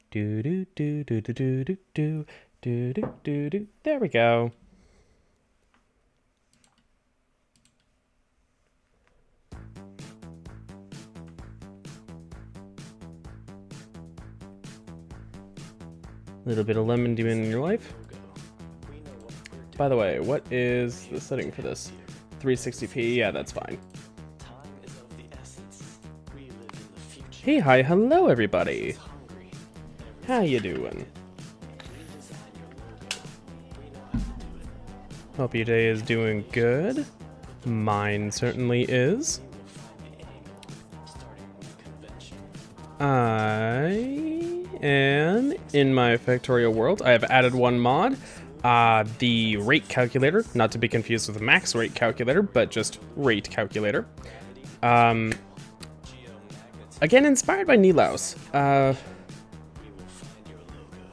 Do do do do do do do do do do do do. There we go. A little bit of lemon demon in your life. By the way, what is the setting for this? 360p? Yeah, that's fine. Hey, hi, hello everybody. How you doing? Hope your day is doing good. Mine certainly is. I am in my Factorio world. I have added one mod. The rate calculator, not to be confused with the max rate calculator, but just rate calculator. Again, inspired by Nilaus.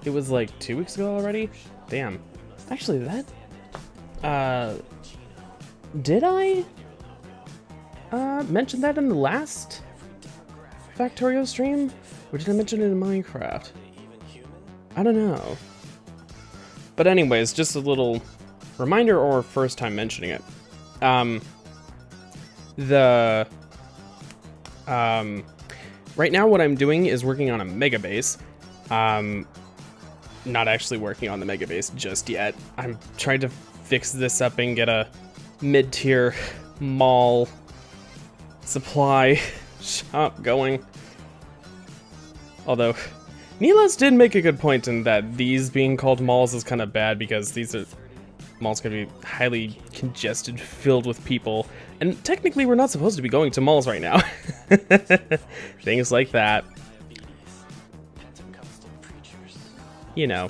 It was like 2 weeks ago already? Damn. Actually, that... did I mention that in the last Factorio stream? Or did I mention it in Minecraft? I don't know. But anyways, just a little reminder or first time mentioning it. Right now what I'm doing is working on a mega base. Not actually working on the mega base just yet. I'm trying to fix this up and get a mid-tier mall supply shop going. Although, Nilas did make a good point in that these being called malls is kind of bad because these are malls going to be highly congested, filled with people, and technically we're not supposed to be going to malls right now. Things like that. You know.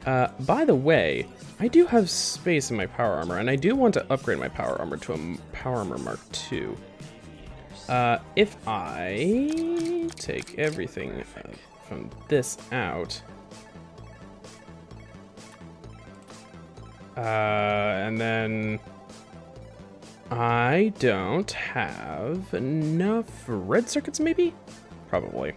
By the way, I do have space in my power armor, and I do want to upgrade my power armor to a power armor Mark II. If I take everything from this out, and then I don't have enough red circuits, maybe? Probably.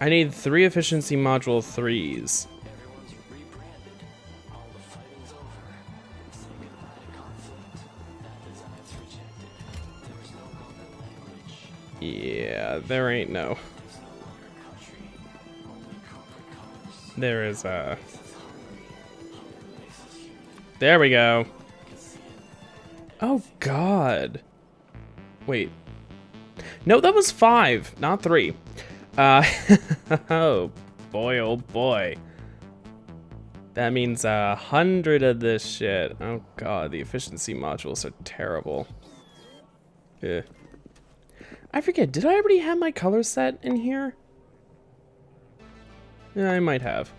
I need 3 efficiency module 3s. Yeah, there ain't no. There is a... There we go. Oh, God. Wait. No, that was 5, not 3. Oh boy. That means 100 of this shit. Oh god, the efficiency modules are terrible. Ugh. I forget, did I already have my color set in here? Yeah, I might have.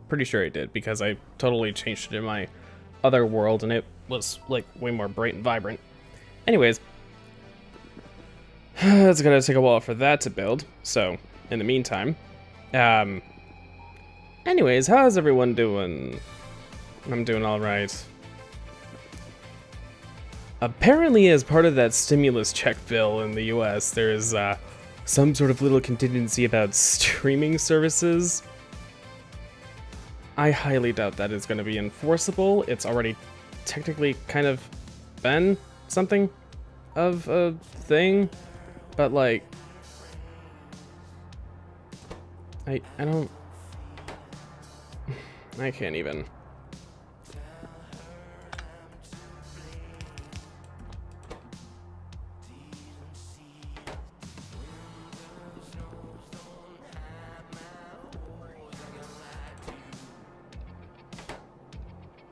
Pretty sure I did, because I totally changed it in my other world and it was like way more bright and vibrant. Anyways. It's gonna take a while for that to build, so in the meantime, anyways, how's everyone doing? I'm doing all right. Apparently, as part of that stimulus check bill in the US, there's some sort of little contingency about streaming services. I highly doubt that is going to be enforceable. It's already technically kind of been something of a thing. But, like, I don't, I can't even.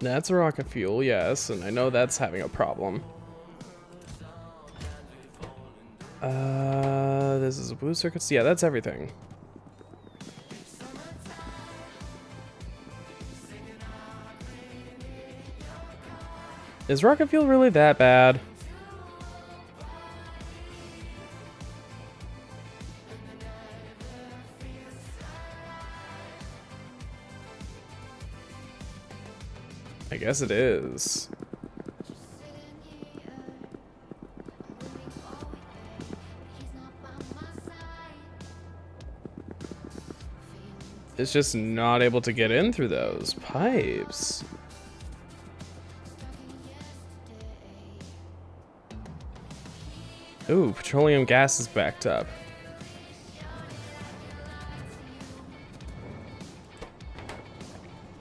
That's rocket fuel, yes, and I know that's having a problem. This is a blue circuits. Yeah, that's everything. Is rocket fuel really that bad? I guess it is. It's just not able to get in through those pipes. Ooh, petroleum gas is backed up.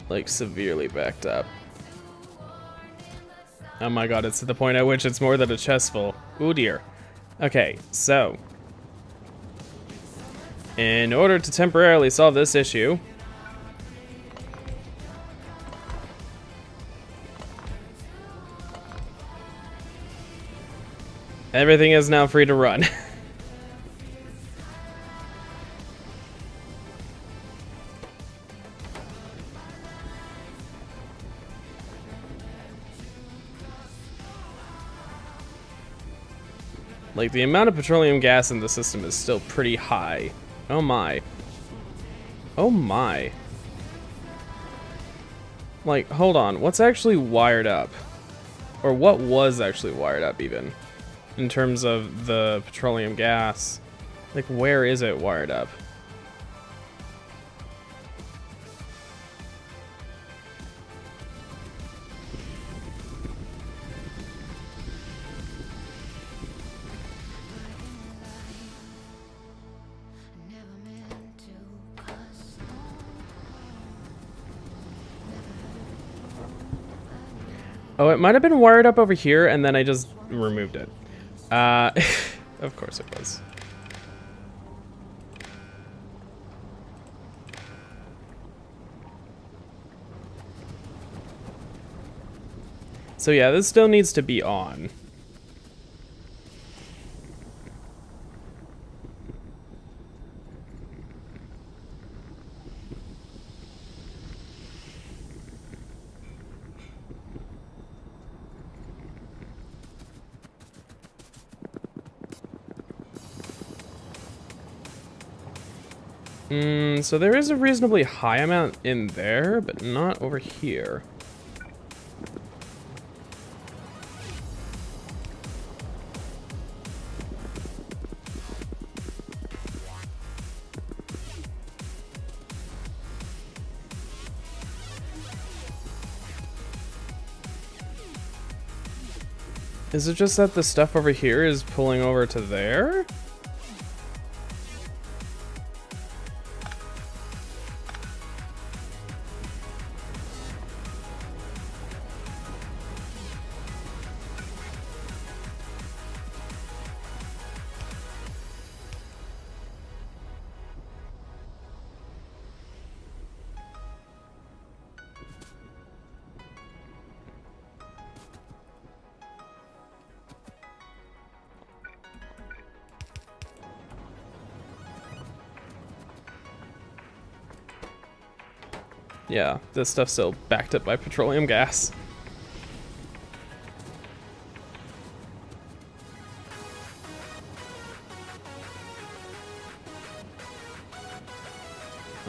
Like, severely backed up. Oh my god, it's to the point at which it's more than a chest full. Ooh dear. Okay, so in order to temporarily solve this issue, everything is now free to run. Like, the amount of petroleum gas in the system is still pretty high. Oh my. Oh my. Like, hold on. What's actually wired up? Or what was actually wired up, even? In terms of the petroleum gas. Like, where is it wired up? Oh, it might have been wired up over here, and then I just removed it. Of course it was. So yeah, this still needs to be on. So there is a reasonably high amount in there, but not over here. Is it just that the stuff over here is pulling over to there? Yeah, this stuff's still backed up by petroleum gas.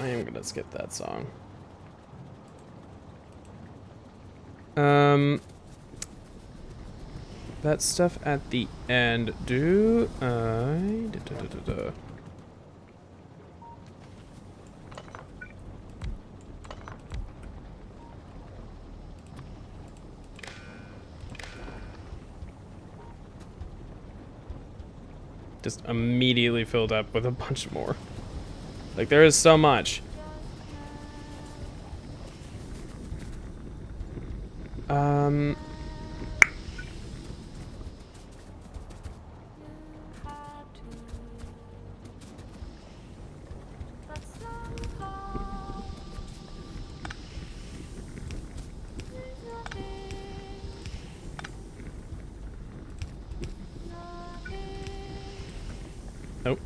I am gonna skip that song. That stuff at the end, do I... Just immediately filled up with a bunch more. Like, there is so much. Nope.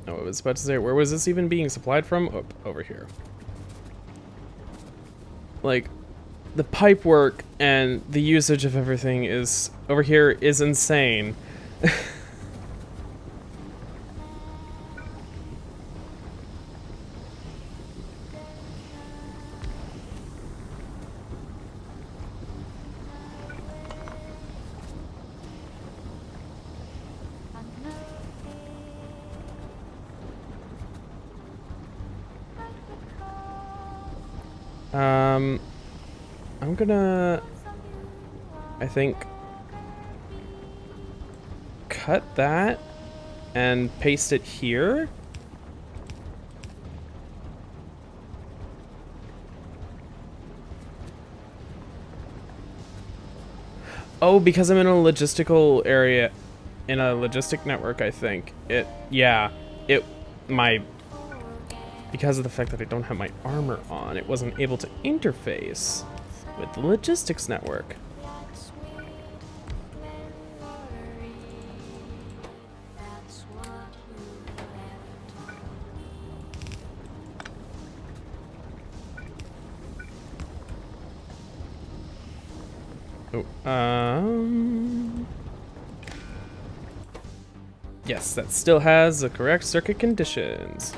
Oh, I was about to say, where was this even being supplied from? Oh, over here. Like, the pipe work and the usage of everything is, over here, is insane. I'm gonna, I think, cut that and paste it here. Oh, because I'm in a logistical area, in a logistic network, I think. Because of the fact that I don't have my armor on, it wasn't able to interface with the logistics network. Yes, that still has the correct circuit conditions.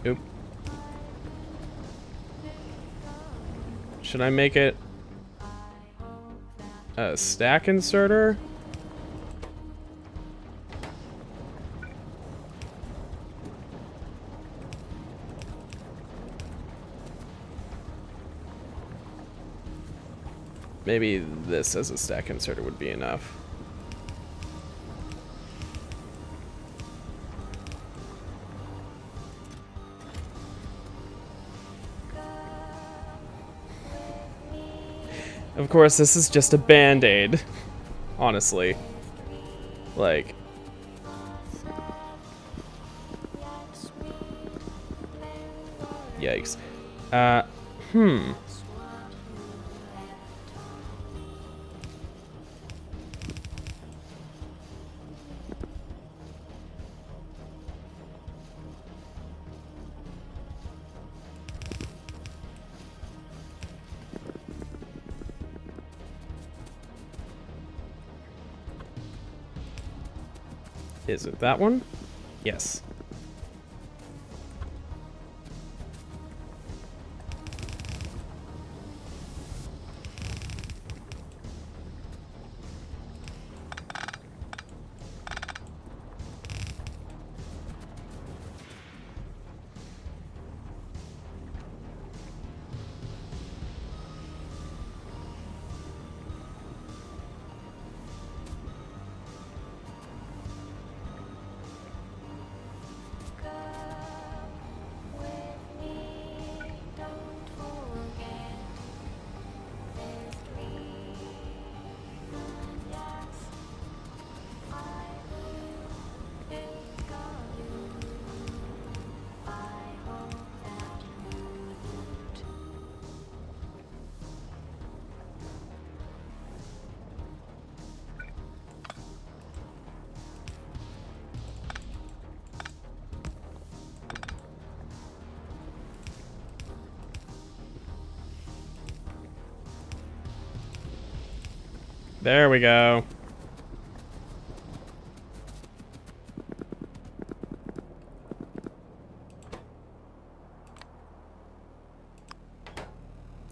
Oop. Should I make it a stack inserter? Maybe this as a stack inserter would be enough. Of course, this is just a band-aid, honestly. Like, yikes. Is it that one? Yes. There we go.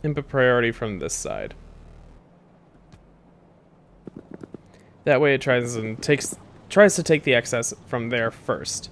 Input priority from this side. That way it tries to take the excess from there first.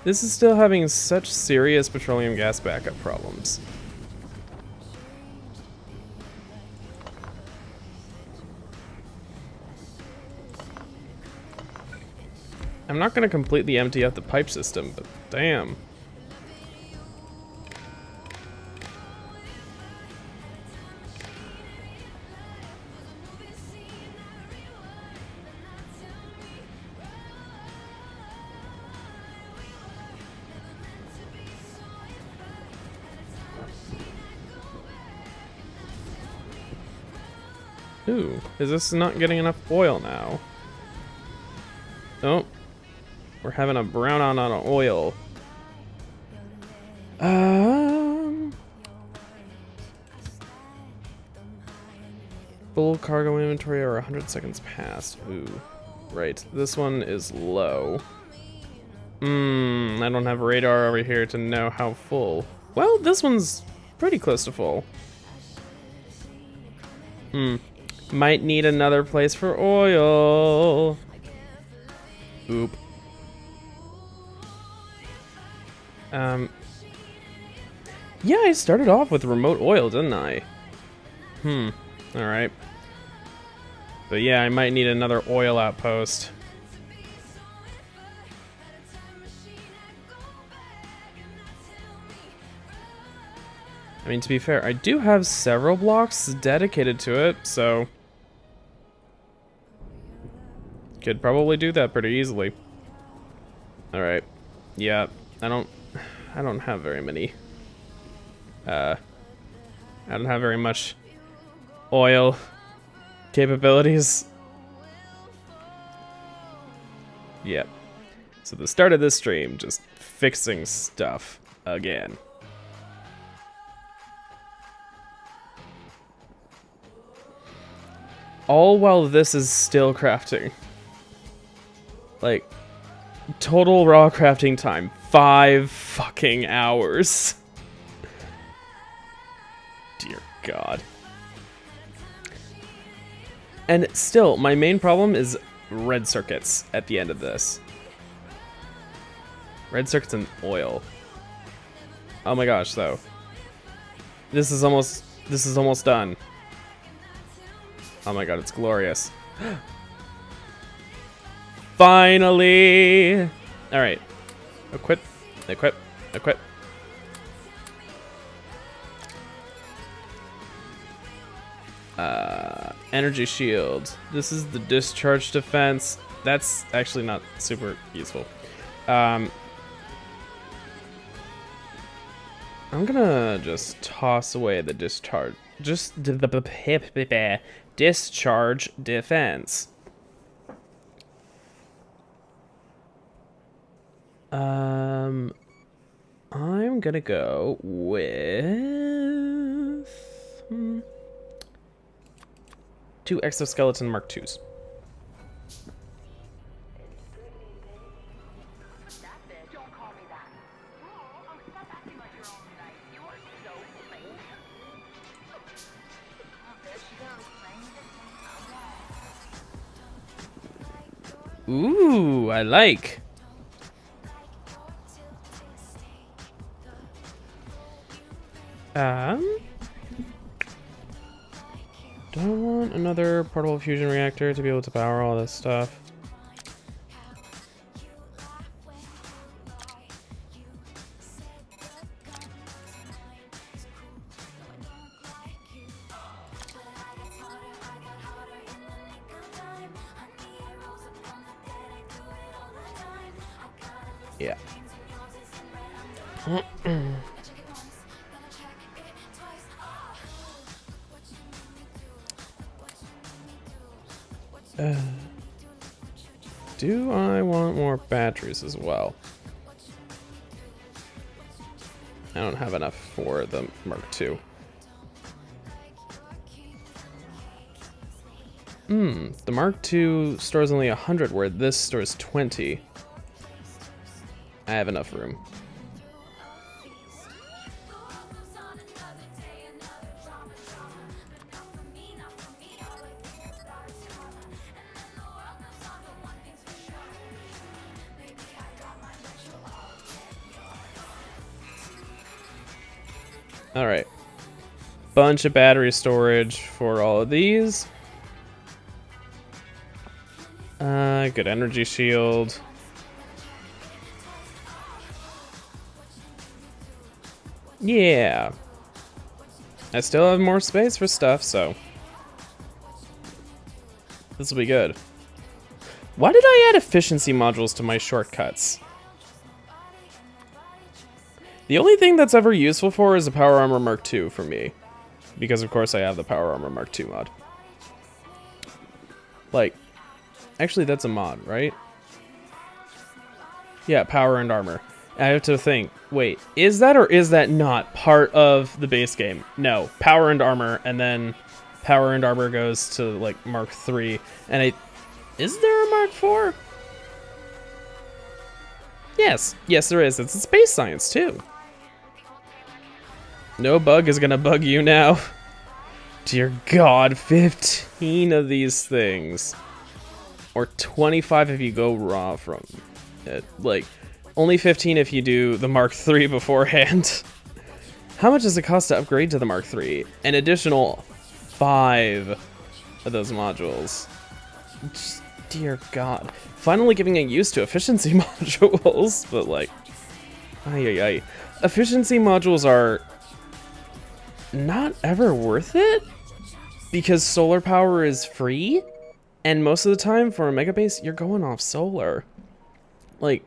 This is still having such serious petroleum gas backup problems. I'm not gonna completely empty out the pipe system, but damn. Ooh, is this not getting enough oil now? Oh, we're having a brown on oil. Full cargo inventory or 100 seconds past. Ooh, right. This one is low. I don't have radar over here to know how full. Well, this one's pretty close to full. Might need another place for oil. Oop. Yeah, I started off with remote oil, didn't I? Alright. But yeah, I might need another oil outpost. I mean, to be fair, I do have several blocks dedicated to it, so could probably do that pretty easily. All right, yeah, I don't have very many. I don't have very much oil capabilities. Yep. So the start of this stream, just fixing stuff again. All while this is still crafting. Like, total raw crafting time, 5 fucking hours. Dear God. And still, my main problem is red circuits at the end of this. Red circuits and oil. Oh my gosh, though. This is almost done. Oh my god, it's glorious. Finally! Alright. Equip, equip, equip. Energy shield. This is the discharge defense. That's actually not super useful. I'm gonna just toss away the discharge. Just the discharge defense. I'm gonna go with 2 exoskeleton Mark IIs. Ooh, I like. Do I want another portable fusion reactor to be able to power all this stuff? Yeah. Do I want more batteries as well? I don't have enough for the Mark II. The Mark II stores only 100, where this stores 20. I have enough room. All right, bunch of battery storage for all of these. Good energy shield. Yeah. I still have more space for stuff, so this will be good. Why did I add efficiency modules to my shortcuts? The only thing that's ever useful for is a Power Armor Mark II for me. Because of course I have the Power Armor Mark II mod. Like, actually that's a mod, right? Yeah, Power and Armor. I have to think, wait, is that or is that not part of the base game? No, Power and Armor, and then Power and Armor goes to like Mark III, and is there a Mark IV? Yes, there is. It's a space science too. No bug is gonna bug you now. Dear God, 15 of these things. Or 25 if you go raw from it. Like, only 15 if you do the Mark III beforehand. How much does it cost to upgrade to the Mark III? An additional 5 of those modules. Just, dear God. Finally giving a use to efficiency modules, but like, ay. Efficiency modules are not ever worth it because solar power is free, and most of the time for a mega base you're going off solar. Like,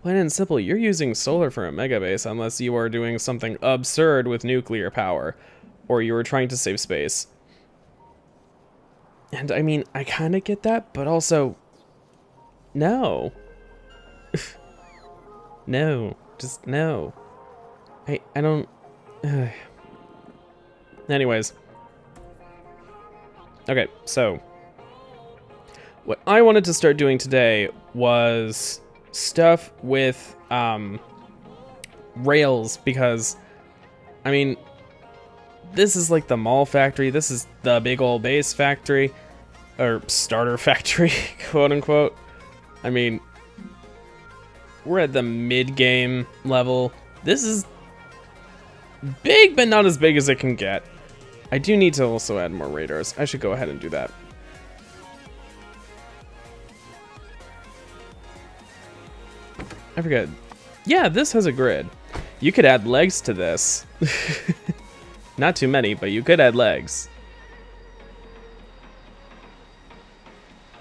plain and simple, you're using solar for a mega base unless you are doing something absurd with nuclear power or you are trying to save space. And I mean, I kind of get that, but also no. No, just no. I don't Anyways. Okay, so what I wanted to start doing today was stuff with rails, because I mean, this is like the mall factory, this is the big old base factory, or starter factory, quote unquote. I mean, we're at the mid-game level. This is big, but not as big as it can get. I do need to also add more radars. I should go ahead and do that. I forget. Yeah, this has a grid. You could add legs to this. Not too many, but you could add legs.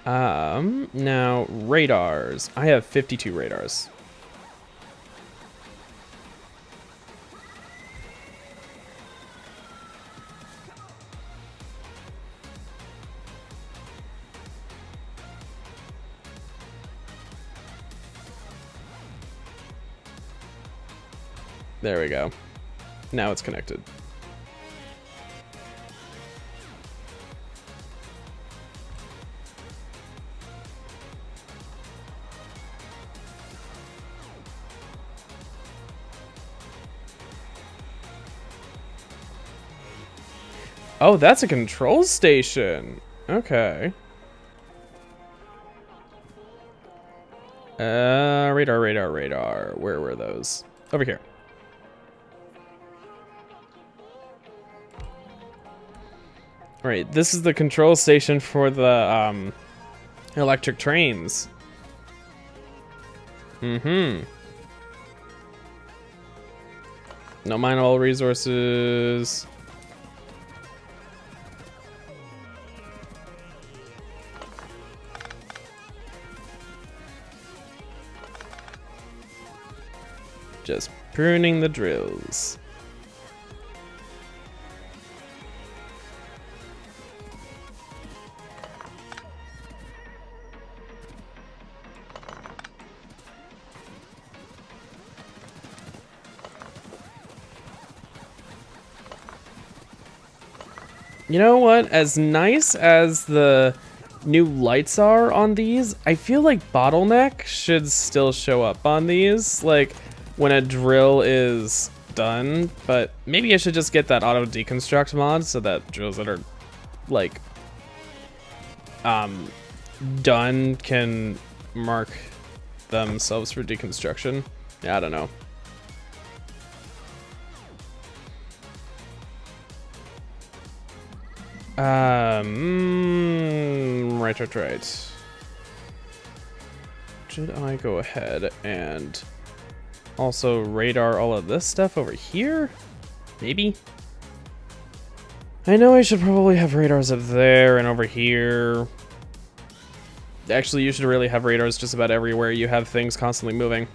Now, radars. I have 52 radars. There we go. Now it's connected. Oh, that's a control station. Okay. Radar. Where were those? Over here. Alright, this is the control station for the electric trains. No mine all resources. Just pruning the drills. You know what? As nice as the new lights are on these, I feel like Bottleneck should still show up on these, like when a drill is done, but maybe I should just get that auto deconstruct mod so that drills that are like done can mark themselves for deconstruction. Yeah, I don't know. Right. Should I go ahead and also radar all of this stuff over here? Maybe? I know I should probably have radars up there and over here. Actually, you should really have radars just about everywhere you have things constantly moving.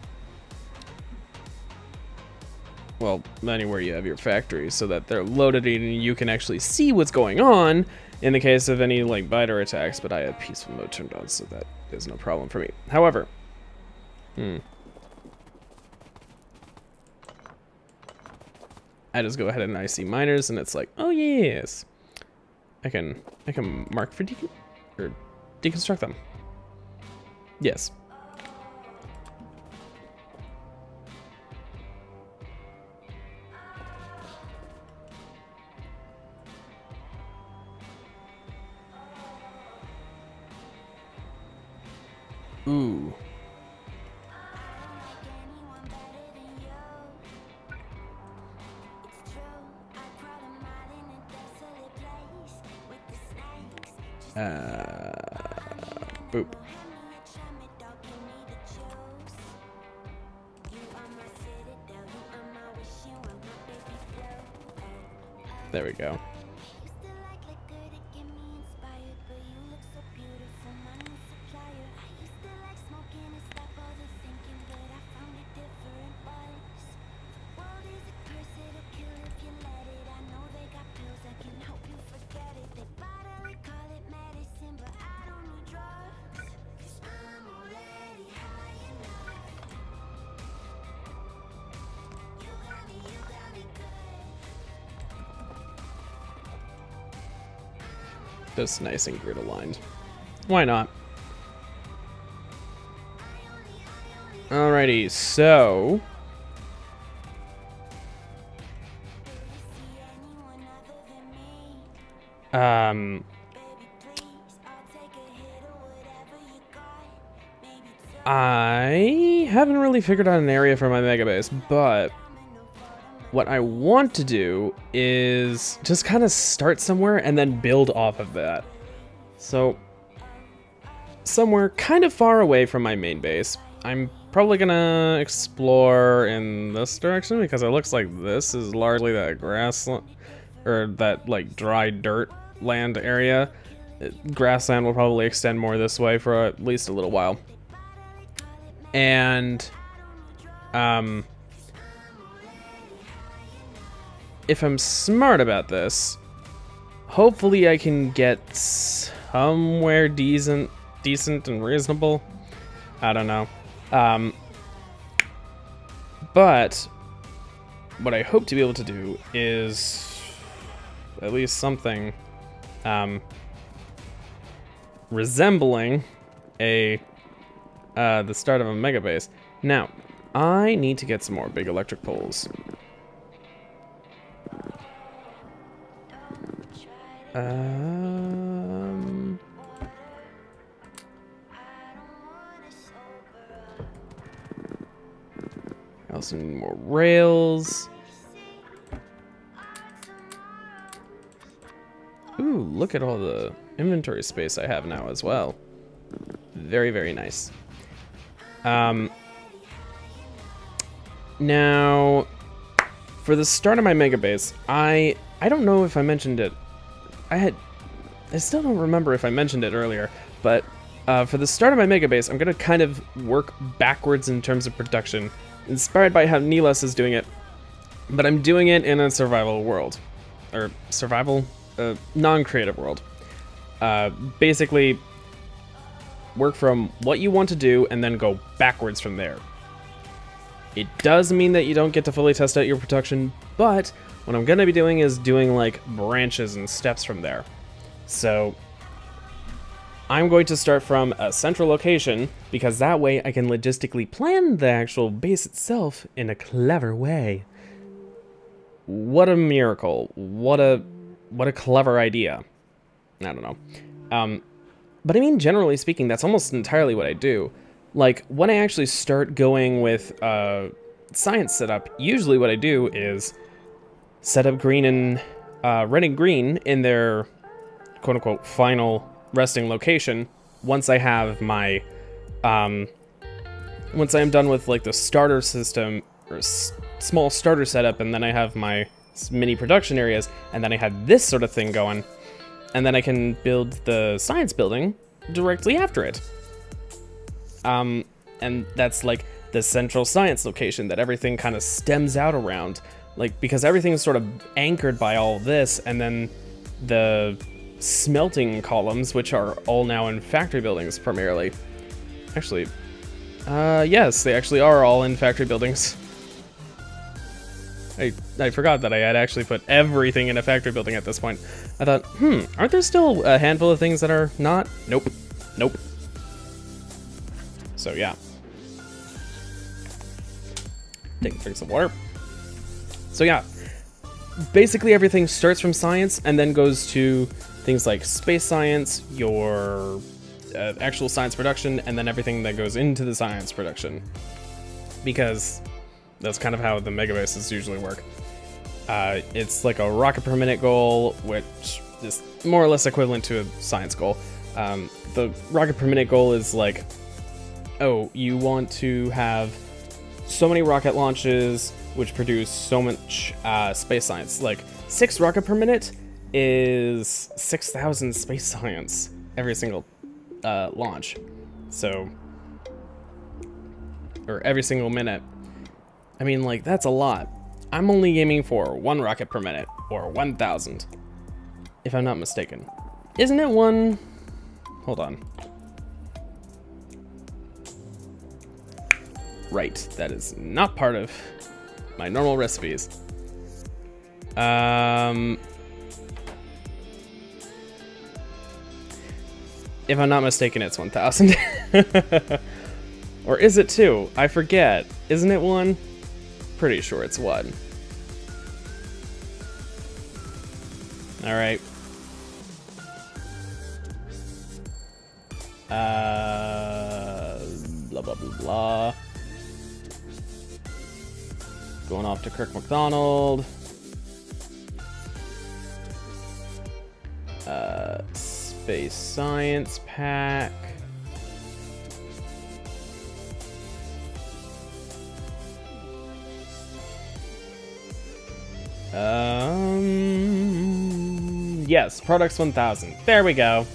Well, anywhere you have your factory, so that they're loaded and you can actually see what's going on in the case of any, like, biter attacks, but I have peaceful mode turned on, so that is no problem for me. However, I just go ahead and I see miners, and it's like, oh yes, I can mark for deconstruct them. Yes. Ooh. Boop. There we go. Just nice and grid aligned. Why not? Alrighty, so I haven't really figured out an area for my mega base, but what I want to do is just kind of start somewhere and then build off of that. So, somewhere kind of far away from my main base. I'm probably gonna explore in this direction because it looks like this is largely that grassland, or that like dry dirt land area. Grassland will probably extend more this way for at least a little while. And, if I'm smart about this, hopefully I can get somewhere decent and reasonable. I don't know. But what I hope to be able to do is at least something resembling the start of a mega base. Now, I need to get some more big electric poles. I also need more rails. Ooh, look at all the inventory space I have now as well. Very, very nice. Now, for the start of my mega base, I don't know if I mentioned it. I still don't remember if I mentioned it earlier, but for the start of my mega base, I'm gonna kind of work backwards in terms of production, inspired by how Nilas is doing it, but I'm doing it in a survival world, or survival, non-creative world. Basically, work from what you want to do and then go backwards from there. It does mean that you don't get to fully test out your production, but what I'm gonna be doing is doing like branches and steps from there. So I'm going to start from a central location because that way I can logistically plan the actual base itself in a clever way. What a miracle. What a clever idea. I don't know. But I mean, generally speaking, that's almost entirely what I do. Like, when I actually start going with science setup, usually what I do is set up green and red and green in their quote-unquote final resting location once I have my once I am done with like the starter system or small starter setup, and then I have my mini production areas, and then I had this sort of thing going, and then I can build the science building directly after it. And that's like the central science location that everything kind of stems out around, like, because everything's sort of anchored by all this, and then the smelting columns, which are all now in factory buildings primarily. Actually, yes, they actually are all in factory buildings. I forgot that I had actually put everything in a factory building at this point. I thought, aren't there still a handful of things that are not? Nope. Nope. So yeah. Take a drink some water. So yeah, basically everything starts from science and then goes to things like space science, your actual science production, and then everything that goes into the science production. Because that's kind of how the megabases usually work. It's like a rocket per minute goal, which is more or less equivalent to a science goal. The rocket per minute goal is like, oh, you want to have so many rocket launches, which produce so much space science. Like 6 rocket per minute is 6,000 space science every single launch. So, or every single minute. I mean, like, that's a lot. I'm only aiming for 1 rocket per minute, or 1,000, if I'm not mistaken. Isn't it 1? Hold on. Right, that is not part of my normal recipes. If I'm not mistaken, it's 1,000. Or is it 2? I forget. Isn't it 1? Pretty sure it's 1. Alright. Blah, blah, blah, blah. Going off to Kirk McDonald. Space Science Pack. Yes, Products 1000. There we go.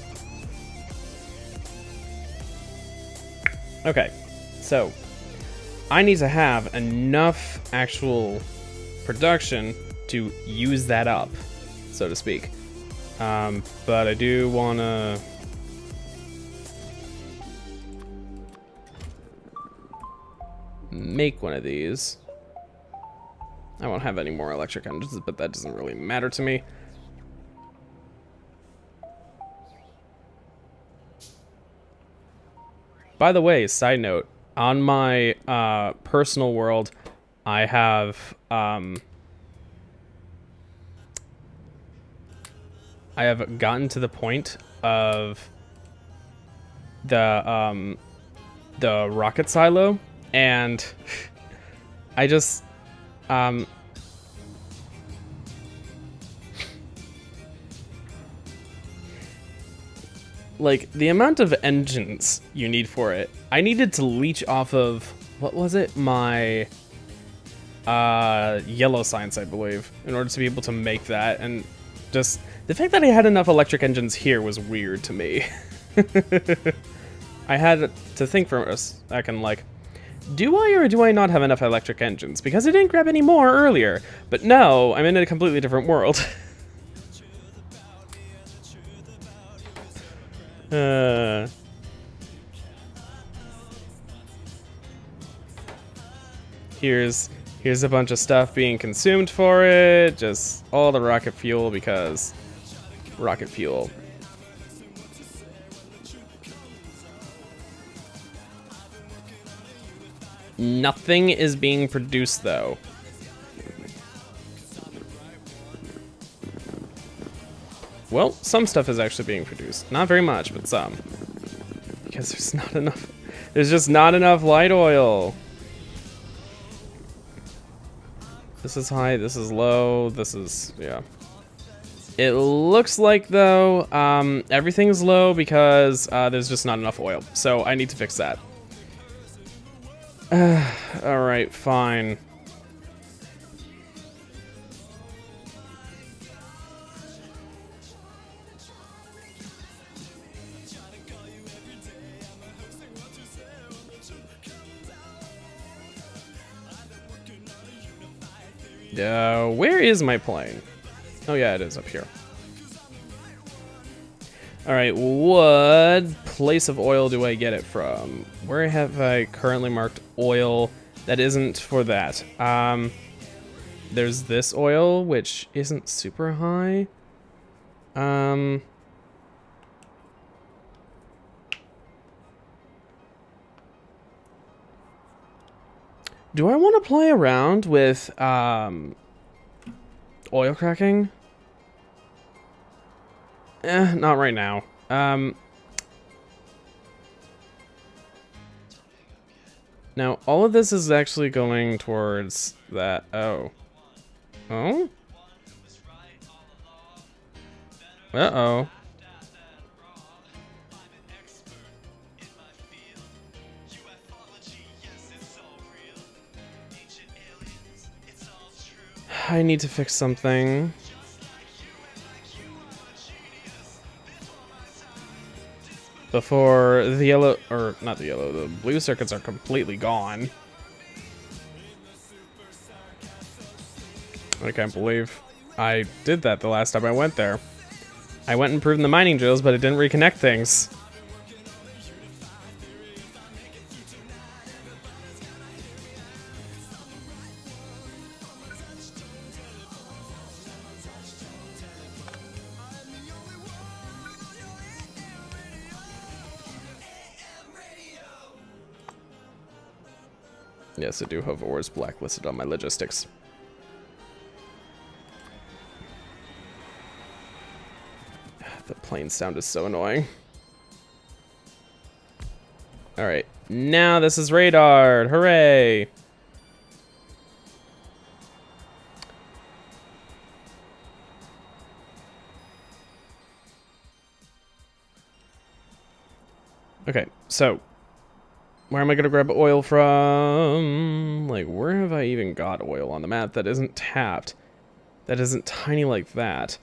Okay, so I need to have enough actual production to use that up, so to speak. But I do want to make one of these. I won't have any more electric engines, but that doesn't really matter to me. By the way, side note, on my personal world, I have gotten to the point of the rocket silo, and I just like, the amount of engines you need for it, I needed to leech off of, what was it? My yellow science, I believe, in order to be able to make that. And just the fact that I had enough electric engines here was weird to me. I had to think for a second, like, do I or do I not have enough electric engines? Because I didn't grab any more earlier. But no, I'm in a completely different world. Here's a bunch of stuff being consumed for it. Just all the rocket fuel, because rocket fuel. Nothing is being produced, though. Well, some stuff is actually being produced. Not very much, but some. Because there's not enough. There's just not enough light oil. This is high, this is low, this is, yeah. It looks like, though, everything's low because there's just not enough oil. So I need to fix that. Alright, fine. Where is my plane? Oh yeah, it is up here. Alright, what place of oil do I get it from? Where have I currently marked oil that isn't for that? There's this oil, which isn't super high. Do I want to play around with oil cracking? Not right now. Now, all of this is actually going towards that. Oh. Oh? Uh-oh. I need to fix something. Before the yellow, or not the yellow, the blue circuits are completely gone. I can't believe I did that the last time I went there. I went and improved the mining drills, but it didn't reconnect things. Yes, I do have ores blacklisted on my logistics. The plane sound is so annoying. Alright, now this is radar. Hooray! Okay, so where am I gonna grab oil from? Like, where have I even got oil on the map that isn't tapped? That isn't tiny like that.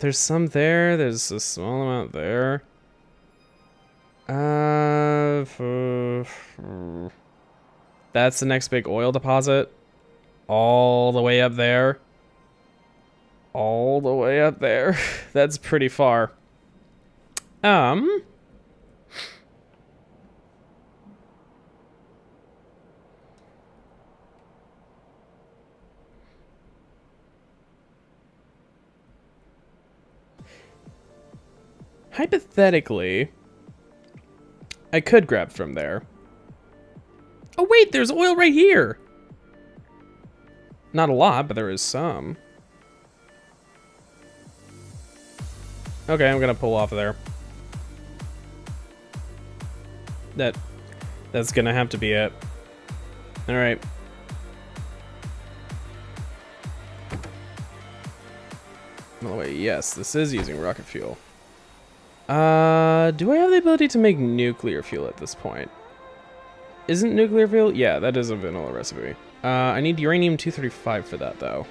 There's some there. There's a small amount there. That's the next big oil deposit. All the way up there. All the way up there. That's pretty far. Hypothetically, I could grab from there. Oh wait, there's oil right here! Not a lot, but there is some. Okay, I'm gonna pull off of there. That's gonna have to be it. Alright. By the way, yes, this is using rocket fuel. Do I have the ability to make nuclear fuel at this point? Isn't nuclear fuel? Yeah, that is a vanilla recipe. I need uranium-235 for that, though.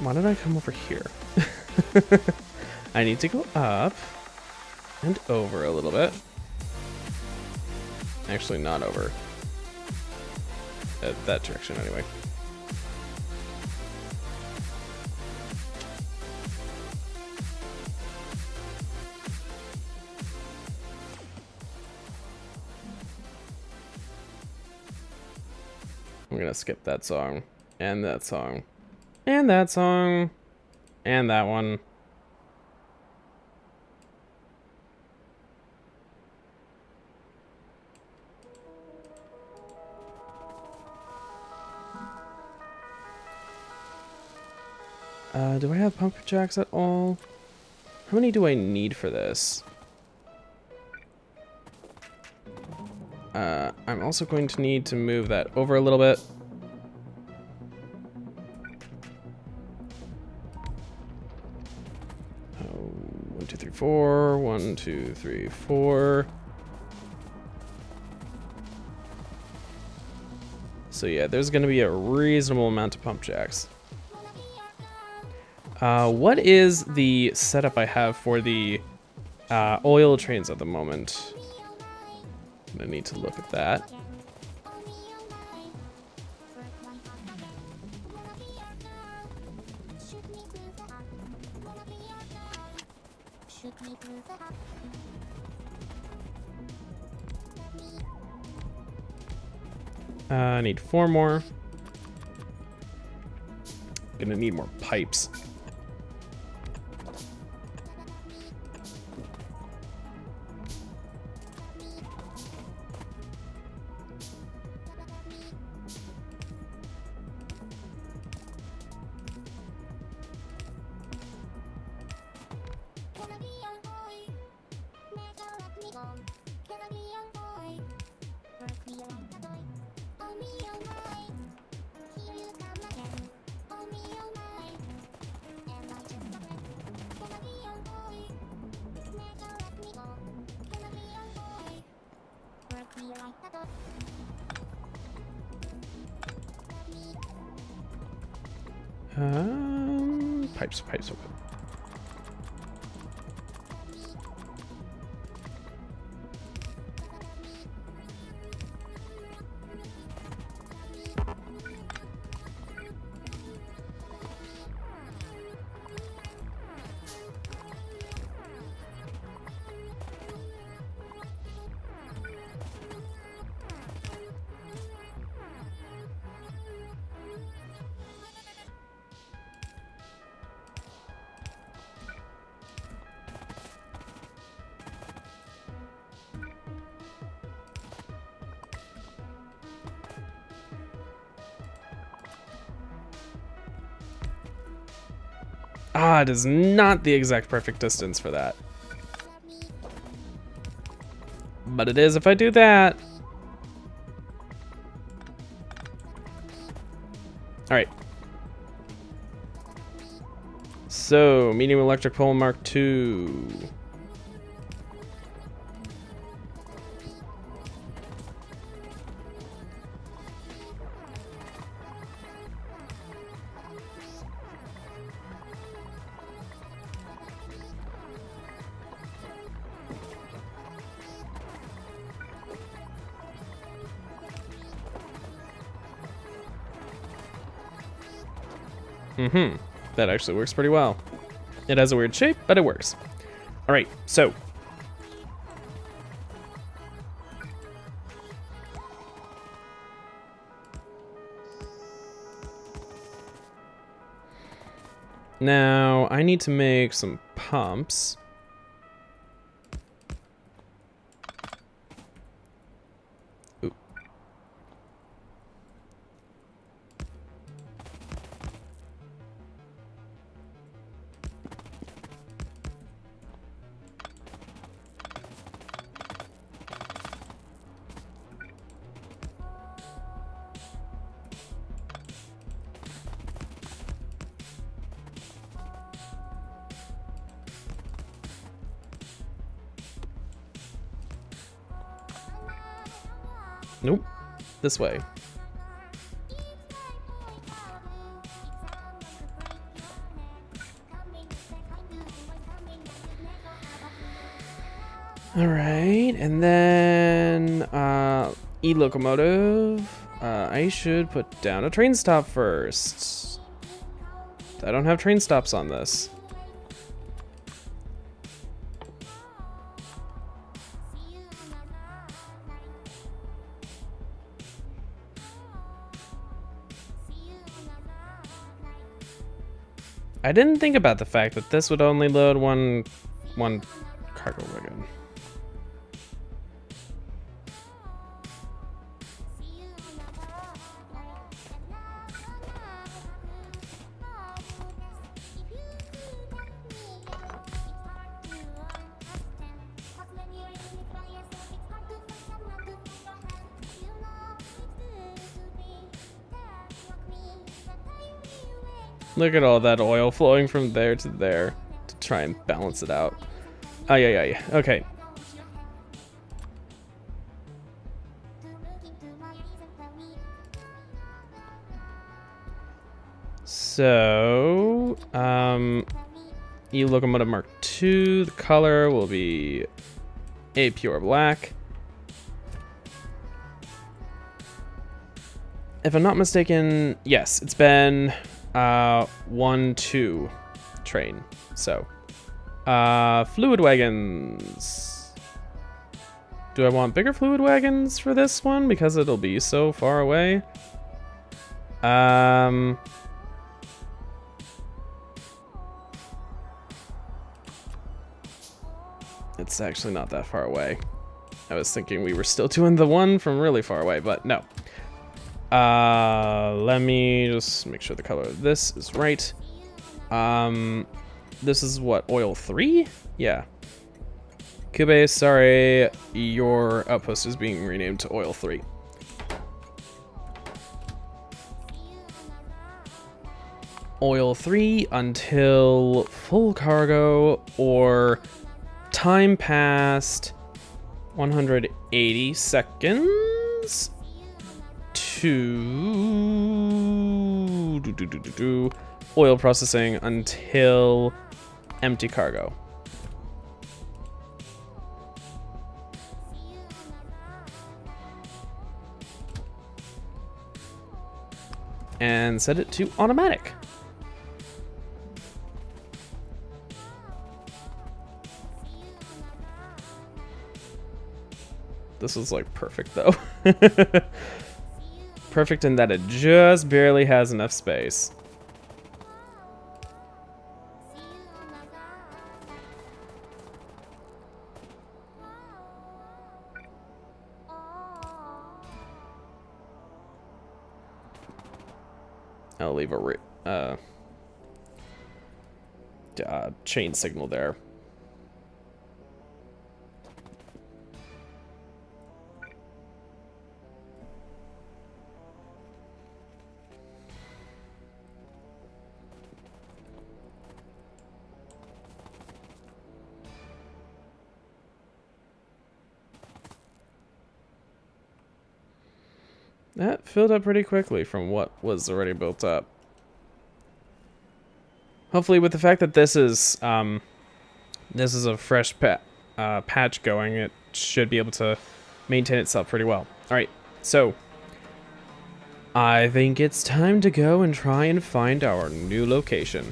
Why did I come over here? I need to go up and over a little bit. Actually, not over. That direction, anyway. I'm gonna skip that song, and that song, and that song, and that one. Do I have pump jacks at all? How many do I need for this? I'm also going to need to move that over a little bit. Oh, 1, 2, 3, 4. 1, 2, 3, 4. So yeah, there's going to be a reasonable amount of pump jacks. What is the setup I have for the oil trains at the moment? I'm gonna need to look at that. I need 4 more. Gonna need more pipes. Pipes. Okay. Ah, it is not the exact perfect distance for that. But it is if I do that. Alright. So, medium electric pole Mark II. That actually works pretty well. It has a weird shape, but it works. All right, so. Now, I need to make some pumps. Ooh. Nope. This way. All right, and then e-locomotive. I should put down a train stop first. I don't have train stops on this. I didn't think about the fact that this would only load one cargo wagon. Look at all that oil flowing from there to there to try and balance it out. Yeah. Okay. So 2. E-Locomotive Mark II. The color will be a pure black. If I'm not mistaken, yes, it's been 1-2 train. So, fluid wagons. Do I want bigger fluid wagons for this one because it'll be so far away? It's actually not that far away. I was thinking we were still doing the one from really far away, but no. Let me just make sure the color of this is right. This is what, oil 3? Yeah. Kube, sorry, your outpost is being renamed to oil 3. Oil 3 until full cargo or time past 180 seconds to oil processing until empty cargo. And set it to automatic. This is like perfect though. Perfect in that it just barely has enough space. I'll leave a chain signal there. That filled up pretty quickly from what was already built up. Hopefully, with the fact that this is a fresh patch going, it should be able to maintain itself pretty well. All right, so I think it's time to go and try and find our new location.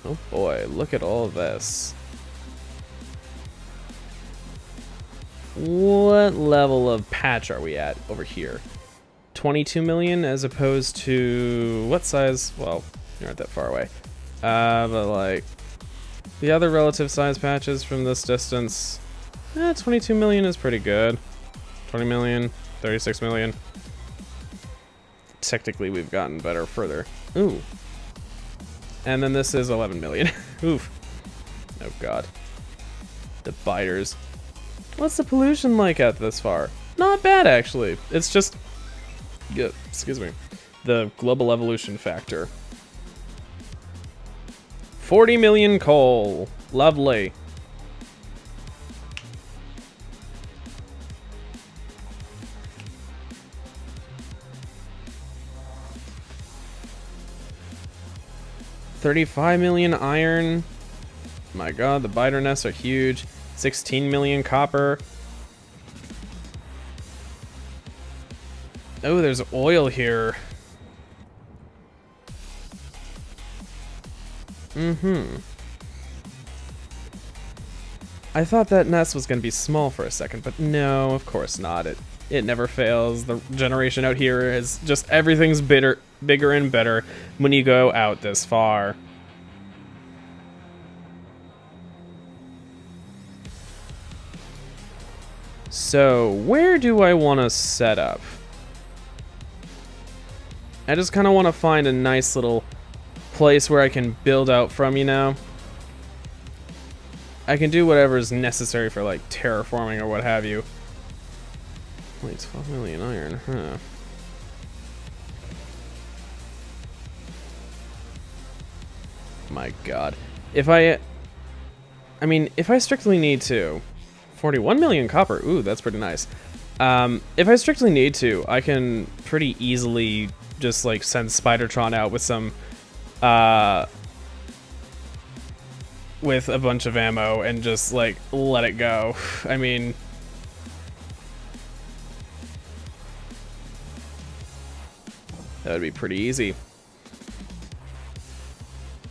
Oh boy, look at all of this. What level of patch are we at over here? 22 million as opposed to what size? Well, you're not that far away. But like the other relative size patches from this distance, 22 million is pretty good. 20 million, 36 million. Technically, we've gotten better further. Ooh. And then this is 11 million. Oof. Oh god. The biters. What's the pollution like at this far? Not bad, actually. It's just... excuse me. The global evolution factor. 40 million coal. Lovely. $35 million iron. My god, the biter nests are huge. 16 million copper. Oh, there's oil here. I thought that nest was gonna be small for a second, but no, of course not. It never fails. The generation out here is just everything's bigger and better when you go out this far. So, where do I want to set up? I just kind of want to find a nice little place where I can build out from, you know? I can do whatever is necessary for, like, terraforming or what have you. Wait, 12 million iron, huh? My god. If I strictly need to... 41 million copper. Ooh, that's pretty nice. If I strictly need to, I can pretty easily just, like, send Spidertron out with some, with a bunch of ammo and just, like, let it go. I mean... that would be pretty easy.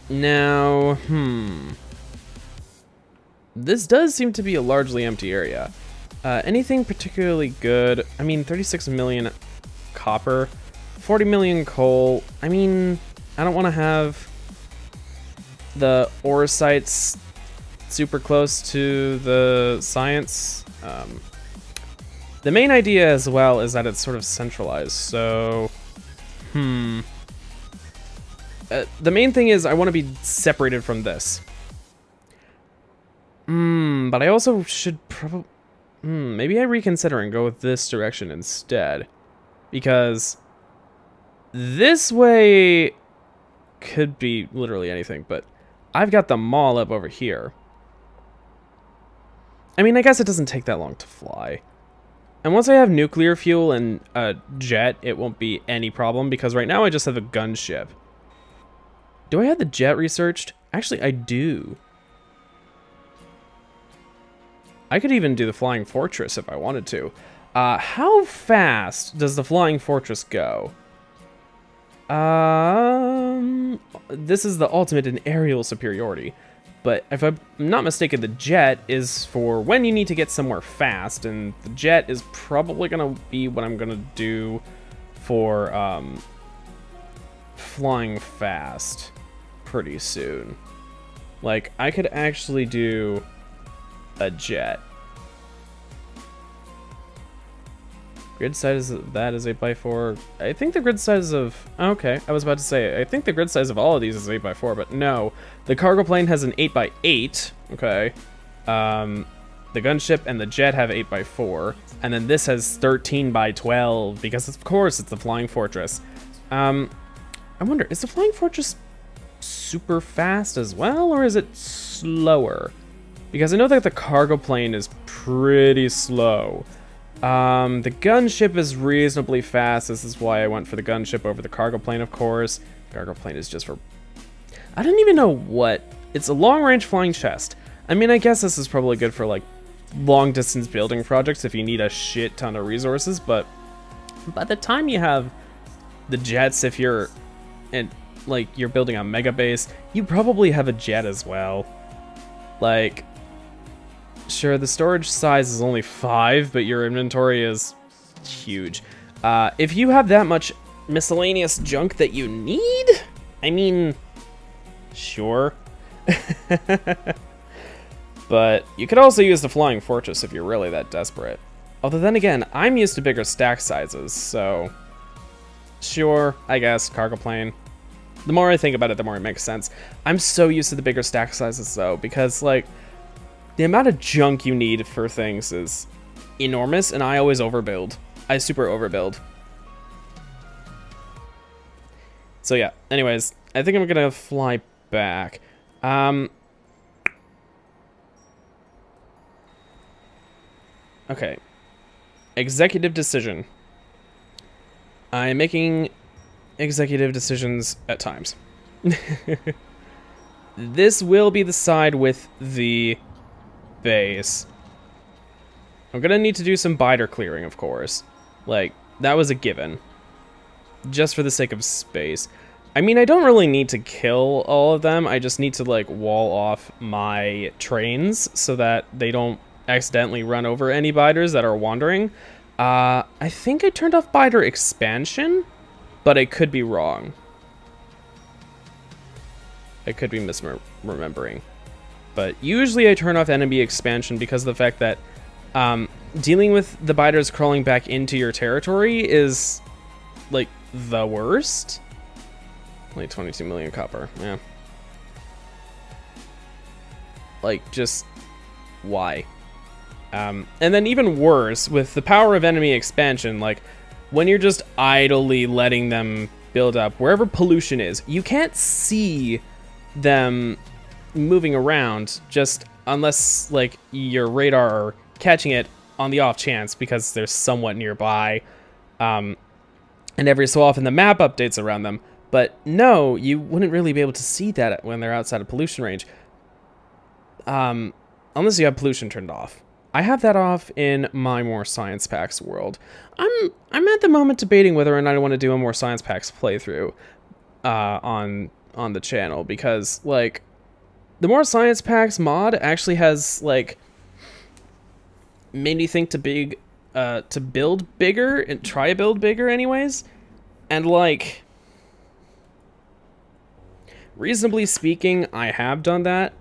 Now, this does seem to be a largely empty area. Anything particularly good? I mean, 36 million copper, 40 million coal. I mean, I don't want to have the ore sites super close to the science. The main idea as well is that it's sort of centralized, so... the main thing is I want to be separated from this. But I also should probably... maybe I reconsider and go with this direction instead. Because this way could be literally anything, but I've got the mall up over here. I mean, I guess it doesn't take that long to fly. And once I have nuclear fuel and a jet, it won't be any problem, because right now I just have a gunship. Do I have the jet researched? Actually, I do. I could even do the Flying Fortress if I wanted to. How fast does the Flying Fortress go? This is the ultimate in aerial superiority. But if I'm not mistaken, the jet is for when you need to get somewhere fast, and the jet is probably going to be what I'm going to do for flying fast pretty soon. Like, I could actually do a jet. Grid size of that is 8x4. I think the grid size of... okay, I was about to say, I think the grid size of all of these is 8x4, but no. The cargo plane has an 8x8, okay. The gunship and the jet have 8x4, and then this has 13x12, because of course it's the Flying Fortress. I wonder, is the Flying Fortress super fast as well, or is it slower? Because I know that the cargo plane is pretty slow. The gunship is reasonably fast. This is why I went for the gunship over the cargo plane, of course. Cargo plane is just for... I don't even know what... It's a long-range flying chest. I mean, I guess this is probably good for, like, long-distance building projects if you need a shit ton of resources, but by the time you have the jets, if you're... and like, you're building a mega base, you probably have a jet as well. Like... sure, the storage size is only 5, but your inventory is huge. If you have that much miscellaneous junk that you need, I mean, sure. But you could also use the Flying Fortress if you're really that desperate. Although then again, I'm used to bigger stack sizes, so sure, I guess, cargo plane. The more I think about it, the more it makes sense. I'm so used to the bigger stack sizes though, because like, the amount of junk you need for things is enormous, and I always overbuild. I super overbuild. So yeah, anyways, I think I'm gonna fly back. Okay. Executive decision. I'm making executive decisions at times. This will be the side with the base. I'm gonna need to do some biter clearing, of course. Like, that was a given. Just for the sake of space. I mean, I don't really need to kill all of them. I just need to, like, wall off my trains so that they don't accidentally run over any biters that are wandering. I think I turned off biter expansion, but I could be wrong. I could be misremembering. But usually I turn off enemy expansion because of the fact that dealing with the biters crawling back into your territory is, like, the worst. Only 22 million copper, yeah. Like, just, why? And then even worse, with the power of enemy expansion, like, when you're just idly letting them build up, wherever pollution is, you can't see them moving around, just unless like your radar are catching it on the off chance because they're somewhat nearby, and every so often the map updates around them. But no, you wouldn't really be able to see that when they're outside of pollution range, unless you have pollution turned off. I have that off in my More Science Packs world. I'm at the moment debating whether or not I want to do a More Science Packs playthrough on the channel, because like the More Science Packs mod actually has like made me think to build bigger and try to build bigger anyways, and like reasonably speaking I have done that,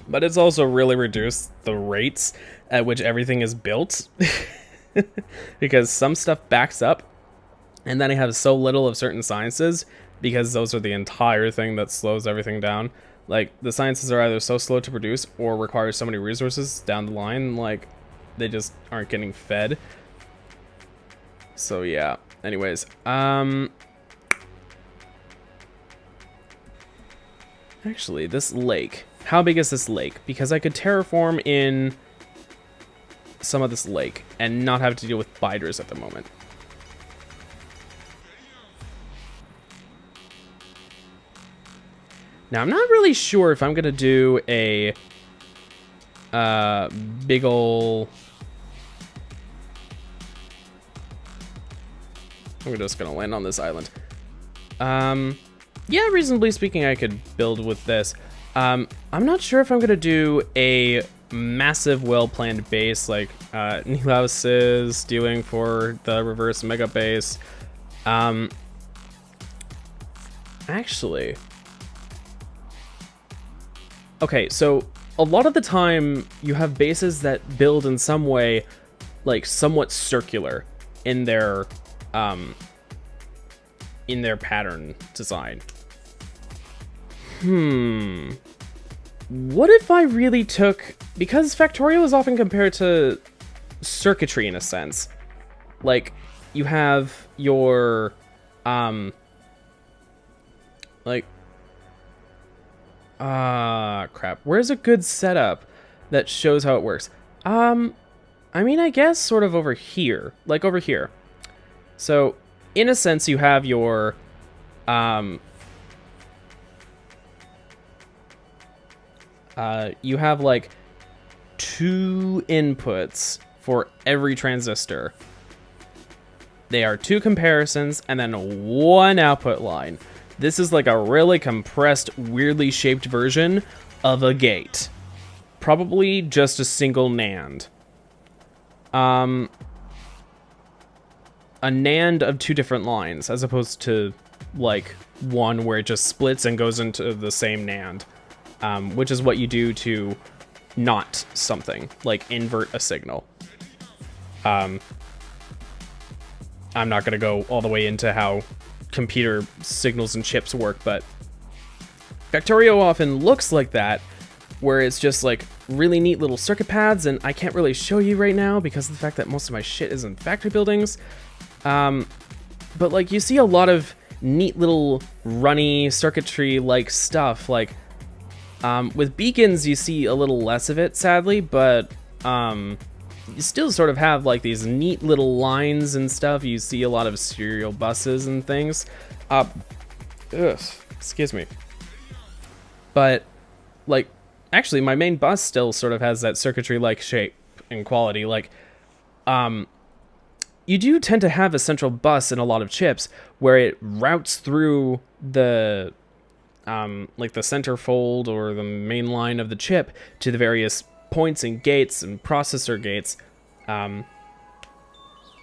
but it's also really reduced the rates at which everything is built because some stuff backs up and then I have so little of certain sciences, because those are the entire thing that slows everything down. Like the sciences are either so slow to produce or require so many resources down the line, like they just aren't getting fed. So yeah, anyways, actually this lake, how big is this lake? Because I could terraform in some of this lake and not have to deal with biters at the moment. Now I'm not really sure if I'm gonna do a big ol', I'm just gonna land on this island. Yeah, reasonably speaking I could build with this. I'm not sure if I'm gonna do a massive well-planned base like Nilaus is doing for the reverse mega base. Actually, okay, so a lot of the time you have bases that build in some way like somewhat circular in their pattern design. What if I really took, because Factorio is often compared to circuitry in a sense. Like you have your crap. Where's a good setup that shows how it works? I mean, I guess sort of over here, like over here. So in a sense you have your you have like 2 inputs for every transistor. They are 2 comparisons and then 1 output line. This is like a really compressed, weirdly shaped version of a gate. Probably just a single NAND. A NAND of 2 different lines, as opposed to like one where it just splits and goes into the same NAND. Which is what you do to not something, like invert a signal. I'm not going to go all the way into how computer signals and chips work, but Factorio often looks like that, where it's just like really neat little circuit paths, and I can't really show you right now because of the fact that most of my shit is in factory buildings. But like you see a lot of neat little runny circuitry-like stuff, like with beacons you see a little less of it, sadly, but you still sort of have like these neat little lines and stuff. You see a lot of serial buses and things. Excuse me. But like, actually my main bus still sort of has that circuitry-like shape and quality. Like, you do tend to have a central bus in a lot of chips where it routes through the like the centerfold or the main line of the chip to the various points and gates and processor gates,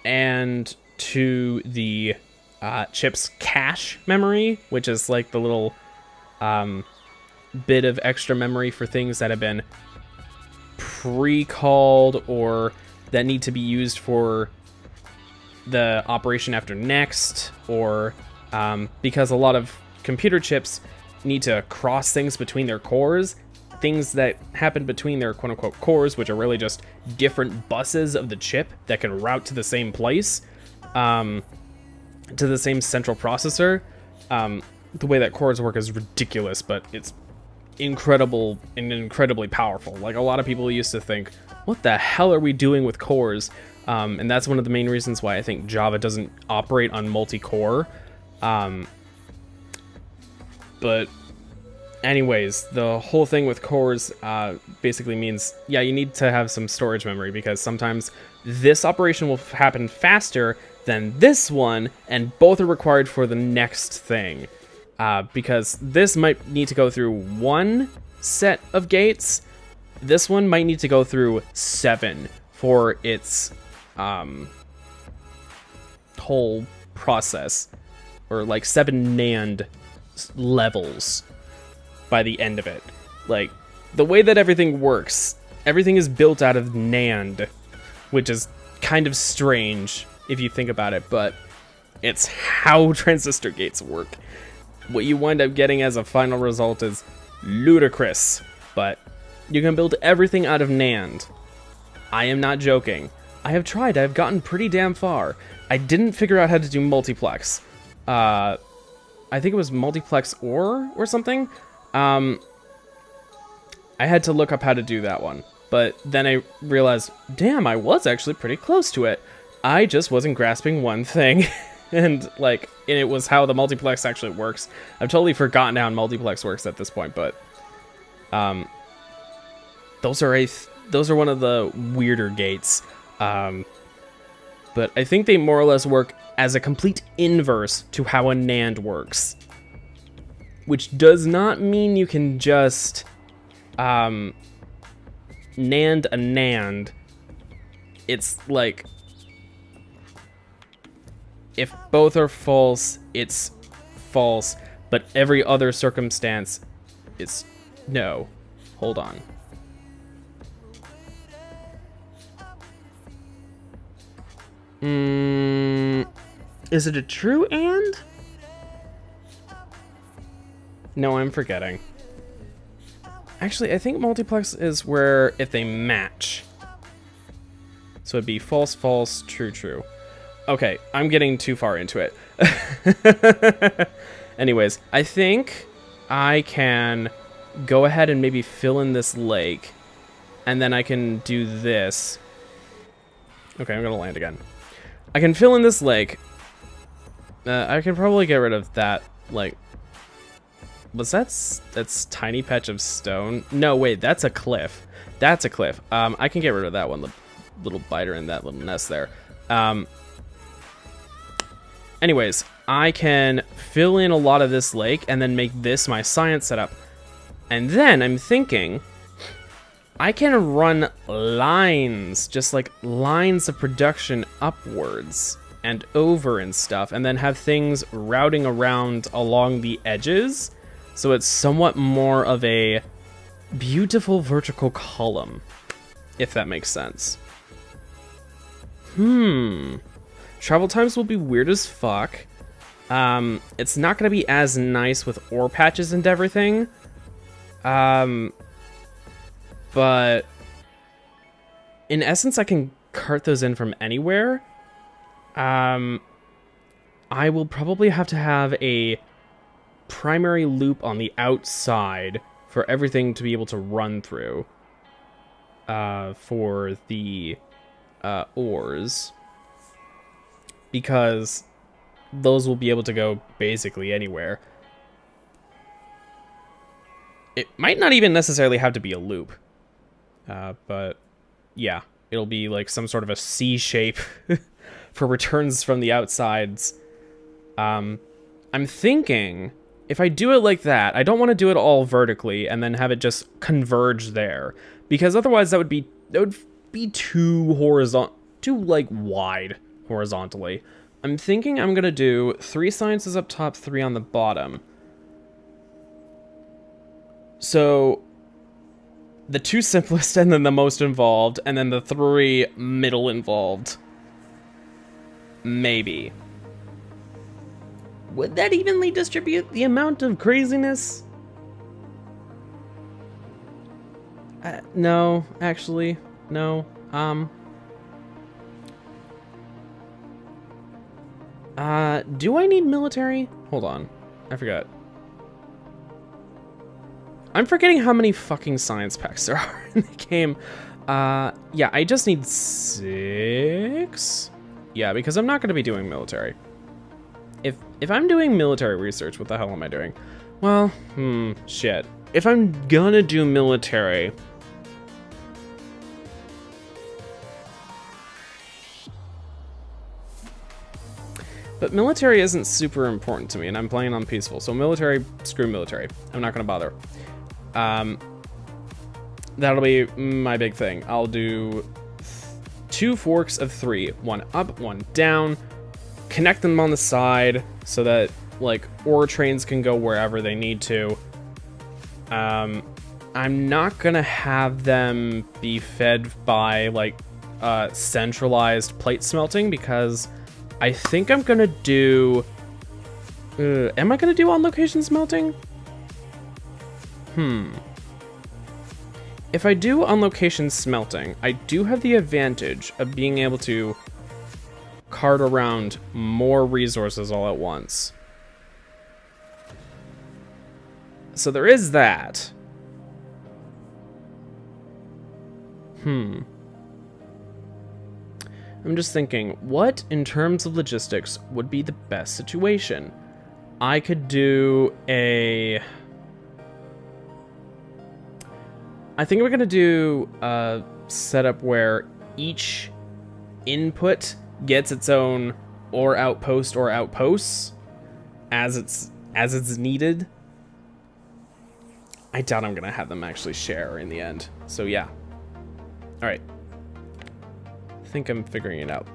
and to the chip's cache memory, which is like the little bit of extra memory for things that have been pre-called or that need to be used for the operation after next, or because a lot of computer chips need to cross things between their cores, things that happen between their quote-unquote cores, which are really just different buses of the chip that can route to the same place, to the same central processor. the way that cores work is ridiculous, but it's incredible and incredibly powerful. Like, a lot of people used to think, what the hell are we doing with cores? And that's one of the main reasons why I think Java doesn't operate on multi-core. But anyways, the whole thing with cores basically means, yeah, you need to have some storage memory, because sometimes this operation will happen faster than this one, and both are required for the next thing. Because this might need to go through one set of gates. This one might need to go through 7 for its whole process, or like 7 NAND levels by the end of it. Like, the way that everything works, everything is built out of NAND, which is kind of strange if you think about it, but it's how transistor gates work. What you wind up getting as a final result is ludicrous, but you can build everything out of NAND. I am not joking. I have tried. I've gotten pretty damn far. I didn't figure out how to do multiplex. I think it was multiplex or something. I had to look up how to do that one, but then I realized, damn, I was actually pretty close to it. I just wasn't grasping one thing. And it was how the multiplex actually works. I've totally forgotten how multiplex works at this point, but those are one of the weirder gates. But I think they more or less work as a complete inverse to how a NAND works, which does not mean you can just NAND a NAND. It's like, if both are false, it's false, but every other circumstance, it's no. Hold on. Is it a true and? No, I'm forgetting. Actually, I think multiplex is where if they match. So it'd be false, false, true, true. Okay, I'm getting too far into it. Anyways, I think I can go ahead and maybe fill in this lake, and then I can do this. Okay, I'm gonna land again. I can fill in this lake. I can probably get rid of that, like... That's tiny patch of stone? No, wait, that's a cliff. That's a cliff. I can get rid of that one, the little biter in that little nest there. Anyways, I can fill in a lot of this lake and then make this my science setup. And then I'm thinking I can run lines, just like lines of production upwards and over and stuff, and then have things routing around along the edges, so it's somewhat more of a beautiful vertical column, if that makes sense. Travel times will be weird as fuck. It's not going to be as nice with ore patches and everything. But in essence, I can cart those in from anywhere. I will probably have to have a primary loop on the outside for everything to be able to run through. For the ores. Because those will be able to go basically anywhere. It might not even necessarily have to be a loop. But yeah, it'll be like some sort of a C shape for returns from the outsides. I'm thinking if I do it like that, I don't want to do it all vertically and then have it just converge there, because otherwise that would be too horizontal, too like wide horizontally. I'm thinking I'm gonna do 3 sciences up top, 3 on the bottom. So the 2 simplest and then the most involved, and then the 3 middle involved. Maybe. Would that evenly distribute the amount of craziness? No, actually, no. Do I need military? Hold on, I forgot. I'm forgetting how many fucking science packs there are in the game. Yeah, I just need 6. Yeah, because I'm not going to be doing military. If I'm doing military research, what the hell am I doing? Well, shit. If I'm gonna do military... But military isn't super important to me, and I'm playing on peaceful. So military, screw military. I'm not gonna bother. That'll be my big thing. I'll do 2 forks of 3. 1 up, 1 down. Connect them on the side so that, like, ore trains can go wherever they need to. I'm not gonna have them be fed by, like, centralized plate smelting because I think I'm gonna do... am I gonna do on-location smelting? If I do on-location smelting, I do have the advantage of being able to cart around more resources all at once. So there is that. I'm just thinking, what in terms of logistics would be the best situation? I could do a... I think we're gonna do a setup where each input gets its own or outposts as it's needed. I doubt I'm gonna have them actually share in the end. So yeah. All right. I think I'm figuring it out.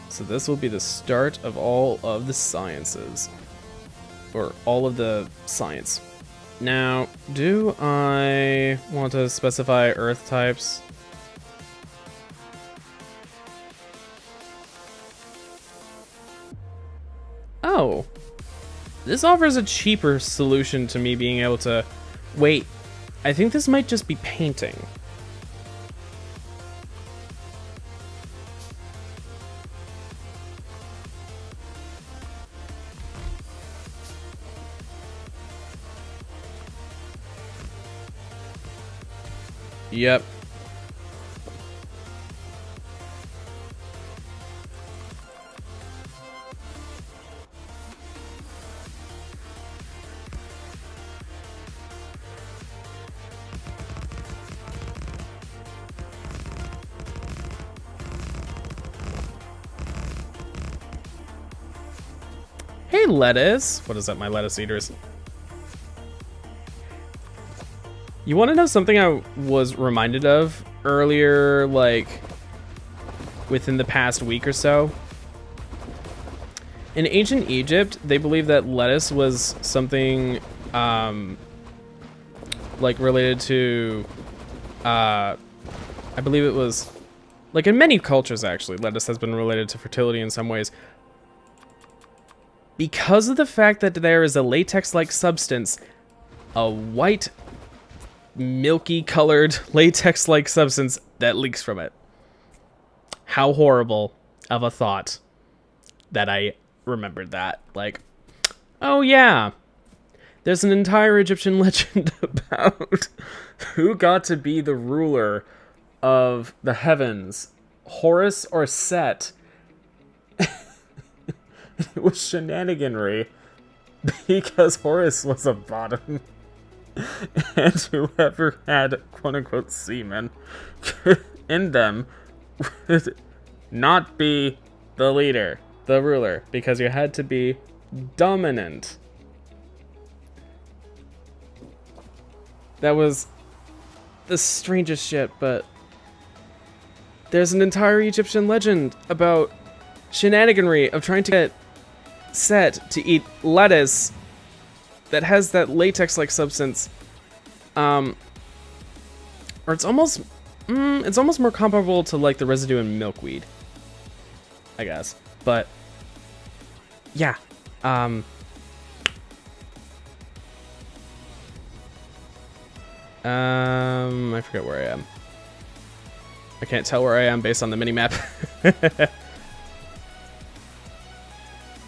So this will be the start of all of the sciences. Or all of the science. Now, do I want to specify Earth types? Oh. This offers a cheaper solution to me being able to... Wait, I think this might just be painting. Yep. Hey, lettuce. What is that, my lettuce eaters? You want to know something I was reminded of earlier, like, within the past week or so? In ancient Egypt, they believed that lettuce was something, like, related to, I believe it was, like, in many cultures, actually, lettuce has been related to fertility in some ways. Because of the fact that there is a latex-like substance, a white... milky colored latex-like substance that leaks from it. How horrible of a thought that I remembered that. Like, oh yeah, there's an entire Egyptian legend about who got to be the ruler of the heavens, Horus or Set. It was shenaniganry because Horus was a bottom. And whoever had quote-unquote semen in them would not be the leader, the ruler, because you had to be dominant. That was the strangest shit, but there's an entire Egyptian legend about shenaniganry of trying to get Set to eat lettuce that has that latex-like substance, or it's almost more comparable to like the residue in milkweed, I guess. But yeah. I forget where I am. I can't tell where I am based on the mini-map.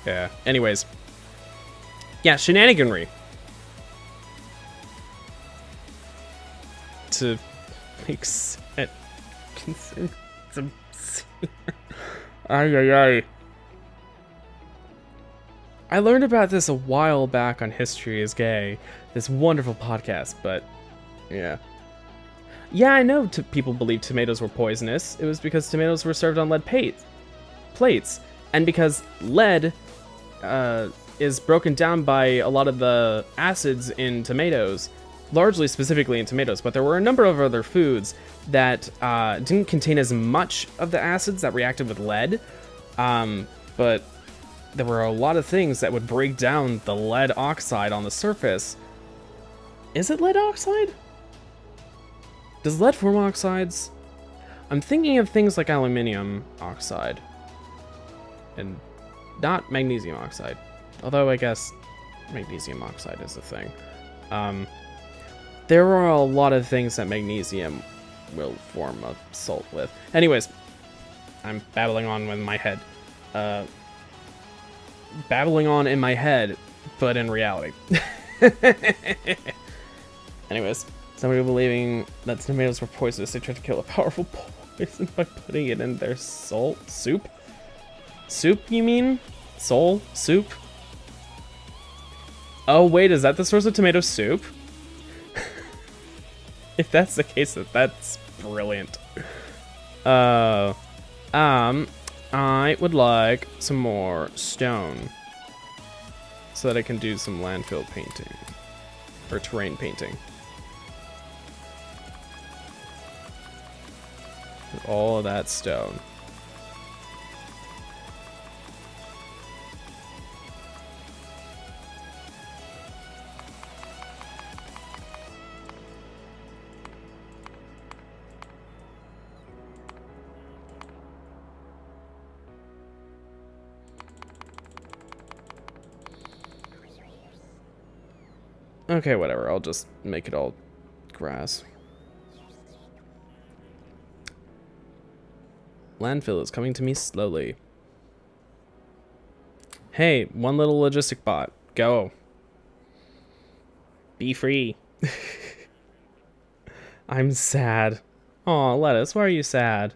Yeah, anyways. Yeah, shenaniganry. To make sense. Ay. I learned about this a while back on History is Gay, this wonderful podcast, but yeah. Yeah, I know people believed tomatoes were poisonous. It was because tomatoes were served on lead plates. And because lead is broken down by a lot of the acids in tomatoes, largely specifically in tomatoes, but there were a number of other foods that didn't contain as much of the acids that reacted with lead, but there were a lot of things that would break down the lead oxide on the surface. Is it lead oxide? Does lead form oxides? I'm thinking of things like aluminium oxide and not magnesium oxide, although I guess magnesium oxide is a thing. There are a lot of things that magnesium will form a salt with. Anyways, I'm babbling on with my head. Babbling on in my head, but in reality. Anyways, somebody believing that tomatoes were poisonous, they tried to kill a powerful poison by putting it in their soup? Soup, you mean? Soul? Soup? Oh, wait, is that the source of tomato soup? If that's the case, that's brilliant. I would like some more stone so that I can do some landfill painting or terrain painting. With all of that stone. Okay, whatever. I'll just make it all grass. Landfill is coming to me slowly. Hey, one little logistic bot. Go. Be free. I'm sad. Aw, Lettuce, why are you sad?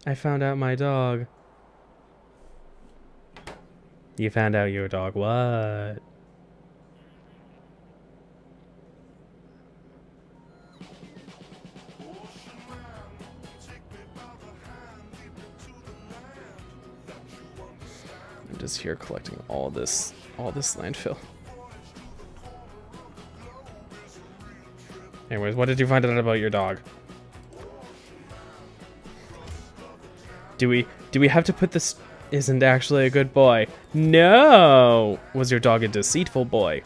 I found out my dog. You found out your dog what? I'm just here collecting all this landfill. Anyways, what did you find out about your dog? Do we have to put this isn't actually a good boy? No! Was your dog a deceitful boy?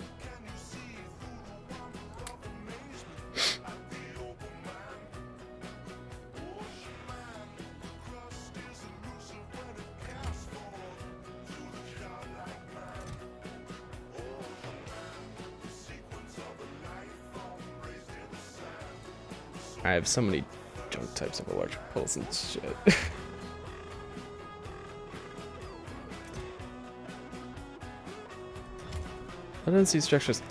I have so many junk types of electric poles and shit. I don't see structures.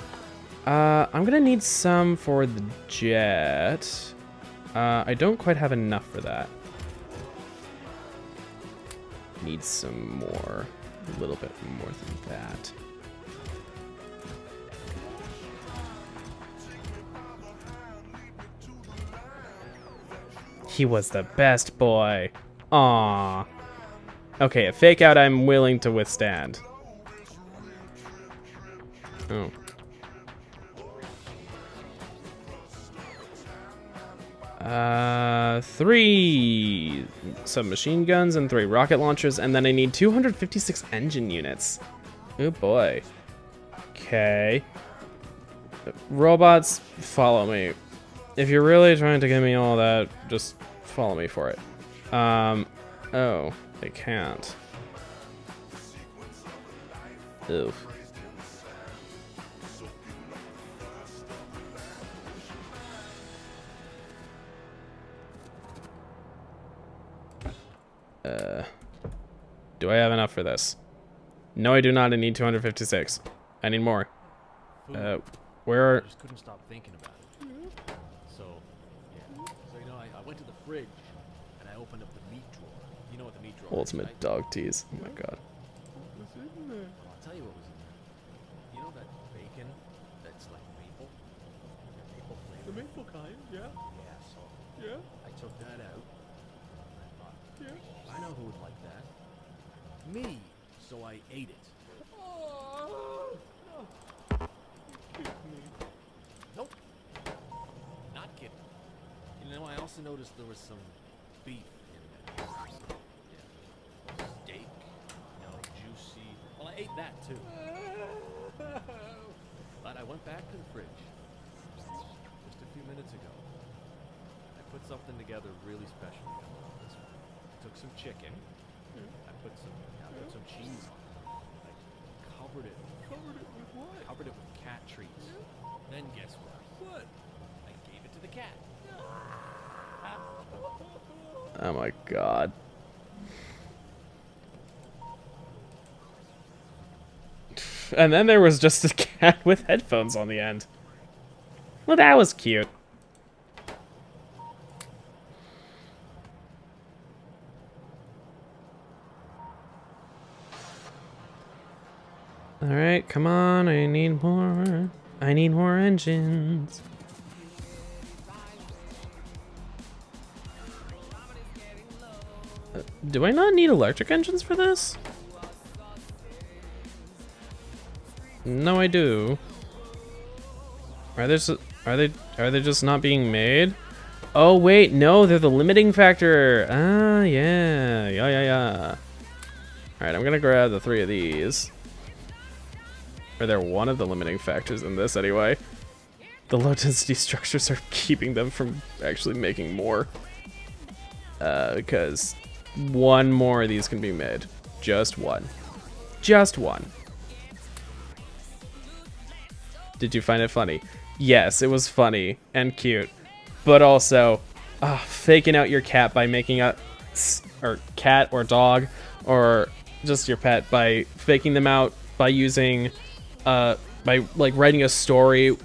I'm gonna need some for the jet. I don't quite have enough for that. Need some more. A little bit more than that. He was the best boy. Aww. Okay, a fake out I'm willing to withstand. Oh. Three submachine guns and 3 rocket launchers, and then I need 256 engine units. Oh boy. Okay. Robots, follow me. If you're really trying to give me all that, just follow me for it. Oh, they can't. Oof. Do I have enough for this? No, I do not. I need 256. I need more. Where are... I just couldn't stop thinking about it. So, yeah. So, you know, I went to the fridge and I opened up the meat drawer. You know what the meat drawer is, Ultimate right? dog tease. Oh my god. What's in there? I'll tell you what was in there. You know that bacon that's like maple? Maple flavor? The maple kind, yeah. Yeah, so Yeah. I took that out. And I thought, Yeah. I know who would like that. Me. So I ate it. Oh. Nope. Not kidding. You know, I also noticed there was some beef in there. Yeah. Steak. You know, juicy. Well, I ate that too. But I went back to the fridge just a few minutes ago. I put something together really special. I took some chicken. I put some cheese on it. I covered it. Covered it with what? Covered it with cat treats. Then guess what? What? I gave it to the cat. Oh my god. And then there was just a cat with headphones on the end. Well, that was cute. Alright, come on, I need more. I need more engines. Do I not need electric engines for this? No, I do. Are they just not being made? Oh wait, no, they're the limiting factor. Ah, yeah. All right, I'm gonna grab the 3 of these. Or they're one of the limiting factors in this anyway. The low density structures are keeping them from actually making more. Because one more of these can be made. Just one. Just one. Did you find it funny? Yes, it was funny and cute. But also, faking out your cat by making a... or cat or dog or just your pet by faking them out by using... by like telling a story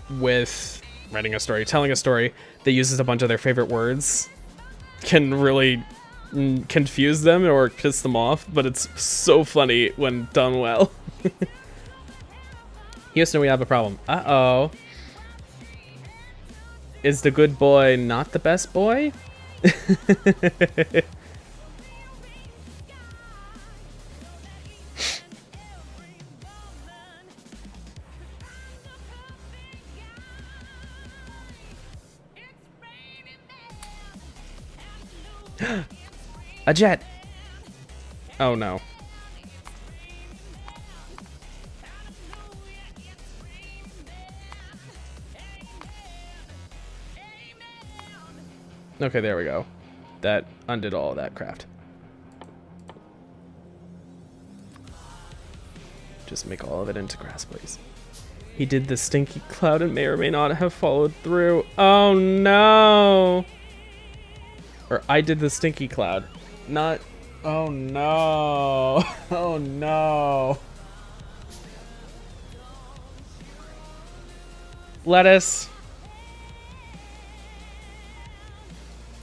that uses a bunch of their favorite words can really confuse them or piss them off, but it's so funny when done well. Houston, we have a problem. Uh-oh. Is the good boy not the best boy? A jet! Oh no. Okay, there we go. That undid all of that craft. Just make all of it into grass, please. He did the stinky cloud and may or may not have followed through. Oh no! Or I did the stinky cloud. Not... Oh no! Oh no! Lettuce!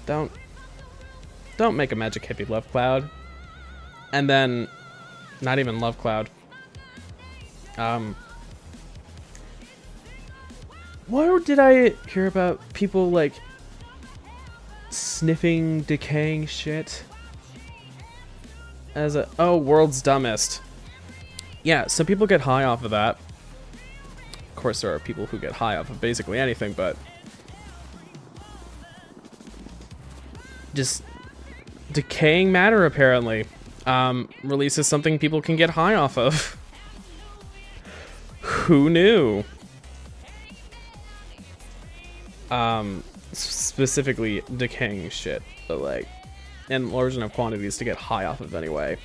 Don't make a magic hippie love cloud. And then... Not even love cloud. Where did I hear about people, like... sniffing decaying shit as a world's dumbest. Yeah, some people get high off of that. Of course there are people who get high off of basically anything, but just decaying matter apparently releases something people can get high off of. Who knew? Specifically decaying shit, but like in large enough quantities to get high off of anyway,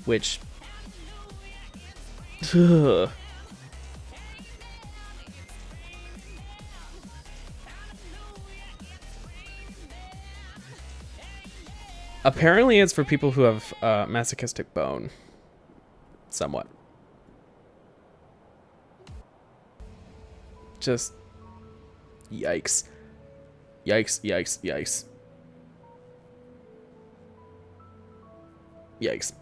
which Ugh. Apparently it's for people who have masochistic bone. Somewhat. Just... Yikes. Yikes, yikes, yikes. Yikes.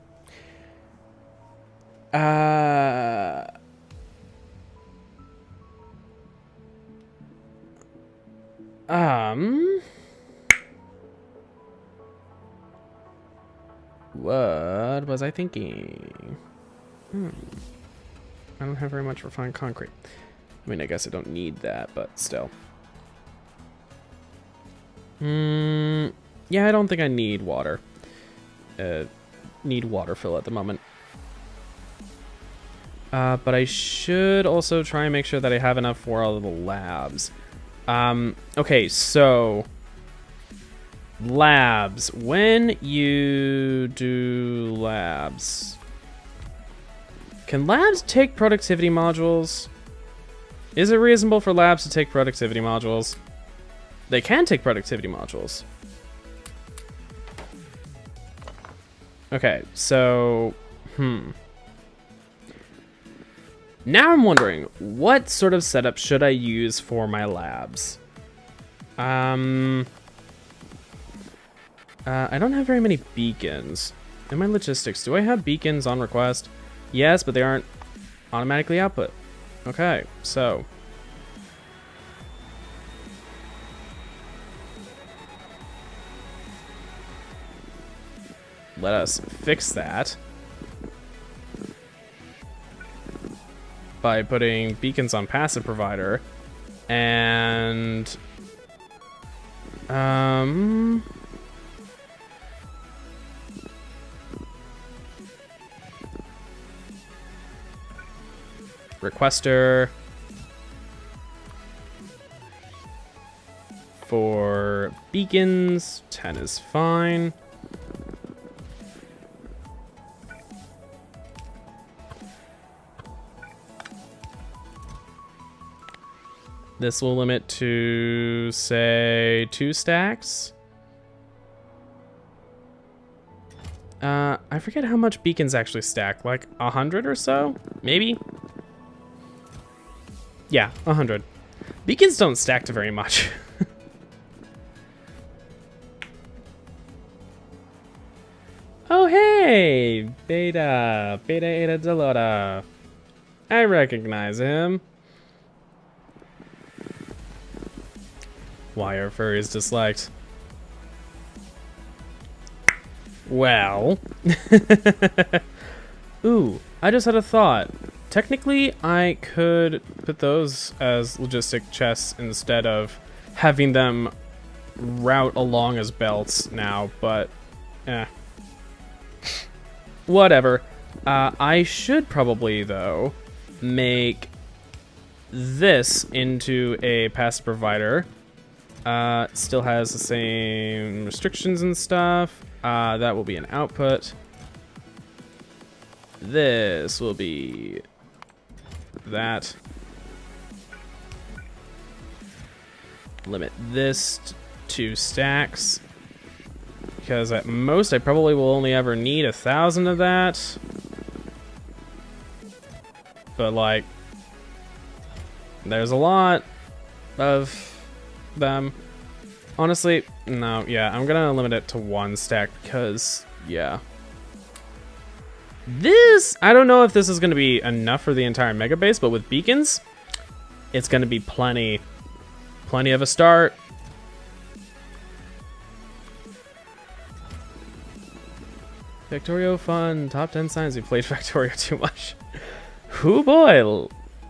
What was I thinking? I don't have very much refined concrete. I mean, I guess I don't need that, but still. Yeah, I don't think I need water. Need water fill at the moment. But I should also try and make sure that I have enough for all of the labs. Okay, so... Labs. When you do labs... Can labs take productivity modules? Is it reasonable for labs to take productivity modules? They can take productivity modules. Okay, so... Now I'm wondering, what sort of setup should I use for my labs? I don't have very many beacons. In my logistics, do I have beacons on request? Yes, but they aren't automatically output. Okay, so... Let us fix that by putting beacons on passive provider and requester for beacons. 10 is fine. This will limit to, say, 2 stacks. I forget how much beacons actually stack, like 100 or so, maybe? Yeah, 100. Beacons don't stack to very much. Oh, hey! Beta Eta Delota. I recognize him. Why are furries disliked? Well... Ooh, I just had a thought. Technically, I could put those as logistic chests instead of having them route along as belts now, but... Whatever. I should probably, though, make this into a passive provider. Still has the same restrictions and stuff. That will be an output. This will be that. Limit this to 2 stacks. Because at most I probably will only ever need 1,000 of that. But like, there's a lot of them. Honestly, no, yeah, I'm gonna limit it to 1 stack because, yeah. This, I don't know if this is gonna be enough for the entire mega base, but with beacons, it's gonna be plenty of a start. Factorio fun, top 10 signs we played Factorio too much. Who boy?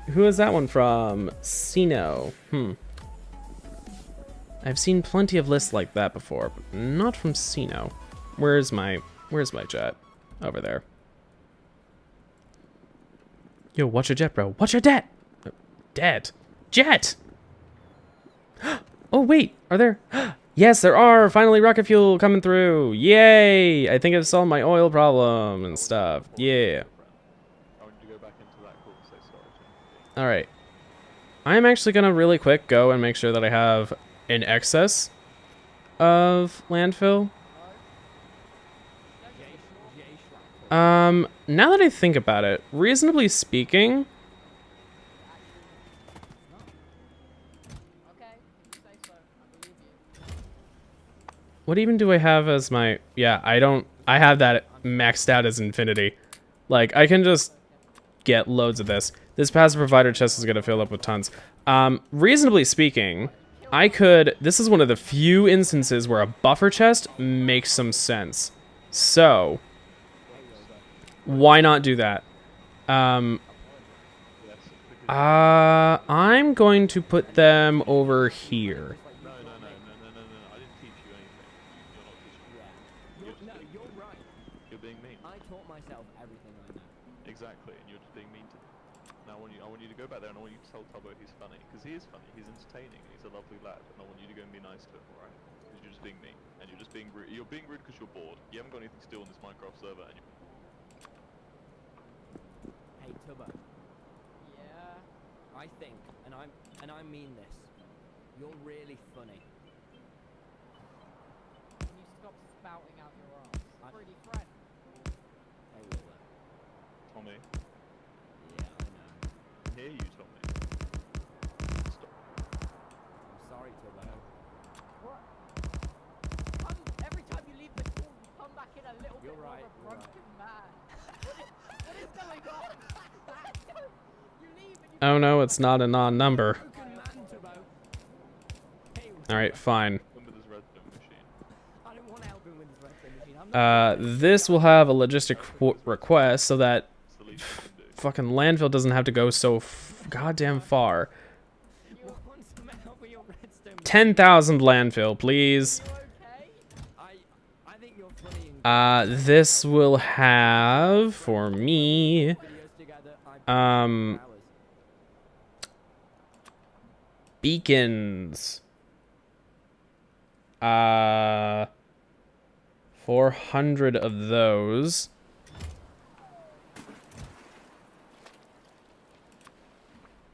Who is that one from? Sino. I've seen plenty of lists like that before, but not from Sino. Where's my jet? Over there. Yo, watch your jet, bro. Watch your jet! Dead. Jet! Oh, wait. Are there... Yes, there are! Finally, rocket fuel coming through! Yay! I think I've solved my oil problem and stuff. Yeah. I want you to go back into that All right. I'm actually gonna really quick go and make sure that I have an excess of landfill. Now that I think about it, reasonably speaking, what even do I have as my, yeah, I have that maxed out as infinity. Like, I can just get loads of this. This passive provider chest is gonna fill up with tons. Reasonably speaking, this is one of the few instances where a buffer chest makes some sense. So, why not do that? I'm going to put them over here. No. I didn't teach you anything. You're not teaching me. You're right. You're being mean. I taught myself everything I know. Exactly, and you're just being mean to me. Now I want you to go back there and I want you to tell Tubbo he's funny. Because he is funny, he's entertaining, he's a lovely lad. And I want you to go and be nice to him, alright? Because you're just being mean. And you're just being rude. You're being rude because you're bored. You haven't got anything to do on this Minecraft server and Hey, Tubbo. Yeah. I think, and I mean this. You're really funny. Can you stop spouting out your arse? Pretty friend. Hey, Wilbur. Tommy. Yeah, I know. I hear you, Tommy. Stop. I'm sorry, Tubbo. What? Every time you leave the call, you come back in a little You're bit right, more of a you're broken man. What is going on? You leave and you Oh no, it's not a non-number. Broken man, Tubbo. Hey, Alright, fine. Remember this redstone machine. I don't want to help him with his wrestling machine. I'm not This will have a logistic request so that It's the least you can do. fucking landfill doesn't have to go so goddamn far. You want some help with your redstone machine? 10,000 landfill, please. okay? I think you're funny and This will have, for me, videos together. I um, hours. beacons. 400 of those.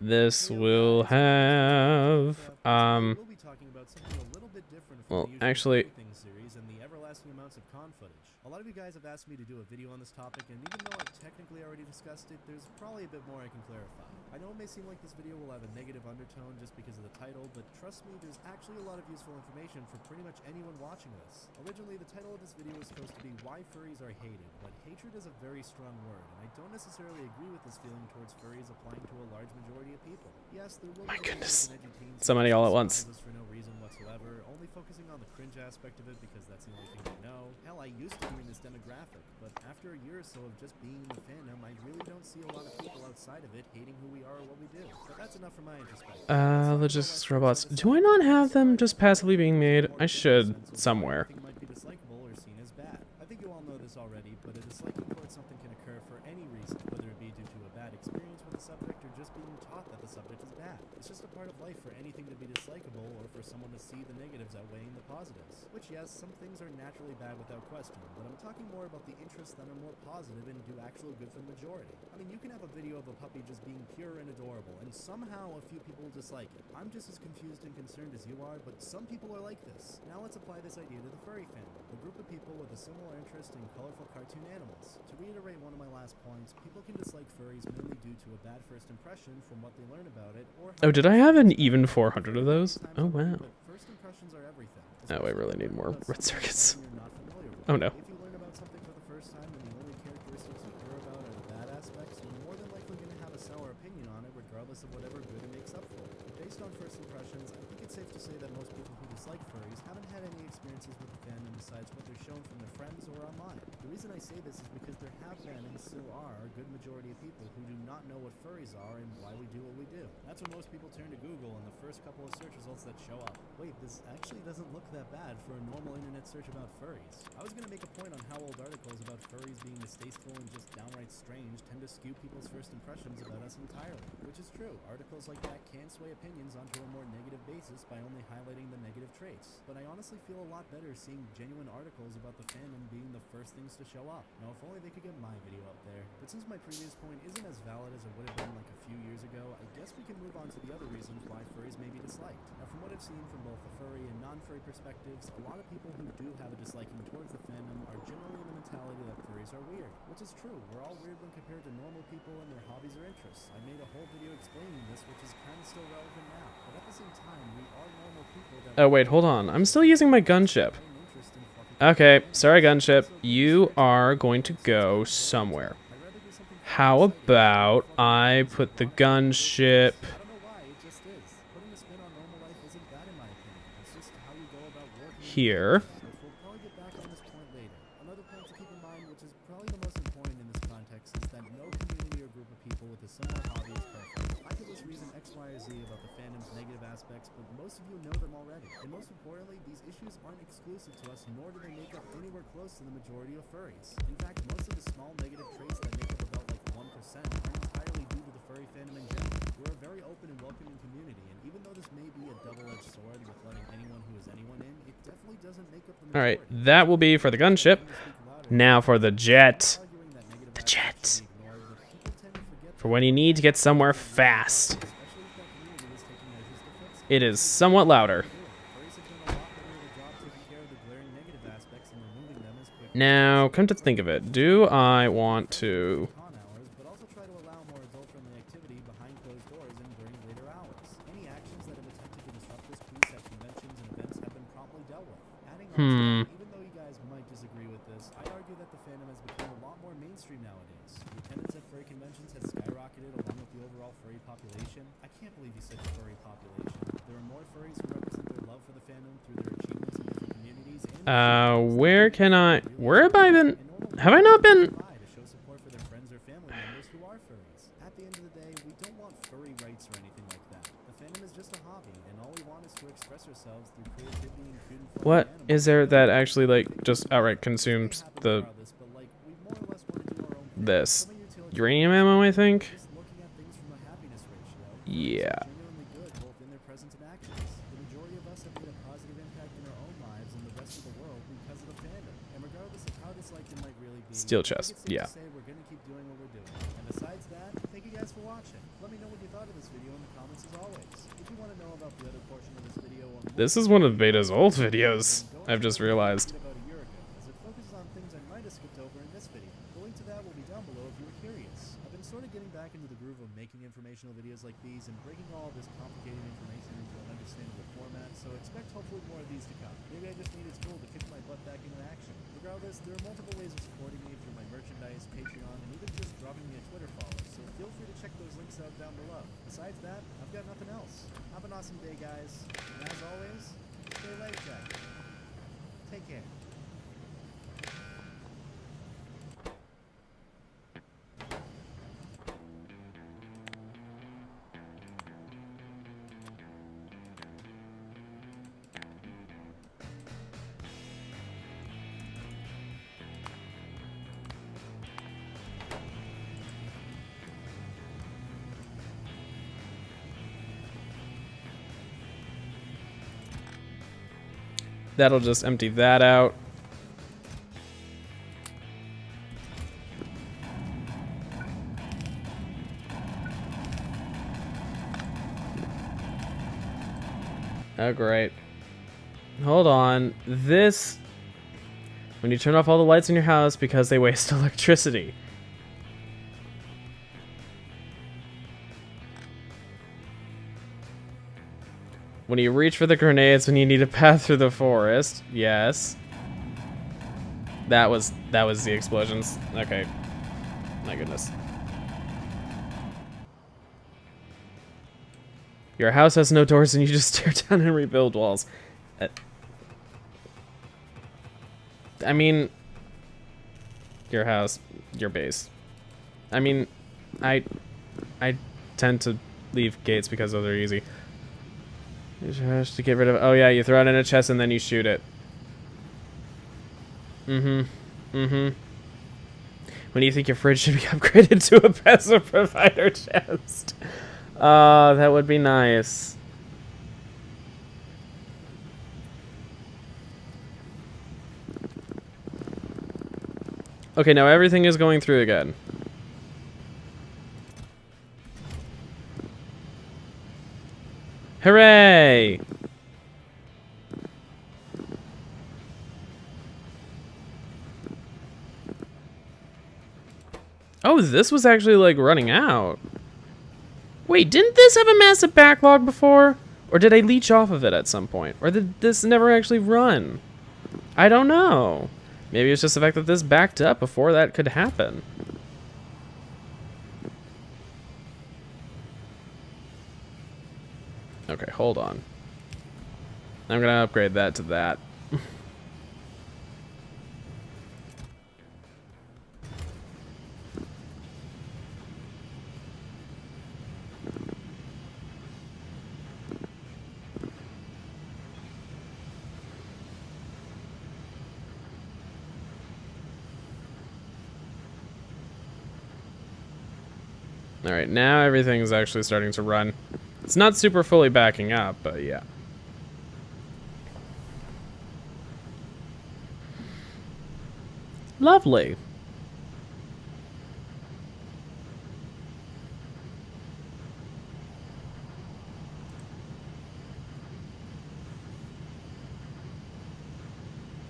This will have, We'll be talking about something a little bit different from well, the usual actually- everything series and the everlasting amounts of con footage. A lot of you guys have asked me to do a video on this topic, and even though I've technically already discussed it, there's probably a bit more I can clarify. I know it may seem like this video will have a negative undertone just because of the title, but trust me, there's actually a lot of useful information for pretty much anyone watching this. Originally, the title of this video was supposed to be Why Furries Are Hated, but hatred is a very strong word, and I don't necessarily agree with this feeling towards furries applying to a large majority of people. Yes, there will My be goodness. and edgy teens So many all at who once. despise us for no reason whatsoever, only focusing on the cringe aspect of it because that's the only thing they know. Hell, I used to be in this demographic, but after a year or so of just being in the fandom, I really don't see a lot of people outside of it hating who we are or what we do. But that's enough for my introspective. Logistics robots. Do I not have them just passively being made? I should somewhere. Something might be dislikable or seen as bad. I think you all know this already, but a disliking towards something can occur for any reason, whether it be due to a bad experience with the subject or just being taught that the subject is bad. It's just a part of life for anything to be dislikable or for someone to see the negatives outweighing the positives. Which, yes, some things are naturally bad without question, but I'm talking more about the interests that are more positive and do actual good for the majority. I mean, you can have a video of a puppy just being pure and adorable, and somehow a few people will dislike it. I'm just as confused and concerned as you are, but some people are like this. Now let's apply this idea to the furry fandom, a group of people with a similar interest in colorful cartoon animals. To reiterate one of my last points, people can dislike furries mainly due to a bad first impression from what they learn about it, or Oh, did I have an even 400 of those? Oh, wow. But first impressions are everything. Oh, I really need more red circuits. You're not familiar with. Oh, no. If you learn about something for the first time and the only characteristics you hear about are the bad aspects, you're more than likely going to have a sour opinion on it regardless of whatever good it makes up for. Based on first impressions, I think it's safe to say that most people who dislike furries haven't had any experiences with the fandom besides what they're shown from their friends or online. The reason I say this is because there have been and still are a good majority of people who do not know what furries are and why we do what we do. That's when most people turn to Google and the first couple of search results that show up. Wait, this actually doesn't look that bad for a normal internet search about furries. I was going to make a point on how old articles about furries being distasteful and just downright strange tend to skew people's first impressions about us entirely. Which is true. Articles like that can sway opinions onto a more negative basis by only highlighting the negative traits. traits, but I honestly feel a lot better seeing genuine articles about the fandom being the first things to show up. Now, if only they could get my video up there. But since my previous point isn't as valid as it would have been like a few years ago, I guess we can move on to the other reasons why furries may be disliked. Now, from what I've seen from both the furry and non-furry perspectives, a lot of people who do have a disliking towards the fandom are generally in the mentality that furries are weird, which is true. We're all weird when compared to normal people and their hobbies or interests. I made a whole video explaining this, which is kind of still relevant now. But at the same time, we are normal people that... Oh, wait, hold on. I'm still using my gunship. Okay, sorry, gunship. You are going to go somewhere. How about I put the gunship here? We'll probably get back on this point later. Another point to keep in mind, which is probably the most important in this context, is that no community or group of people with a similar hobby is perfect. I could list reason X, Y, or Z about the fandom's negative aspects, but most of you know them already. And most importantly, these issues aren't exclusive to us, nor do they make up anywhere close to the majority of furries. In fact, most of the small negative traits that make up about like 1% are entirely due to the furry fandom in general. We're a very open and welcoming community, and even though this may be a double-edged sword with letting anyone who is anyone in, it definitely doesn't make up the majority. Alright, that will be for the gunship. Now for the jet. The jet. For when you need to get somewhere fast. It is somewhat louder. Now, come to think of it, do I want to... but also try to allow more adult-friendly activity behind closed doors and during later hours. Any actions that have attempted to disrupt this peace at conventions and events have been promptly dealt with. Adding on to that, even though you guys might disagree with this, I argue that the fandom has become a lot more mainstream nowadays. The attendance at furry conventions has skyrocketed along with the overall furry population. I can't believe you said furry population. There are more furries who represent their love for the fandom through their achievements in different communities and... where can I... Where have I been... Have I not been... to show support for their friends or family members who are furries. At the end of the day, we don't want furry rights or anything like that. The fandom is just a hobby, and all we want is to express ourselves through creativity and cute and fun What animals. is there that actually, like, just outright consumes the... Regardless, but like, we more or less want to do our own thing. this? Some of utility Uranium ammo, I think? just looking at things from a happiness ratio. Yeah. Furries are genuinely good both in their presence and actions. The majority of us have made a positive impact in our own lives and the rest of the world because of the fandom. And regardless of how disliked it might really be, Steel I think chest, it's safe yeah. to say we're gonna keep doing what we're doing. And besides that, thank you guys for watching. Let me know what you thought of this video in the comments as always. If you want to know about the other portion of this video or more, This is one of Beta's old videos, I've just realized. about a year ago, as it focuses on things I might have skipped over in this video. The link to that will be down below if you were curious. I've been sort of getting back into the groove of making informational videos like these and breaking all this complicated information into an understandable format, so expect hopefully more of these to come. Maybe I just needed school to kick my butt back into action. Regardless, there are multiple ways of supporting me through my merchandise, Patreon, and even just dropping me a Twitter follow, so feel free to check those links out down below. Besides that, I've got nothing else. Have an awesome day, guys, and as always, stay light, Jack. Take care. That'll just empty that out. Oh, great. Hold on. This... When you turn off all the lights in your house because they waste electricity. When you reach for the grenades when you need to path through the forest. Yes. That was the explosions. Okay. My goodness. Your house has no doors and you just tear down and rebuild walls. I mean, your house, your base. I mean, I tend to leave gates because those are easy. To get rid of. Oh yeah, you throw it in a chest and then you shoot it. When do you think your fridge should be upgraded to a passive provider chest? That would be nice. Okay, now everything is going through again. Hooray! Oh, this was actually like running out. Wait, didn't this have a massive backlog before? Or did I leech off of it at some point? Or did this never actually run? I don't know. Maybe it's just the fact that this backed up before that could happen. Okay, hold on. I'm gonna upgrade that to that. Alright, now everything's actually starting to run. It's not super fully backing up, but yeah. Lovely.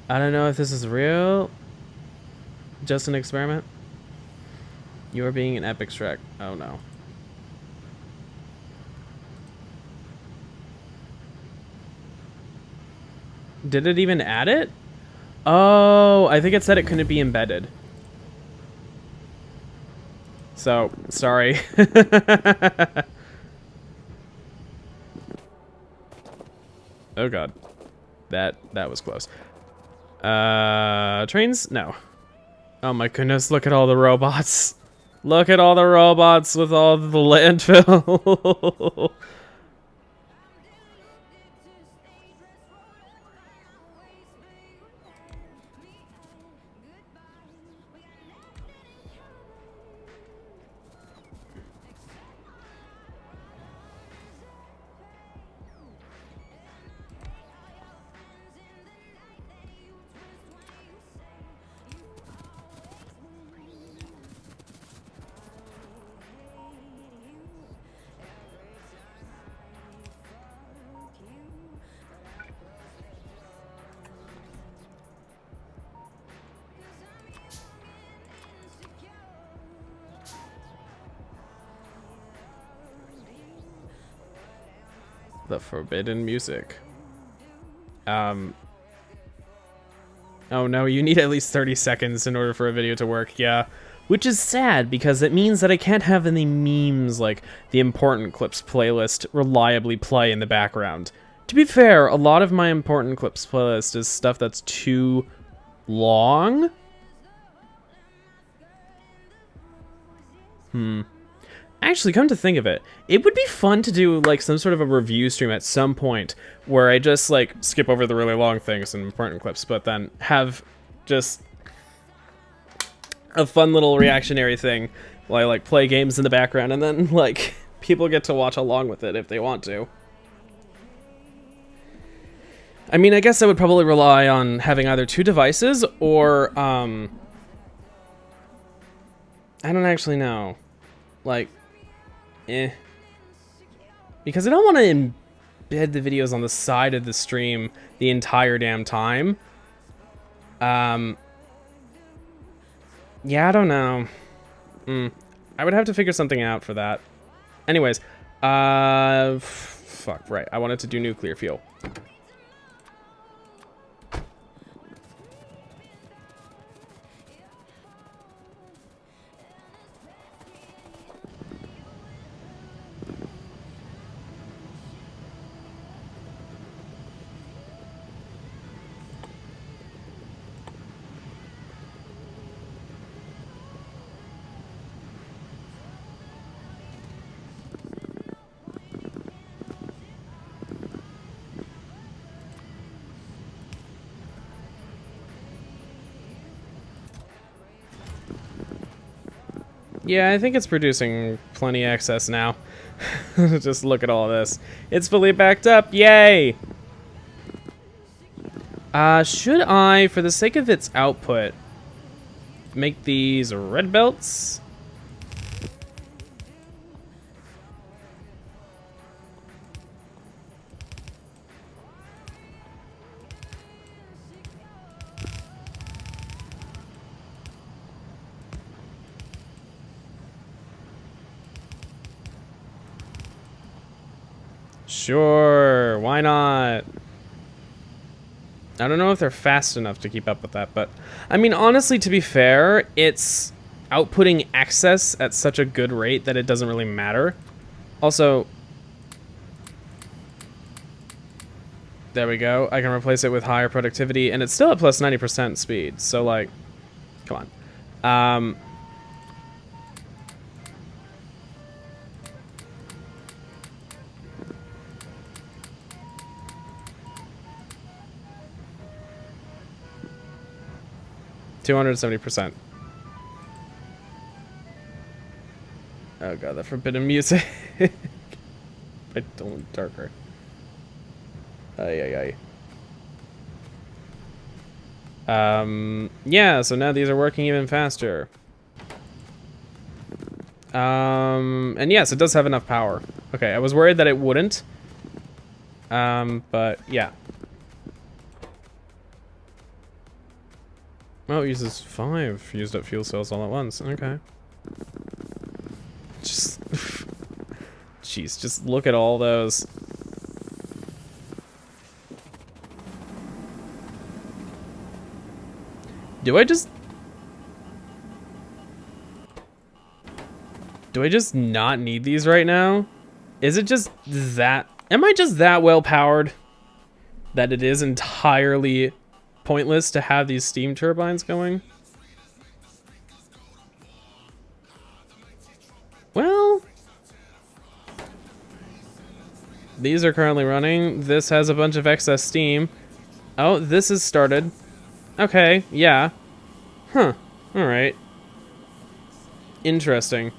I don't know if this is real. Just an experiment. You're being an epic Shrek. Oh no. Did it even add it? Oh, I think it said it couldn't be embedded. So, sorry. Oh god. That was close. Trains? No. Oh my goodness, look at all the robots. Look at all the robots with all the landfill. The forbidden music. Oh no, you need at least 30 seconds in order for a video to work, yeah. Which is sad, because it means that I can't have any memes like the important clips playlist reliably play in the background. To be fair, a lot of my important clips playlist is stuff that's too long. Actually, come to think of it, it would be fun to do like some sort of a review stream at some point where I just like skip over the really long things and important clips, but then have just a fun little reactionary thing while I like play games in the background, and then like people get to watch along with it if they want to. I mean, I guess I would probably rely on having either two devices or I don't actually know. Like, because I don't want to embed the videos on the side of the stream the entire damn time. Yeah, I don't know. I would have to figure something out for that. Anyways, fuck, right. I wanted to do nuclear fuel. Yeah, I think it's producing plenty excess now. Just look at all this. It's fully backed up, yay! Should I, for the sake of its output, make these red belts. Sure, why not? I don't know if they're fast enough to keep up with that, but I mean, honestly, to be fair, it's outputting excess at such a good rate that it doesn't really matter. Also, there we go. I can replace it with higher productivity, and it's still at plus 90% speed. So, like, come on. 270%. Oh god, that forbidden music. I don't want darker. Ay, ay, ay. Yeah, so now these are working even faster. And yes, it does have enough power. Okay, I was worried that it wouldn't. But yeah. Oh, it uses 5 used up fuel cells all at once. Okay. Just... Jeez, just look at all those. Do I just not need these right now? Is it just that... Am I just that well powered that it is entirely pointless to have these steam turbines going? Well, these are currently running. This has a bunch of excess steam. Oh, this has started. Okay, yeah. Huh, alright. Interesting.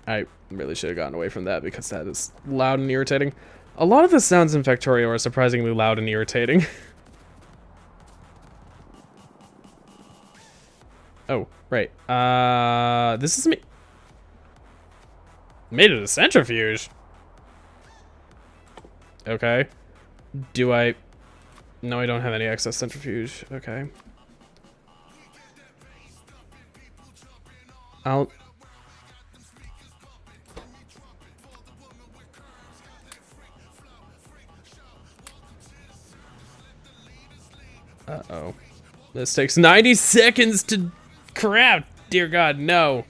I really should have gotten away from that because that is loud and irritating. A lot of the sounds in Factorio are surprisingly loud and irritating. Oh, right. This is made of a centrifuge. Okay. Do I... No, I don't have any excess centrifuge. Okay. I'll... Uh-oh. This takes 90 seconds to craft! Dear God, no.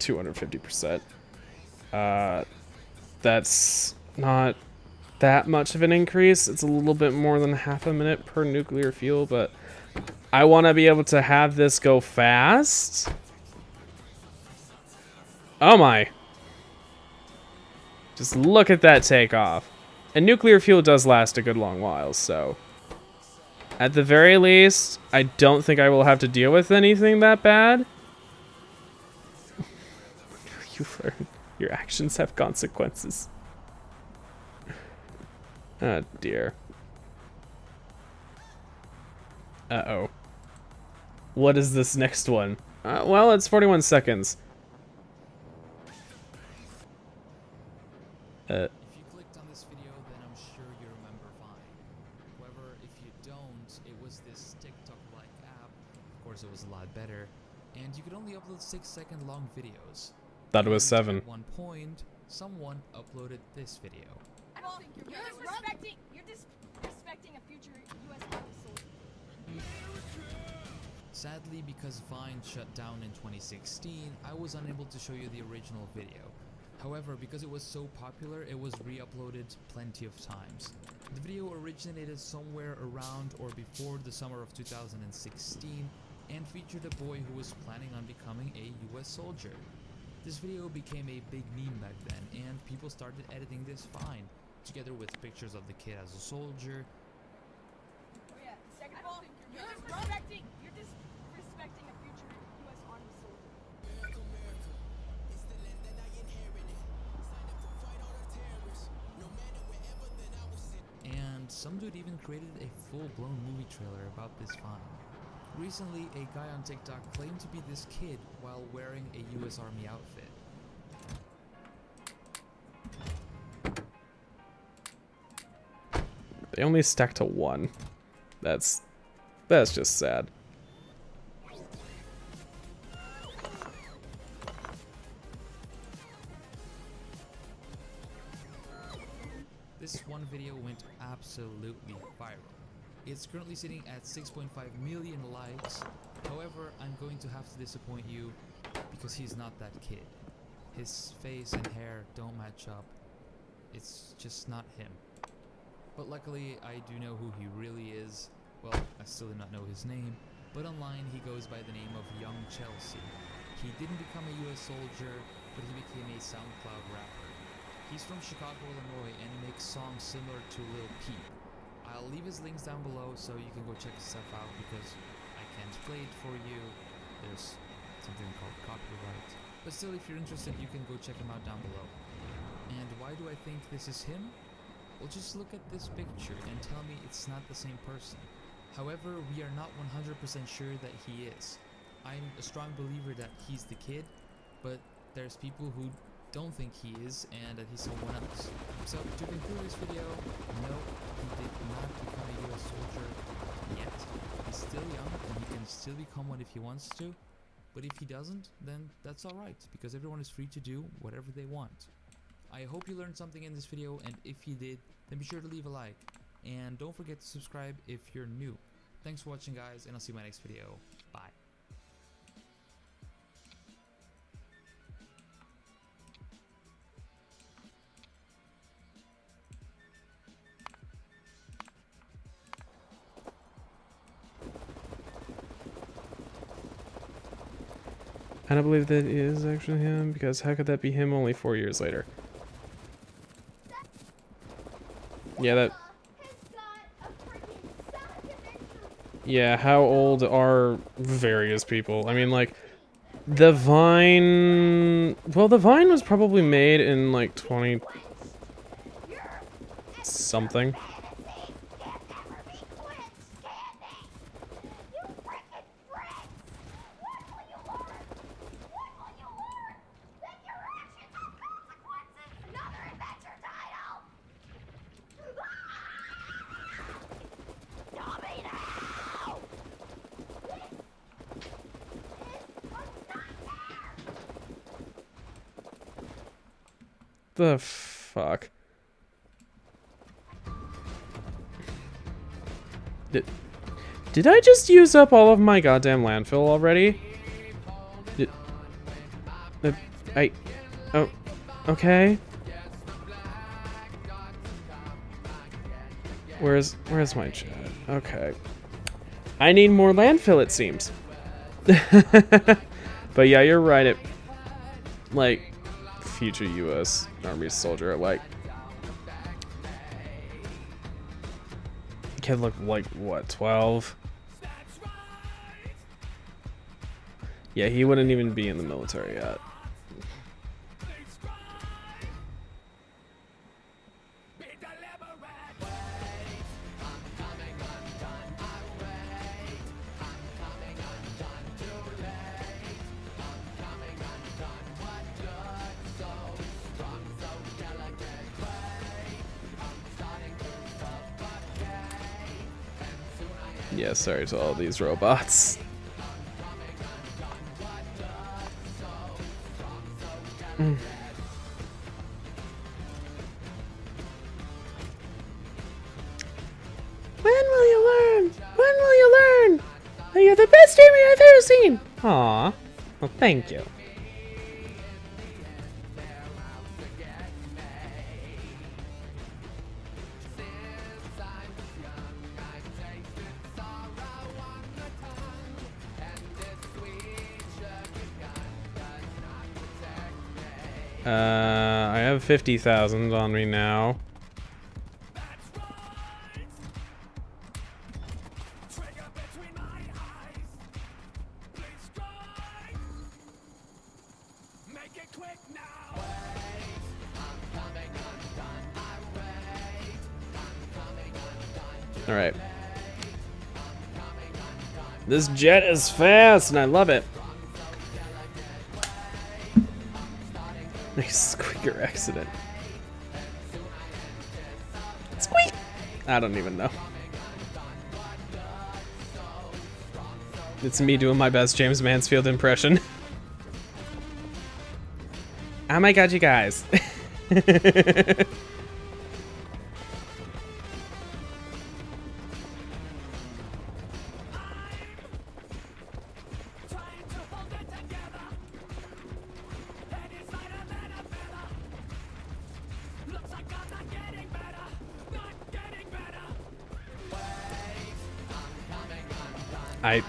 $250%. That's not that much of an increase. It's a little bit more than half a minute per nuclear fuel, but I want to be able to have this go fast. Oh my. Just look at that takeoff. And nuclear fuel does last a good long while, so at the very least, I don't think I will have to deal with anything that bad. You've learned your actions have consequences. Oh dear. Uh-oh. What is this next one? Well, it's 41 seconds. If you clicked on this video, then I'm sure you remember fine. However, if you don't, it was this TikTok-like app. Of course, it was a lot better. And you could only upload 6-second long videos. Thought it was 7. At one point, someone uploaded this video. I don't think you're disrespecting a future U.S. Army soldier. Sadly, because Vine shut down in 2016, I was unable to show you the original video. However, because it was so popular, it was re-uploaded plenty of times. The video originated somewhere around or before the summer of 2016 and featured a boy who was planning on becoming a US soldier. This video became a big meme back then, and people started editing this Vine, together with pictures of the kid as a soldier. Oh yeah, second of all, you're disrespecting a future U.S. Army soldier. And some dude even created a full-blown movie trailer about this Vine. Recently, a guy on TikTok claimed to be this kid while wearing a US Army outfit. They only stack to 1. That's just sad. This one video went absolutely viral. It's currently sitting at 6.5 million likes. However, I'm going to have to disappoint you because he's not that kid. His face and hair don't match up. It's just not him. But luckily, I do know who he really is. Well, I still do not know his name, but online he goes by the name of Young Chelsea. He didn't become a US soldier, but he became a SoundCloud rapper. He's from Chicago, Illinois, and makes songs similar to Lil Peep. I'll leave his links down below so you can go check his stuff out because I can't play it for you. There's something called copyright. But still, if you're interested, you can go check him out down below. And why do I think this is him? Well, just look at this picture and tell me it's not the same person. However, we are not 100% sure that he is. I'm a strong believer that he's the kid, but there's people who don't think he is and that he's someone else. So to conclude this video, no, he did not become a US soldier yet. He's still young and he can still become one if he wants to, but if he doesn't, then that's alright, because everyone is free to do whatever they want. I hope you learned something in this video, and if you did, then be sure to leave a like, and don't forget to subscribe if you're new. Thanks for watching, guys, and I'll see you in my next video. Bye. I don't believe that is actually him, because how could that be him only 4 years later? Yeah, that... Yeah, how old are various people? I mean, like, the Vine... Well, the Vine was probably made in, like, 20... something. The fuck? Did I just use up all of my goddamn landfill already? Oh, okay. Where's my chat? Okay. I need more landfill, it seems. But yeah, you're right. It, like, future U.S. Army soldier, like, kid looked like, what, 12? Yeah, he wouldn't even be in the military yet. Yeah, sorry to all these robots. When will you learn? When will you learn? That you're the best streamer I've ever seen. Aw. Well, thank you. I have 50,000 on me now. All right. This jet is fast, and I love it. Nice squeaker accident. Squeak! I don't even know. It's me doing my best James Mansfield impression. Oh my god, you guys.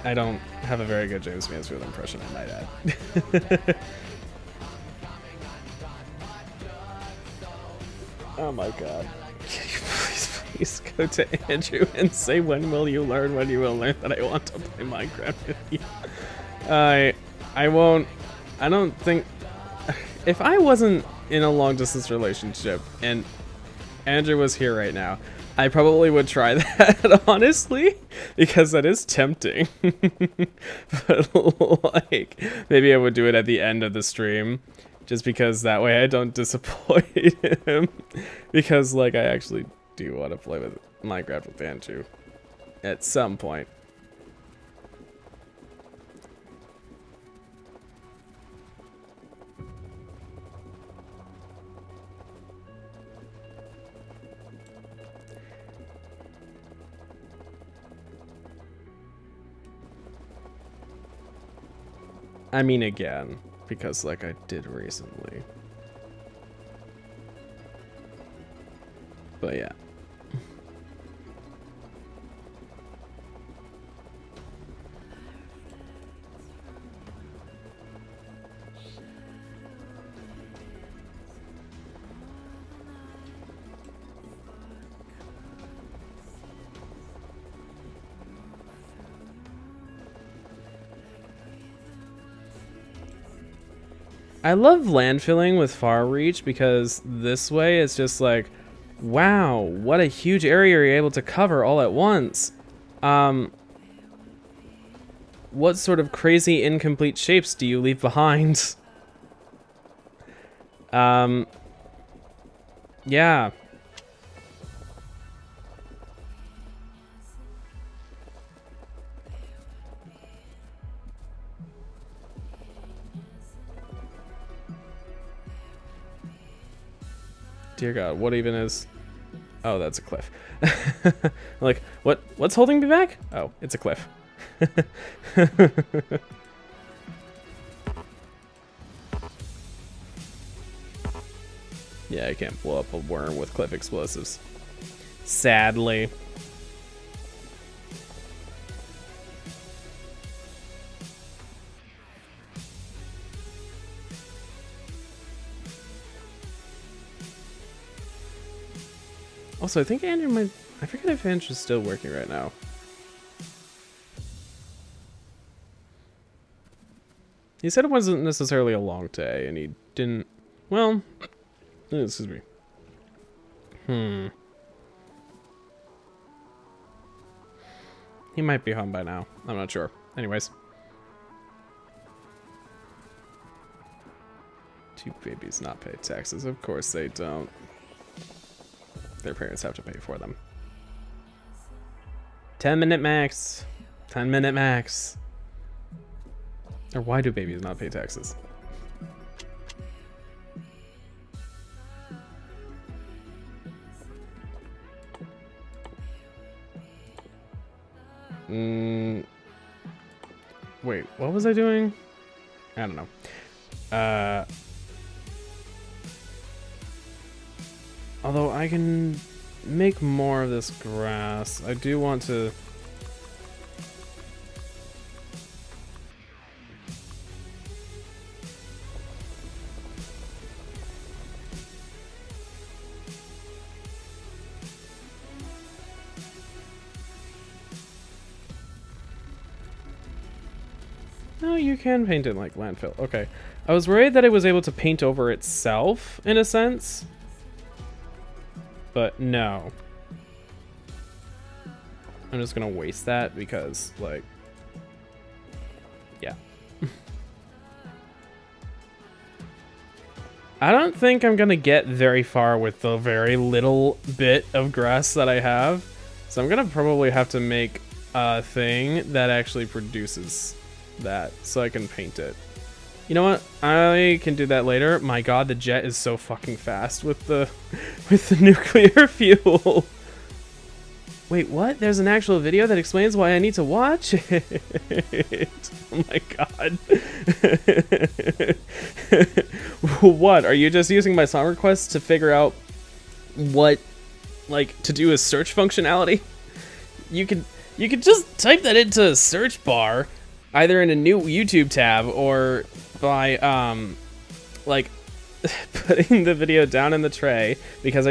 I don't have a very good James Mansfield impression, I might add. Oh my god. Can you please go to Andrew and say when will you learn that I want to play Minecraft with you? I won't. I don't think. If I wasn't in a long distance relationship and Andrew was here right now, I probably would try that, honestly, because that is tempting. But, like, maybe I would do it at the end of the stream, just because that way I don't disappoint him. Because, like, I actually do want to play with Minecraft with Andrew at some point. I mean, again, because like I did recently. But yeah. I love landfilling with far reach because this way it's just like, wow, what a huge area you're able to cover all at once. What sort of crazy incomplete shapes do you leave behind? Yeah. Dear God, what even is... Oh, that's a cliff. Like, what's holding me back? Oh, it's a cliff. Yeah, I can't blow up a worm with cliff explosives. Sadly. Also, I think Andrew might... I forget if Andrew's still working right now. He said it wasn't necessarily a long day, and he didn't... Well... Excuse me. He might be home by now. I'm not sure. Anyways. Do babies not pay taxes? Of course they don't. Their parents have to pay for them. 10-minute max. 10-minute max. Or why do babies not pay taxes? Wait, what was I doing? I don't know. Although I can make more of this grass. I do want to... No, you can paint it like landfill. Okay. I was worried that it was able to paint over itself, in a sense. But no. I'm just gonna waste that because, like... Yeah. I don't think I'm gonna get very far with the very little bit of grass that I have. So I'm gonna probably have to make a thing that actually produces that so I can paint it. You know what? I can do that later. My god, the jet is so fucking fast with the nuclear fuel. Wait, what? There's an actual video that explains why I need to watch it. Oh my god. What? Are you just using my song requests to figure out what, like, to do a search functionality? You could just type that into a search bar, either in a new YouTube tab or by, like, putting the video down in the tray, because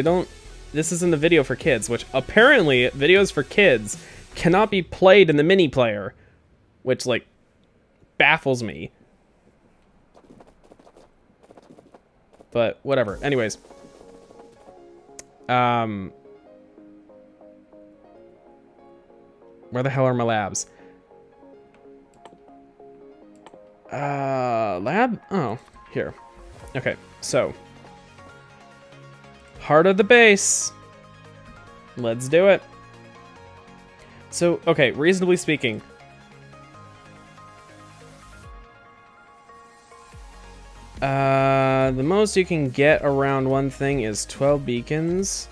this isn't a video for kids, which apparently videos for kids cannot be played in the mini player, which, like, baffles me. But whatever. Anyways. Where the hell are my labs? Lab? Oh, here. Okay, so. Heart of the base. Let's do it. So, okay, reasonably speaking. The most you can get around one thing is 12 beacons.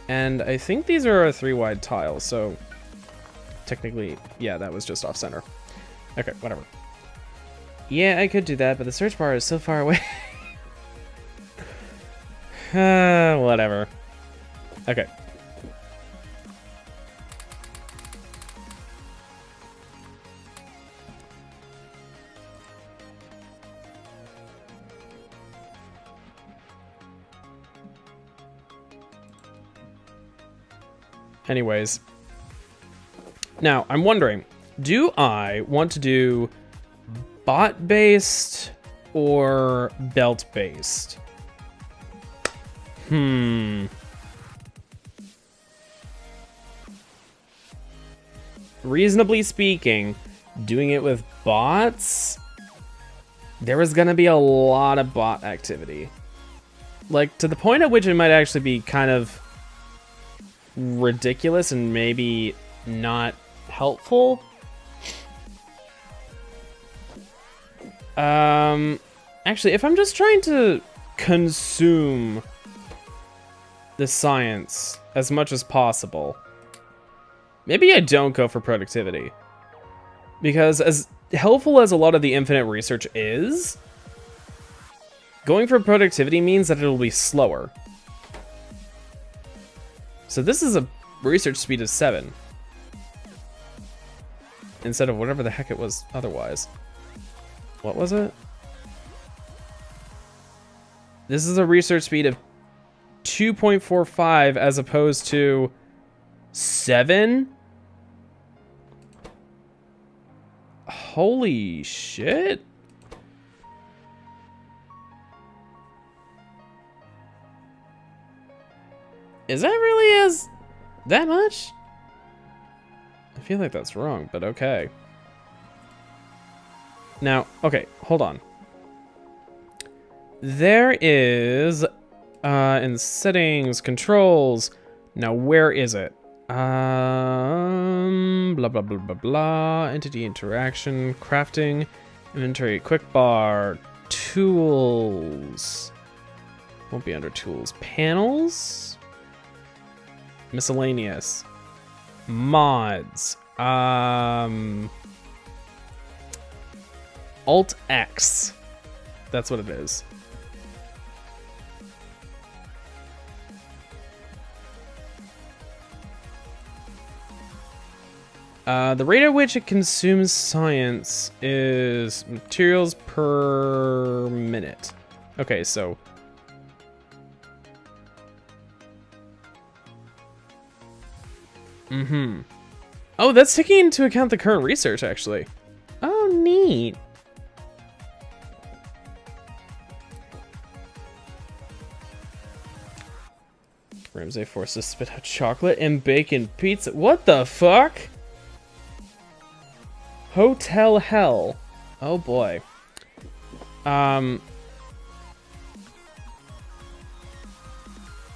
And I think these are a 3-wide tile, so technically, yeah, that was just off center. Okay, whatever. Yeah, I could do that, but the search bar is so far away. Whatever. Okay. Anyways. Now, I'm wondering, do I want to do bot-based or belt-based? Reasonably speaking, doing it with bots, there is going to be a lot of bot activity. Like, to the point at which it might actually be kind of ridiculous and maybe not helpful. Actually, if I'm just trying to consume the science as much as possible, maybe I don't go for productivity. Because as helpful as a lot of the infinite research is, going for productivity means that it'll be slower. So this is a research speed of 7. Instead of whatever the heck it was otherwise. What was it? This is a research speed of 2.45 as opposed to 7? Holy shit. Is that really as that much? I feel like that's wrong, but okay. Now, okay, hold on. There is, in settings, controls. Now, where is it? Blah, blah, blah, blah, blah. Entity interaction, crafting, inventory, quick bar, tools. Won't be under tools. Panels? Miscellaneous. Mods. Alt X. That's what it is. The rate at which it consumes science is materials per minute. Okay, so... Oh, that's taking into account the current research, actually. Oh, neat. Ramsay forced to spit out chocolate and bacon pizza. What the fuck? Hotel hell. Oh boy.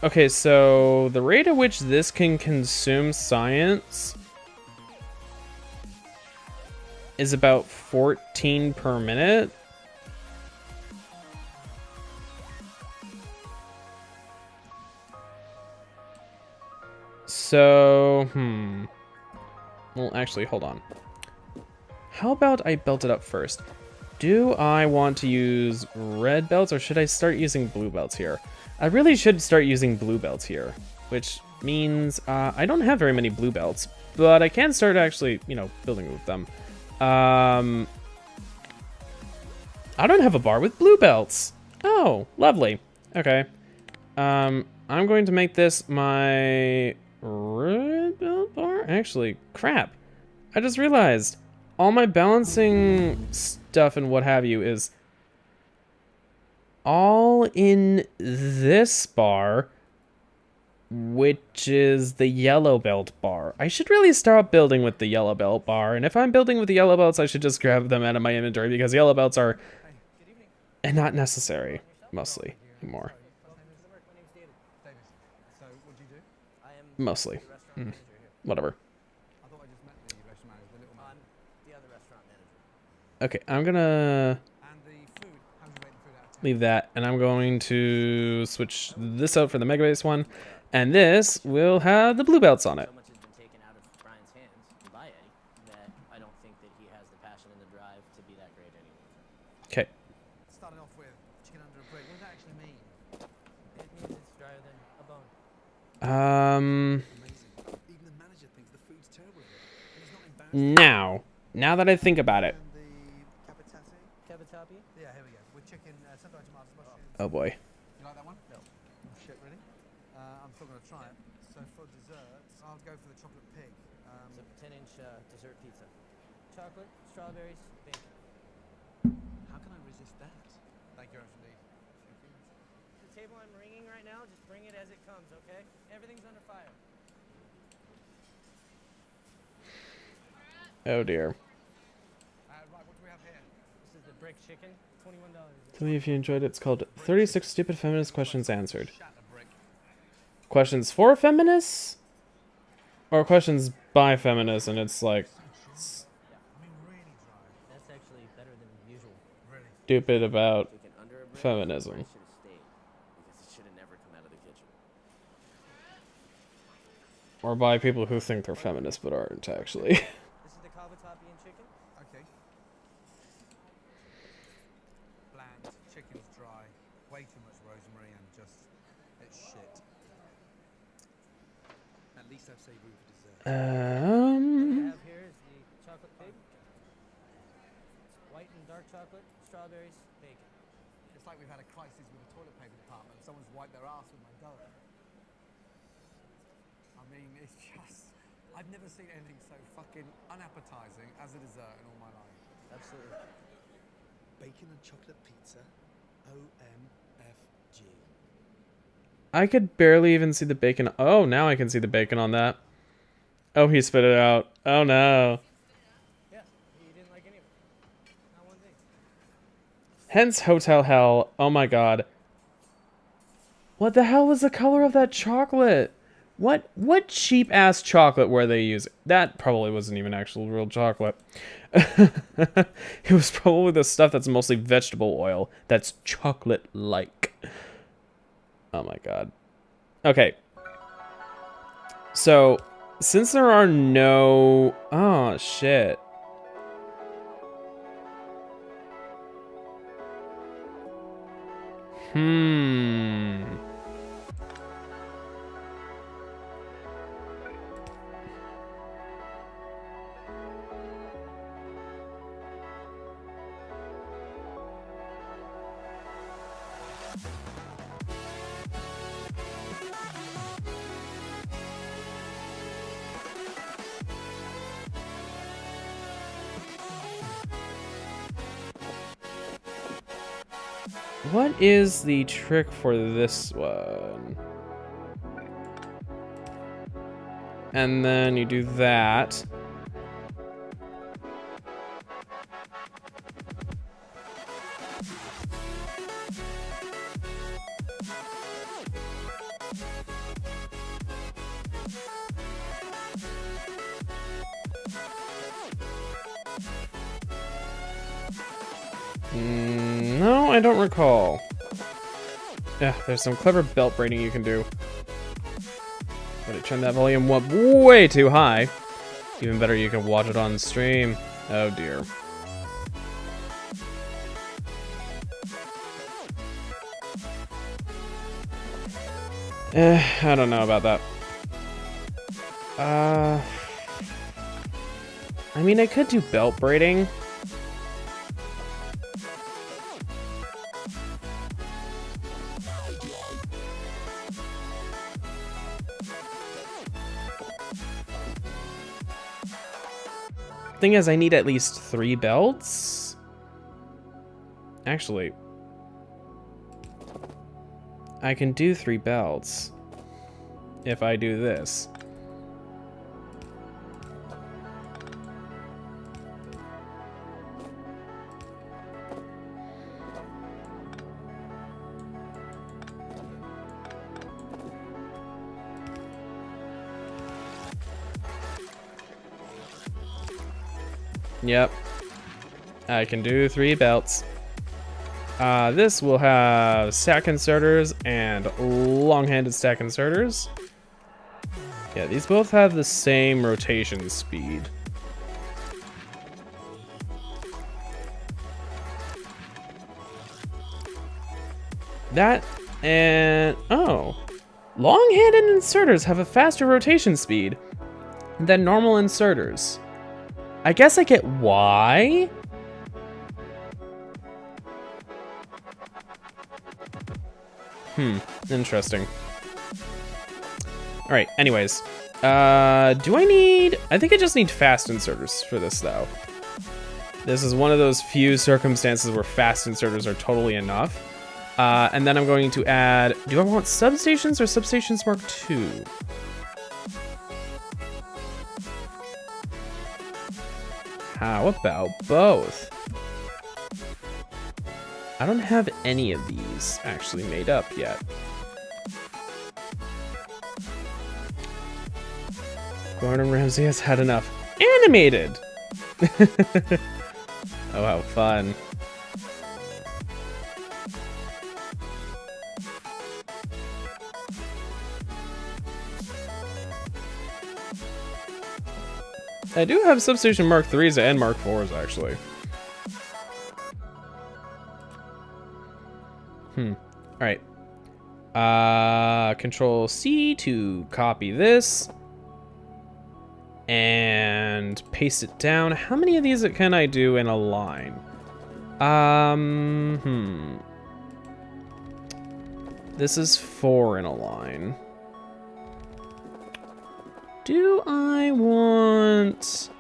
Okay, so the rate at which this can consume science is about 14 per minute. So, well, actually, hold on. How about I belt it up first? Do I want to use red belts or should I start using blue belts here? I really should start using blue belts here, which means I don't have very many blue belts, but I can start actually, you know, building with them. I don't have a bar with blue belts. Oh, lovely. Okay. I'm going to make this my red belt bar. Actually, crap. I just realized all my balancing stuff and what have you is all in this bar, which is the yellow belt bar. I should really start building with the yellow belt bar, and if I'm building with the yellow belts, I should just grab them out of my inventory because yellow belts are not necessary, mostly, anymore. Mostly. Whatever. Okay, I'm gonna leave that, and I'm going to switch this out for the Mega Base one, and this will have the blue belts on it. So much has been taken out of Brian's hands by Eddie that I don't think that he has the passion and the drive to be that great anymore. Okay. Starting off with chicken under a brick. What does that actually mean? It means it's drier than a bone. Amazing. Even the manager thinks the food's terrible here. And he's not embarrassed. Now that I think about it. And the capitati? Cavatappi? Yeah, here we go. With chicken, sun-dried tomatoes, mushrooms. Oh boy. You like that one? No. Oh, shit, really? I'm still going to try it. So for desserts, I'll go for the chocolate pig. It's a 10-inch dessert pizza. Chocolate, strawberries, bacon. How can I resist that? Thank you, Anthony. The table I'm ringing right now, just bring it as it comes, okay? Everything's under fire. Oh dear. Right, what do we have here? This is the brick chicken, $21. Tell me if you enjoyed it. It's called 36 Stupid Feminist Questions Answered. Shatter brick. Questions for feminists? Or questions by feminists, and it's like I mean, really dry. That's actually better than usual. Really. stupid about Chicken under a brick. feminism. Should have stayed because it should have never come out of the kitchen. Or by people who think they're feminists but aren't actually. This is the cavatappi and chicken. Okay. Bland, chicken's dry, way too much rosemary, and just, it's shit. At least I've saved room for dessert. What we have here is the chocolate pig. It's white and dark chocolate, strawberries, bacon. It's like we've had a crisis with the toilet paper department. Someone's wiped their ass with my dough. I mean, it's just, I've never seen anything so fucking unappetizing as a dessert in all my life. Absolutely. Bacon and chocolate pizza, OMFG. I could barely even see the bacon. Oh, now I can see the bacon on that. Oh, he spit it out. Oh no. Yeah, he didn't like any of it. Not one thing. Hence Hotel Hell. Oh my god. What the hell was the color of that chocolate? What cheap ass chocolate were they using? That probably wasn't even actual real chocolate. It was probably the stuff that's mostly vegetable oil that's chocolate-like. Oh my god. Okay. So, Since there are no... Oh, shit. What is the trick for this one? And then you do that. No, I don't recall. Yeah, there's some clever belt braiding you can do. But I turned that volume up way too high. Even better, you can watch it on stream. Oh dear. I don't know about that. I mean, I could do belt braiding. Thing is, I need at least 3 belts. Actually, I can do 3 belts if I do this. Yep. I can do 3 belts. This will have stack inserters and long-handed stack inserters. Yeah, these both have the same rotation speed. That and... oh. Long-handed inserters have a faster rotation speed than normal inserters. I guess I get why. Interesting. All right, anyways. Do I need... I think I just need fast inserters for this, though. This is one of those few circumstances where fast inserters are totally enough. And then I'm going to add... do I want substations or substations Mark II? How about both? I don't have any of these actually made up yet. Gordon Ramsay has had enough. Animated! Oh, how fun. I do have Substation Mark 3s and Mark 4s, actually. Alright. Control C to copy this. And paste it down. How many of these can I do in a line? This is 4 in a line. Do I want...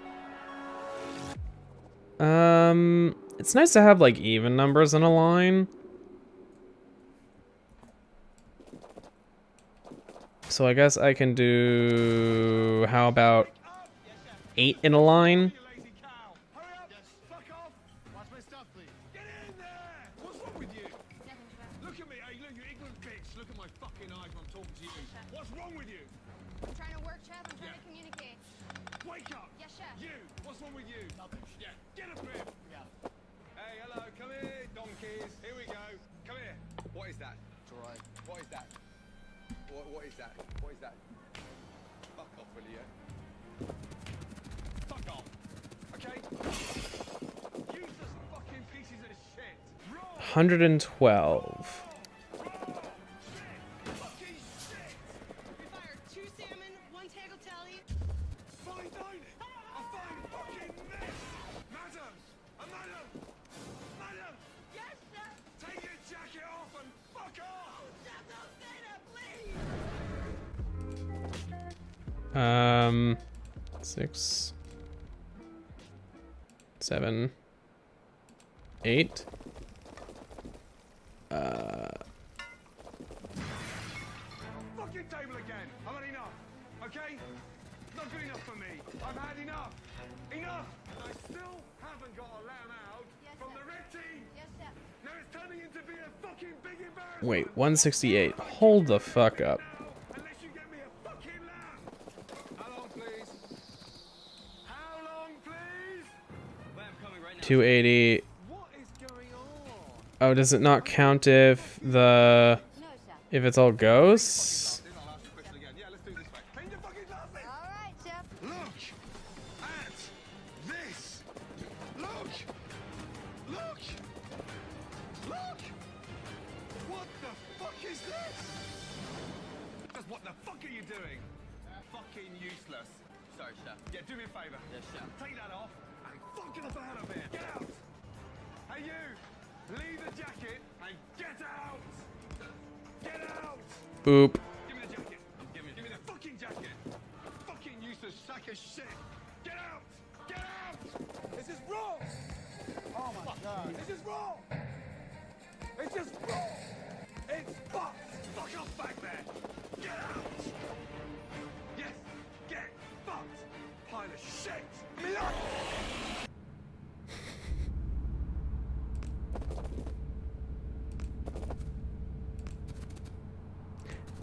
it's nice to have, like, even numbers in a line. So I guess I can do... how about 8 in a line? What is that? What is that? Fuck off, will you? 112. We fired 2 salmon, 1 tagliatelle. Fine dining! A fine fucking mess! Madam! A madam! Madam! Yes, chef! Take your jacket off and fuck off! Chef, don't say that, please! 6, 7, 8. Fucking table again! I've had enough, okay? Not good enough for me. I've had enough! Enough! I still haven't got a lamb out from the red team! Yes, chef. Now it's turning into be a fucking big embarrassment! Wait, 168. Hold the fuck up. Now, unless you get me a fucking lamb! How long, please? How long, please? Lamb coming right now. 280. What is going on? Oh, does it not count if the... No, chef. if it's all ghosts? I'll ask the question again. Yeah, let's do it this way. Clean your fucking glasses! All right, chef. Look at this! Look! Look! Look! What the fuck is this? Just what the fuck are you doing? Fucking useless. Sorry, chef. Yeah, do me a favour. Yes, chef. Take that off and fucking up out of here. Get out! Hey you! Leave the jacket and get out! Get out! Boop. Give me the jacket. Give me the fucking jacket. Fucking useless sack of shit. Get out! Get out! This is wrong! Oh my god. This is wrong! It's just wrong! It's fucked! Fuck off back there! Get out! Yes! Get fucked! Pile of shit! Me up!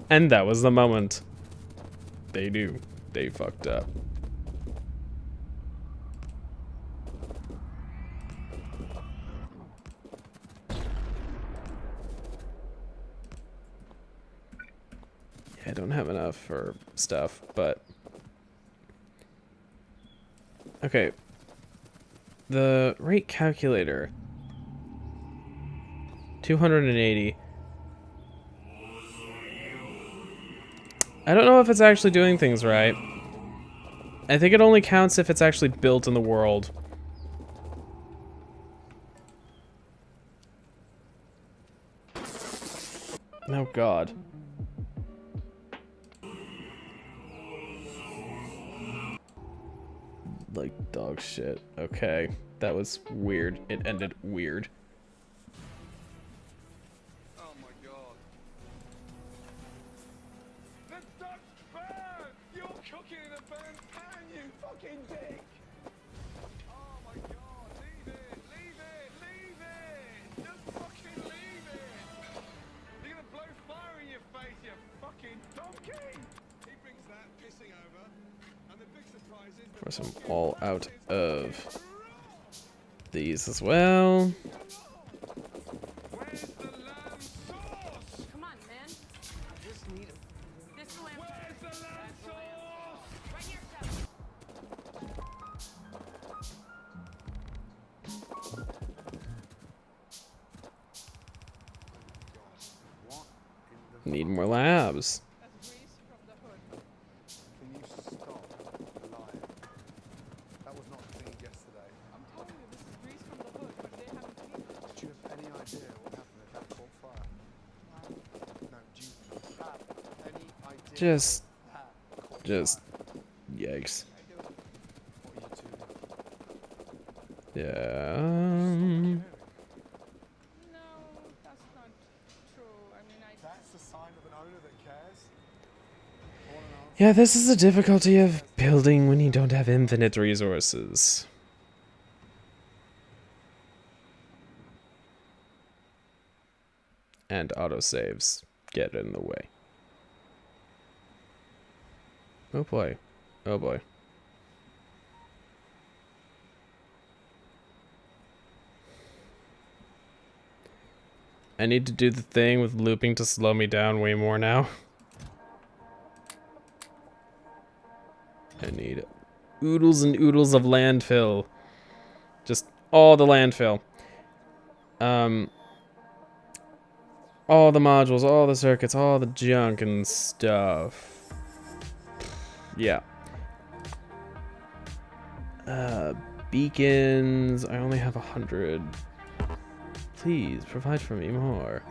And that was the moment. They knew. They fucked up. Yeah, I don't have enough for stuff, but... okay. The rate calculator. 280. I don't know if it's actually doing things right. I think it only counts if it's actually built in the world. Oh god. Like dog shit. Okay. That was weird. It ended weird. Oh my god. The duck's burned! You're cooking in a burnt pan, you fucking dick! Oh my god, leave it! Leave it! Leave it! Just fucking leave it! You're gonna blow fire in your face, you fucking donkey! He brings that pissing over, and the big surprise is Of course, I'm all out of these as well. where's the lamb sauce? Come on, man. Just need This is the lamb. Where's the lamb sauce? Right here, chef. Need more labs. That's grease from the hood. Can you stop lying? That was not cleaned yesterday. I'm telling you, this is grease from the hood, but they haven't cleaned it. Do you have any idea what happened if that caught fire? No, do you have any idea Just, that caught just, fire? yikes. I do. What are you two doing? Yeah. No, that's not true. I mean, That's the sign of an owner that cares? I want an answer. Yeah, this is the difficulty of building when you don't have infinite resources. And autosaves get in the way. Oh boy. Oh boy. I need to do the thing with looping to slow me down way more now. I need oodles and oodles of landfill. Just all the landfill. all the modules, all the circuits, all the junk and stuff. Yeah. Beacons, I only have 100. Please, provide for me more.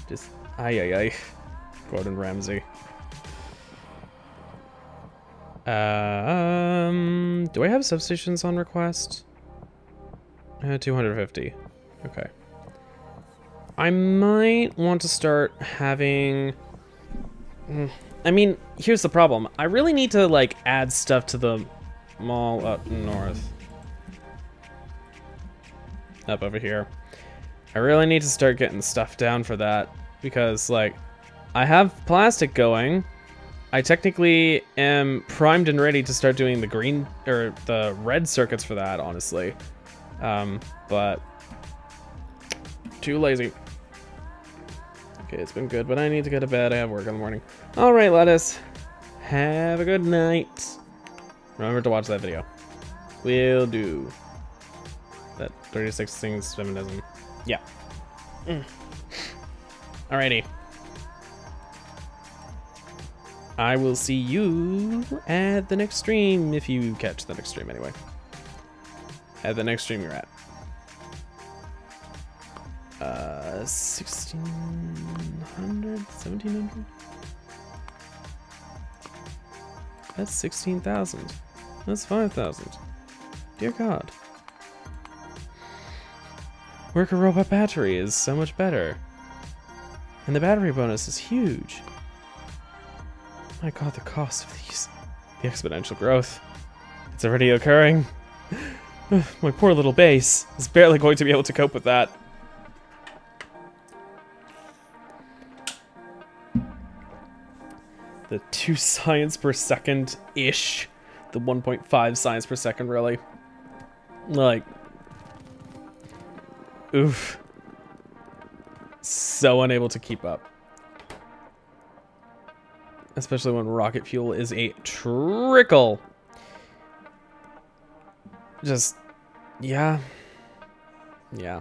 Just, ay. Gordon Ramsay. Do I have substations on request? 250. Okay. I might want to start having... I mean, here's the problem. I really need to, like, add stuff to the mall up north. Up over here. I really need to start getting stuff down for that. Because, like, I have plastic going. I technically am primed and ready to start doing the green, or the red circuits for that, honestly. But too lazy. Okay, it's been good, but I need to go to bed. I have work in the morning. All right, Lettuce. Have a good night. Remember to watch that video. Will do. That 36 things feminism. Yeah. Alrighty. I will see you at the next stream, if you catch the next stream anyway. At the next stream you're at. 1,600? 1,700? That's 16,000. That's 5,000. Dear God. Worker robot battery is so much better. And the battery bonus is huge. My God, the cost of these. The exponential growth. It's already occurring. My poor little base is barely going to be able to cope with that. The 2 science per second-ish. The 1.5 science per second, really. Like... oof. So unable to keep up. Especially when rocket fuel is a trickle. Just... yeah. Yeah.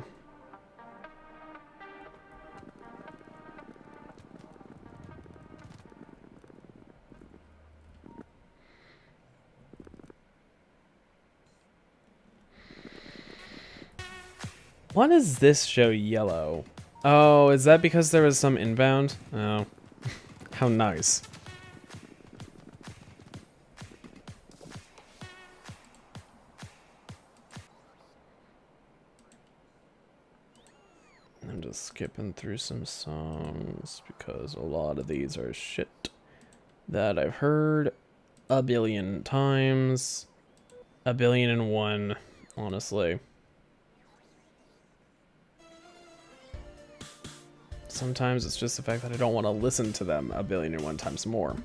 Why does this show yellow? Oh, is that because there was some inbound? Oh. How nice. I'm just skipping through some songs because a lot of these are shit that I've heard a billion times. 1,000,000,001, honestly. Sometimes it's just the fact that I don't want to listen to them 1,000,001 times more.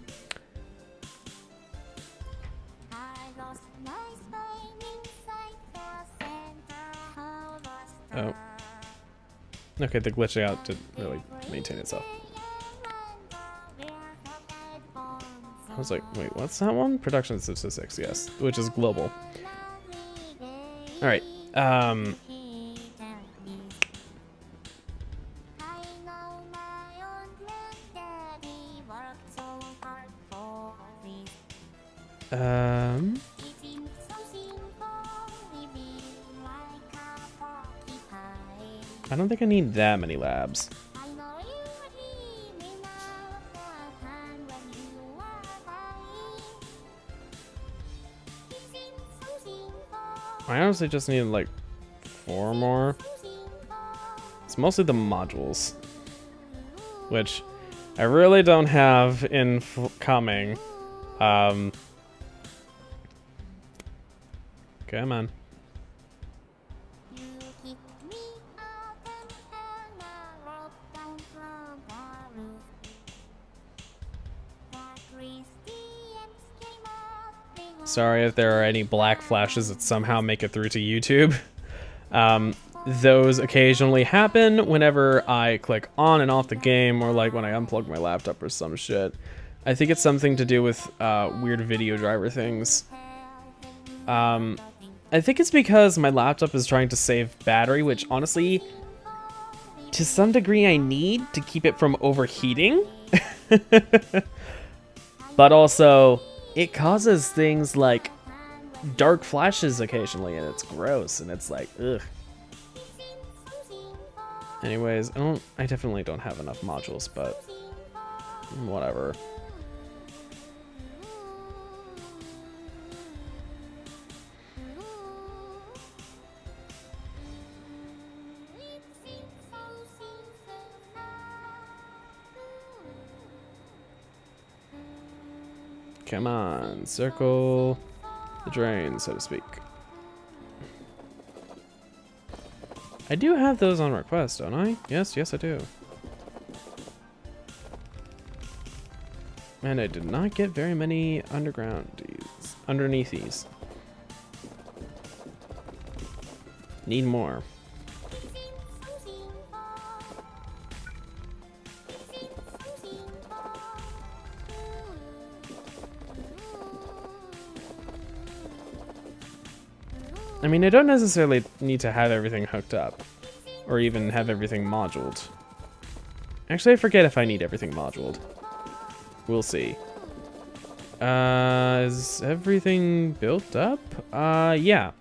Oh. Okay, the glitching out didn't really maintain itself. I was like, wait, what's that one? Production statistics, yes, which is global. Alright, I don't think I need that many labs. I honestly just need like 4 more. It's mostly the modules, which I really don't have in coming. Come on. Sorry if there are any black flashes that somehow make it through to YouTube. those occasionally happen whenever I click on and off the game, or like when I unplug my laptop or some shit. I think it's something to do with weird video driver things. I think it's because my laptop is trying to save battery, which honestly, to some degree I need to keep it from overheating. But also, it causes things like dark flashes occasionally, and it's gross, and it's like, ugh. Anyways, I definitely don't have enough modules, but whatever. Come on, circle the drain, so to speak. I do have those on request, don't I? Yes, I do. And I did not get very many underneath these. Need more. I mean, I don't necessarily need to have everything hooked up, or even have everything moduled. Actually, I forget if I need everything moduled. We'll see. Is everything built up? Yeah.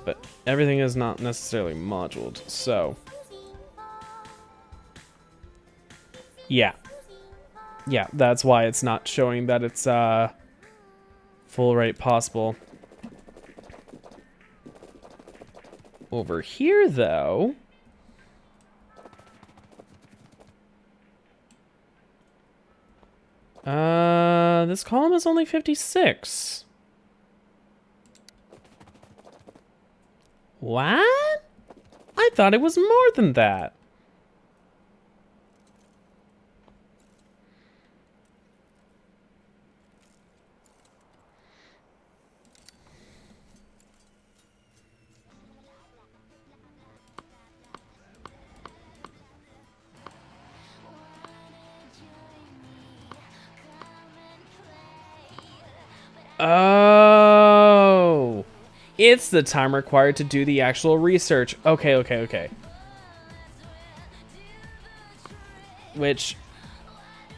But everything is not necessarily moduled, so... Yeah. Yeah, that's why it's not showing that it's, full rate possible. Over here, though... this column is only 56. What? I thought it was more than that. Oh, it's the time required to do the actual research. Okay. Which,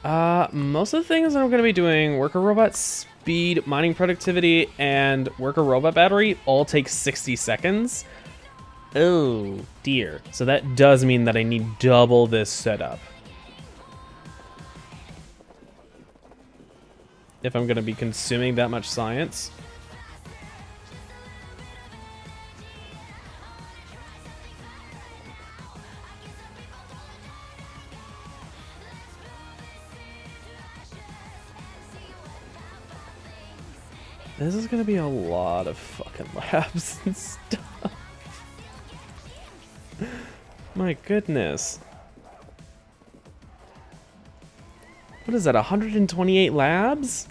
most of the things that I'm going to be doing, worker robot speed, mining productivity, and worker robot battery all take 60 seconds. Oh, dear. So that does mean that I need double this setup if I'm going to be consuming that much science. This is going to be a lot of fucking labs and stuff. My goodness. What is that, 128 labs?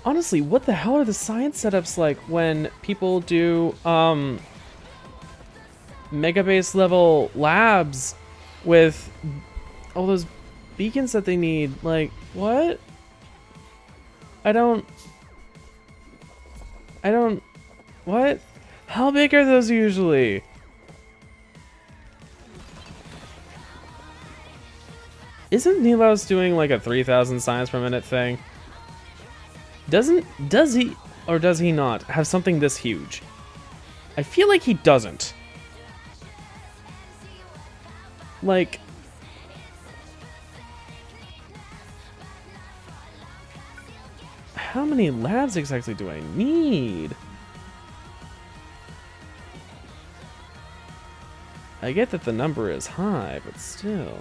Honestly, what the hell are the science setups like when people do megabase level labs with all those beacons that they need? Like, what? What? How big are those usually? Isn't Nilos doing like a 3,000 science per minute thing? Does he, or does he not, have something this huge? I feel like he doesn't. Like... how many labs exactly do I need? I get that the number is high, but still...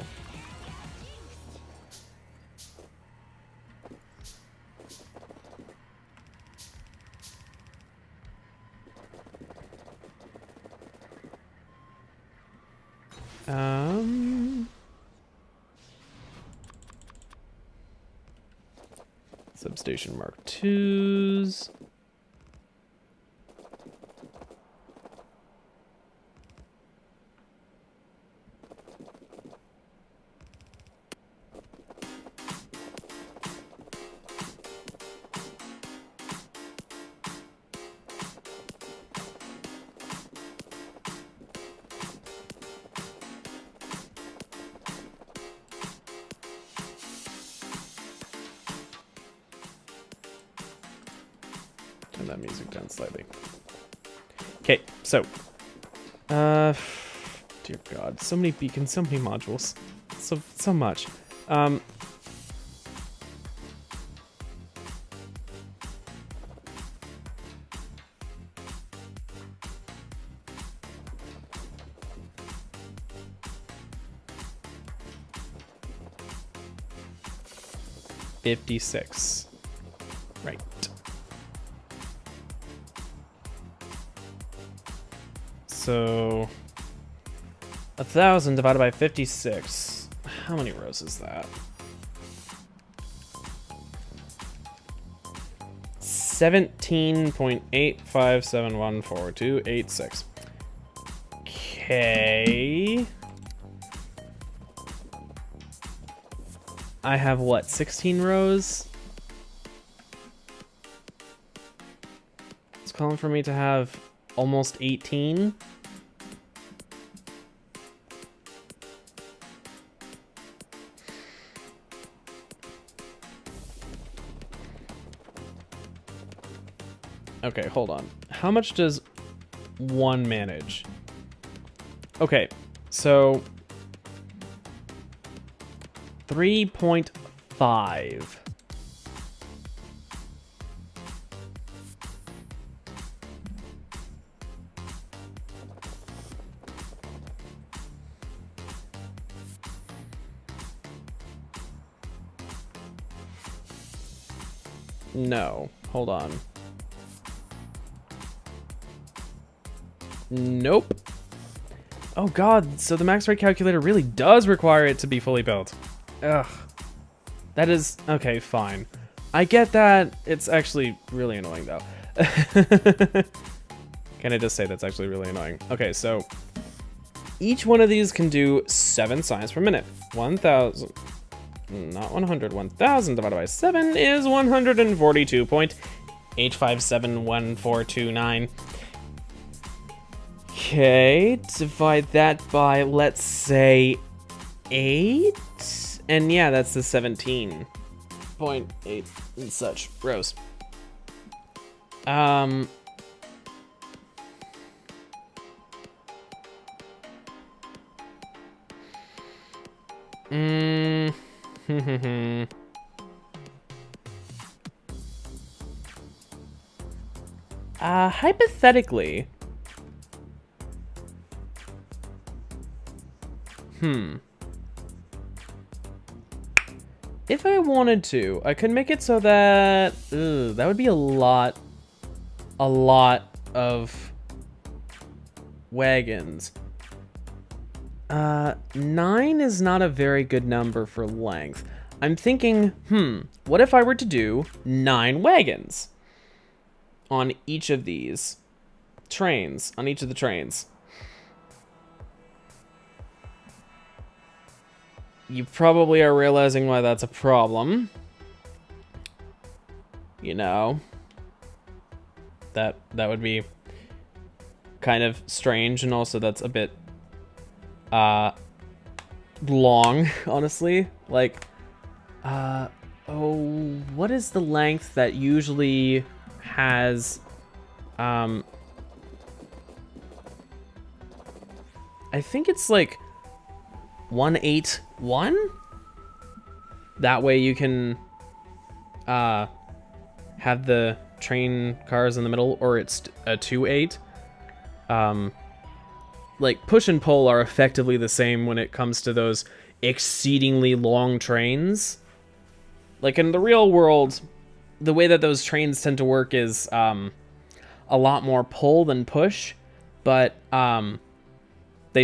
Substation Mark IIs. Turn that music down slightly. Okay, so, dear God, so many beacons, so many modules, so much. 56. Right. So 1,000 divided by 56. How many rows is that? 17.85714286. Okay. I have what, 16 rows? It's calling for me to have almost 18. Okay, hold on. How much does one manage? Okay, so 3.5. No, hold on. Nope. Oh god, so the max rate calculator really does require it to be fully built. Ugh. That is... okay, fine. I get that. It's actually really annoying, though. Can I just say that's actually really annoying? Okay, so... each one of these can do 7 science per minute. 1,000... not 100. 1,000 divided by 7 is 142.8571429. Okay, divide that by, let's say, 8? And yeah, that's the 17.8 and such rows. Hypothetically. If I wanted to, I could make it so that... that would be a lot of wagons. 9 is not a very good number for length. I'm thinking, what if I were to do 9 wagons on each of these trains, on each of the trains? You probably are realizing why that's a problem. You know, that would be kind of strange, and also that's a bit long, honestly. Like, what is the length that usually has I think it's like 181. That way you can have the train cars in the middle, or it's a 2.8. Like push and pull are effectively the same when it comes to those exceedingly long trains. Like in the real world, the way that those trains tend to work is a lot more pull than push, but they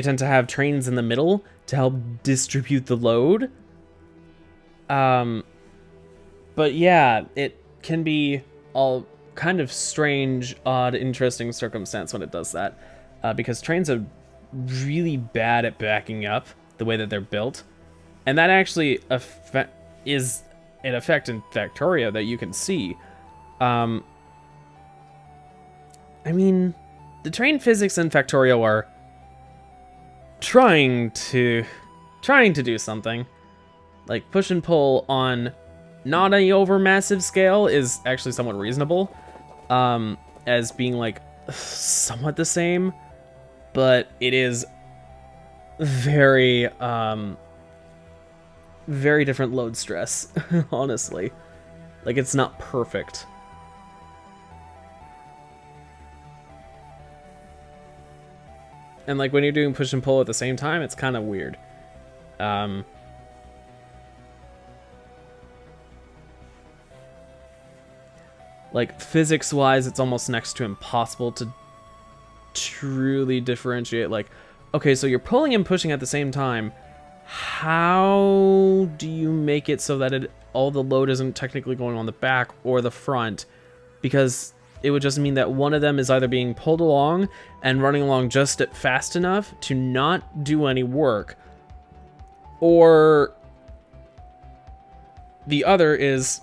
tend to have trains in the middle to help distribute the load. But yeah, it can be all kind of strange, odd, interesting circumstance when it does that. Because trains are really bad at backing up the way that they're built. And that actually is an effect in Factorio that you can see. I mean, the train physics in Factorio are trying to do something. Like, push and pull on not a over-massive scale is actually somewhat reasonable, as being, like, somewhat the same, but it is very, very different load stress, honestly. Like, it's not perfect. And, like, when you're doing push and pull at the same time, it's kind of weird. Like, physics-wise, it's almost next to impossible to truly differentiate. Like, okay, so you're pulling and pushing at the same time. How do you make it so that all the load isn't technically going on the back or the front? Because it would just mean that one of them is either being pulled along and running along just fast enough to not do any work, or the other is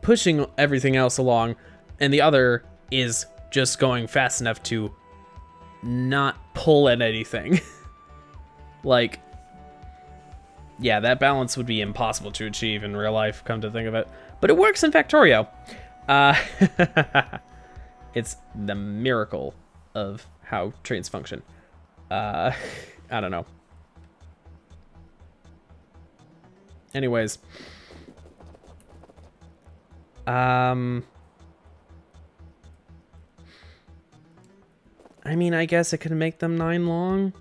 pushing everything else along, and the other is just going fast enough to not pull at anything. Like, yeah, that balance would be impossible to achieve in real life, come to think of it. But it works in Factorio. It's the miracle of how trains function. I don't know. Anyways. I mean, I guess it could make them 9 long.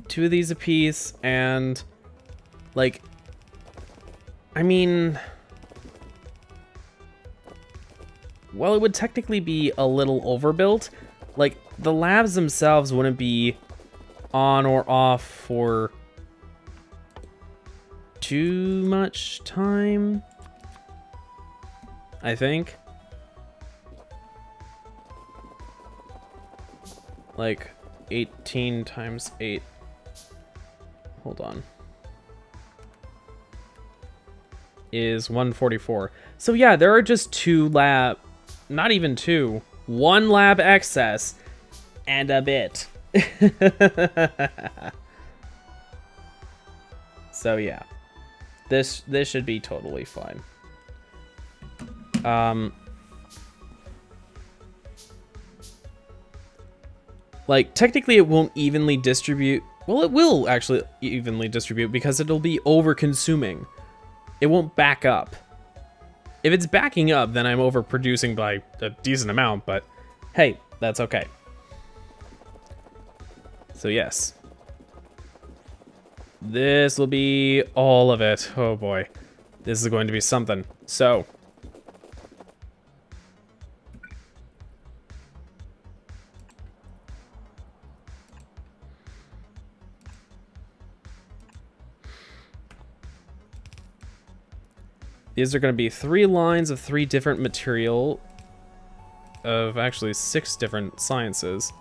Two of these apiece, and, like, I mean, well, it would technically be a little overbuilt. Like, the labs themselves wouldn't be on or off for too much time, I think. Like, 18 times 8. Hold on. Is 144. So yeah, there are just 2 lab, not even 2, 1 lab excess and a bit. So yeah, this should be totally fine. Like, technically it won't evenly distribute. Well, it will actually evenly distribute because it'll be over-consuming. It won't back up. If it's backing up, then I'm overproducing by a decent amount, but hey, that's okay. So yes. This will be all of it. Oh boy. This is going to be something. So. These are going to be 3 lines of 3 different material of actually 6 different sciences.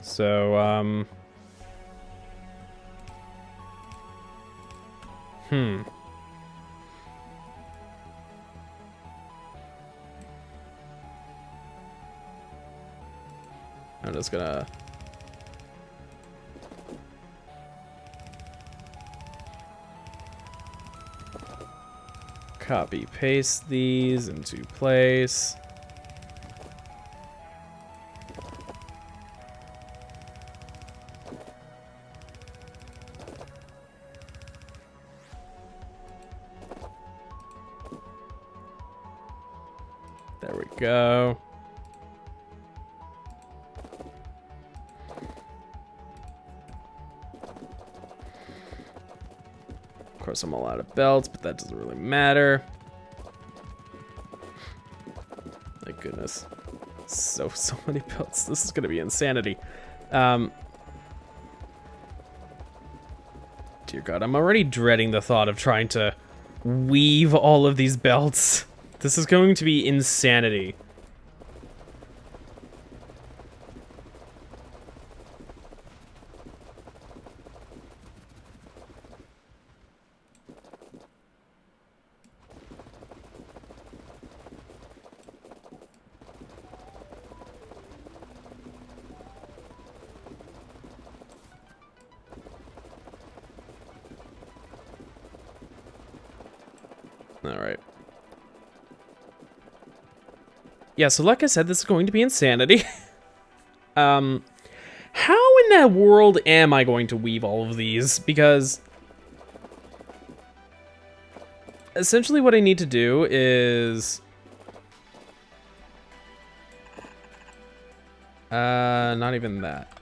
So, I'm just gonna copy paste these into place. There we go. course, I'm all out of belts, but that doesn't really matter. My goodness. So many belts. This is going to be insanity. Dear God, I'm already dreading the thought of trying to weave all of these belts. This is going to be insanity. Alright. Yeah, so like I said, this is going to be insanity. How in that world am I going to weave all of these? Because essentially what I need to do is... not even that.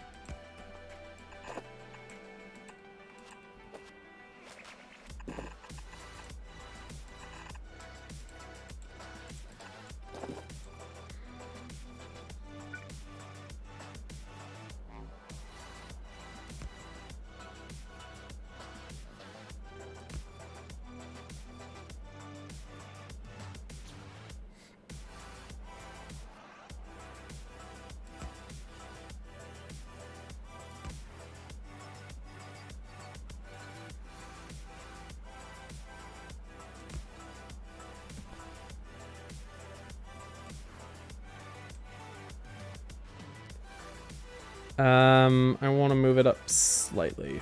I want to move it up slightly.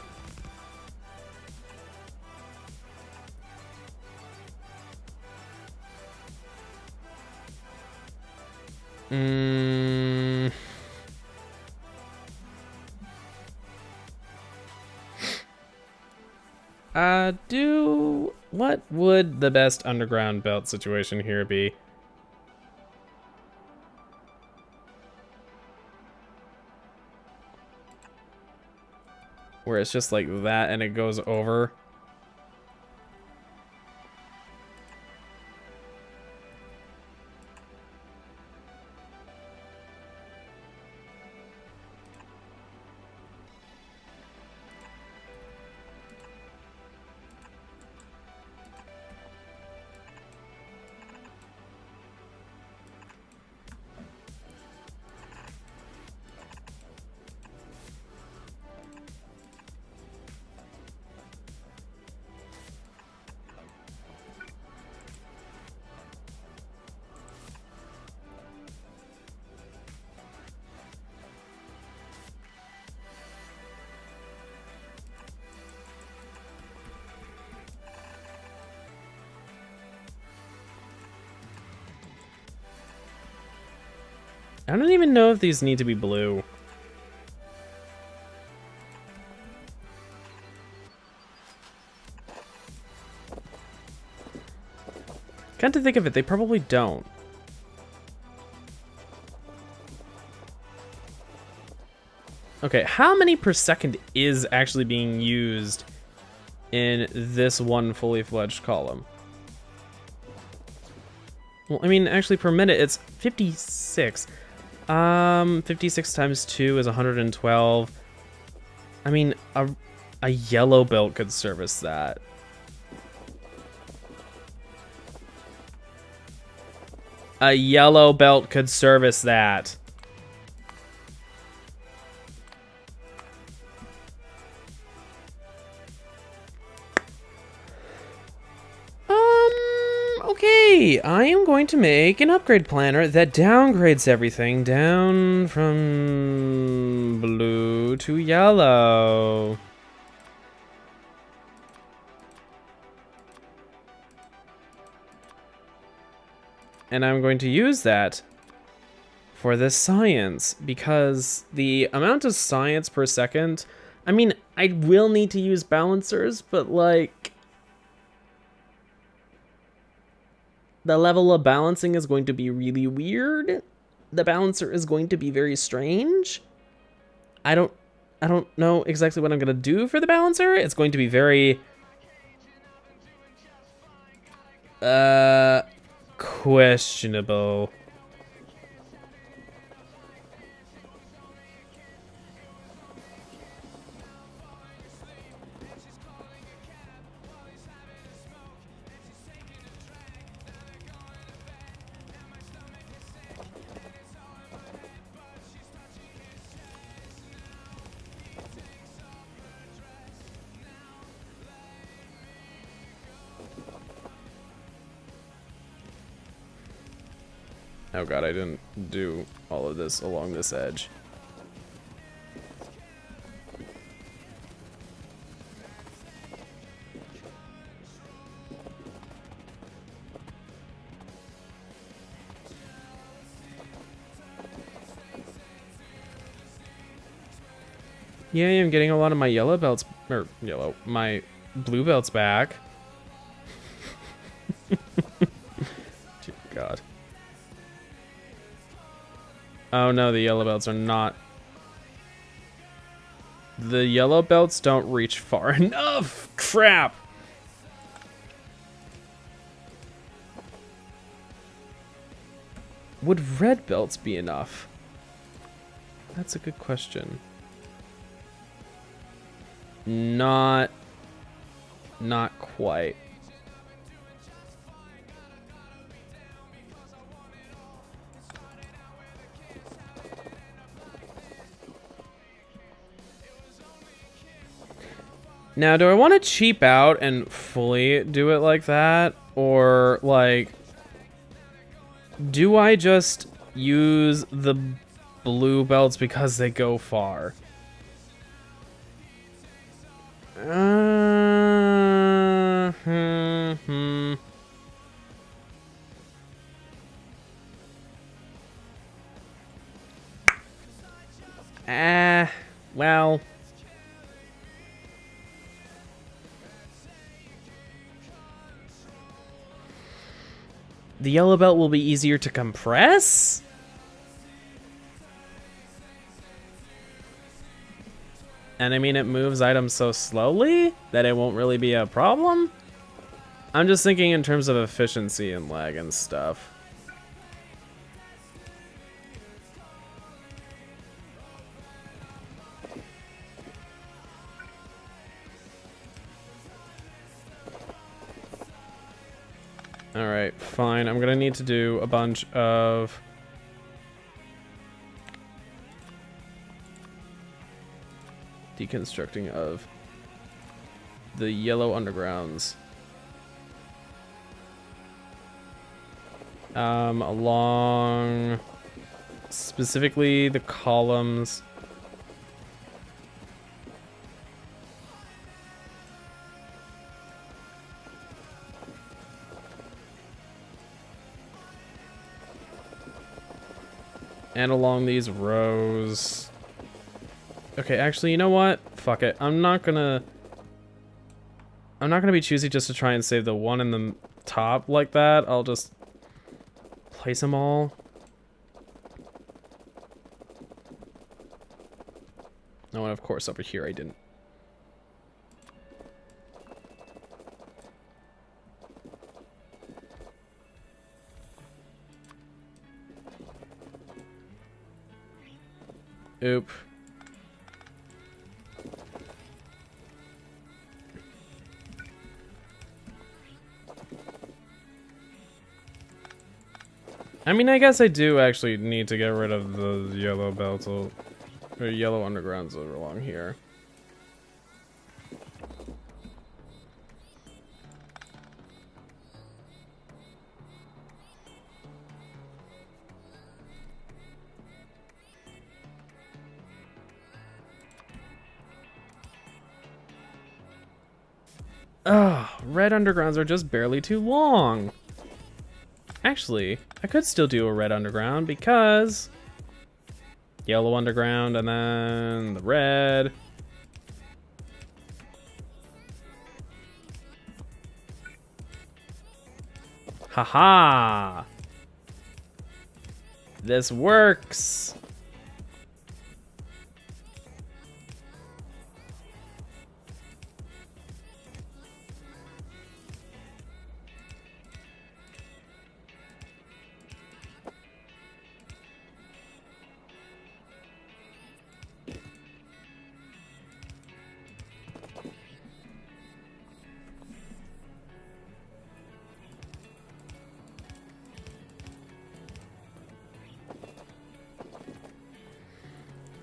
What would the best underground belt situation here be? Where it's just like that and it goes over. I don't even know if these need to be blue. Come to think of it, they probably don't. Okay, how many per second is actually being used in this one fully fledged column? Well, I mean, actually per minute it's 56. 56 times 2 is 112. I mean, a yellow belt could service that. A yellow belt could service that. Okay, I am going to make an upgrade planner that downgrades everything down from blue to yellow. And I'm going to use that for this science, because the amount of science per second, I mean, I will need to use balancers, but like, the level of balancing is going to be really weird. The balancer is going to be very strange. I don't know exactly what I'm gonna do for the balancer. It's going to be very Questionable. Oh god, I didn't do all of this along this edge. Yeah, I'm getting a lot of my yellow belts, or my blue belts back. Dear God. Oh no, the yellow belts are not. The yellow belts don't reach far enough. Crap. Would red belts be enough? That's a good question. Not quite. Now, do I want to cheap out and fully do it like that? Or, like, do I just use the blue belts because they go far? Well. The yellow belt will be easier to compress? And I mean, it moves items so slowly that it won't really be a problem? I'm just thinking in terms of efficiency and lag and stuff. Alright, fine. I'm gonna need to do a bunch of... deconstructing of the yellow undergrounds. Along... specifically the columns... and along these rows. Okay, actually, you know what? Fuck it. I'm not gonna be choosy just to try and save the one in the top like that. I'll just place them all. Oh, and of course over here I didn't. Oop. I mean, I guess I do actually need to get rid of the yellow belts or yellow undergrounds over along here. Ugh, red undergrounds are just barely too long. Actually, I could still do a red underground because yellow underground and then the red. Haha! This works!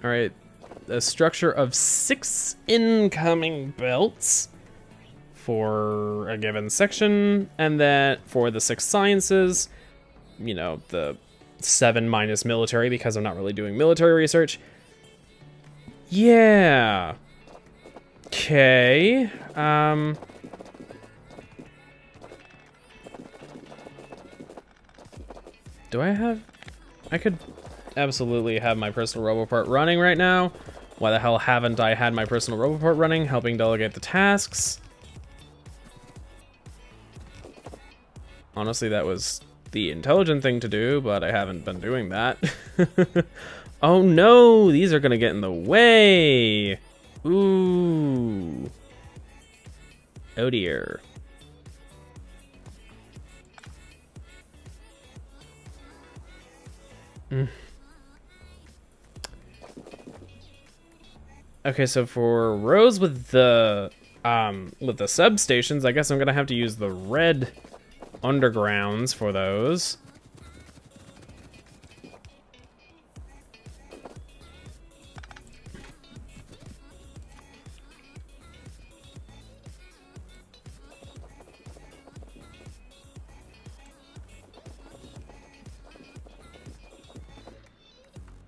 All right, a structure of 6 incoming belts for a given section, and then for the 6 sciences, you know, the 7 minus military because I'm not really doing military research. Yeah. Okay. Do I have... I could absolutely have my personal roboport running right now. Why the hell haven't I had my personal roboport running, helping delegate the tasks? Honestly, that was the intelligent thing to do, but I haven't been doing that. Oh no, these are gonna get in the way. Ooh. Oh dear. Okay, so for rows with the substations, I guess I'm gonna have to use the red undergrounds for those.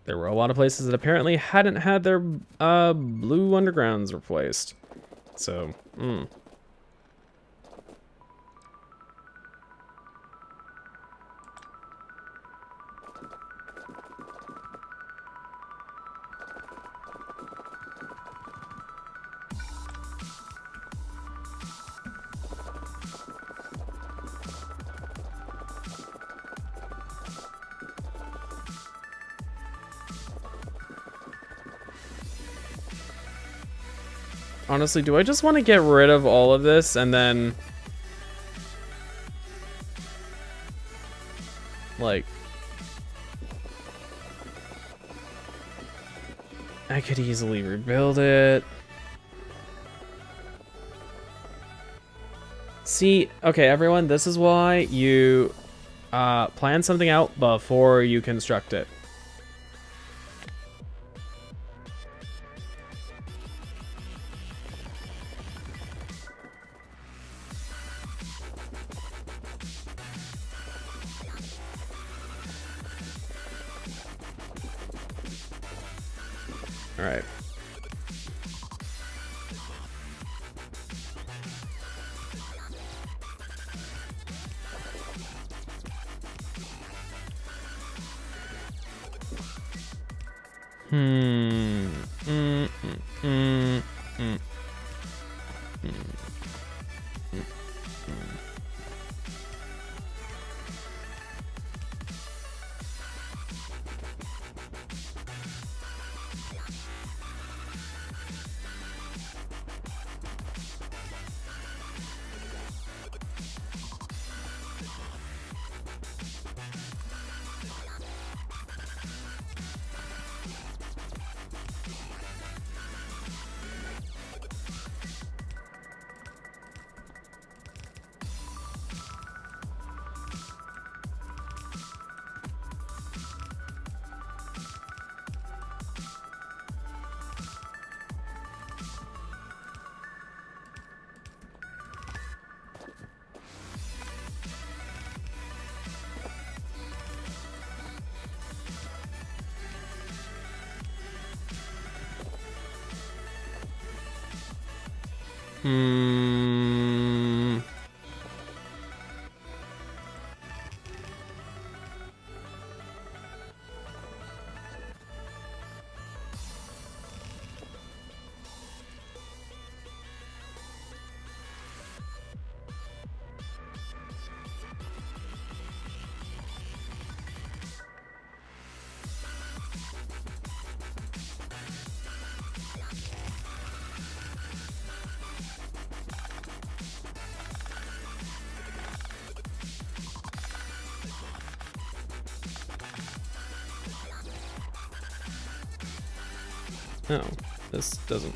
There were a lot of places that apparently hadn't had their blue undergrounds replaced. So, honestly, do I just want to get rid of all of this and then, like, I could easily rebuild it. See, okay, everyone, this is why you plan something out before you construct it. All right. No, this doesn't.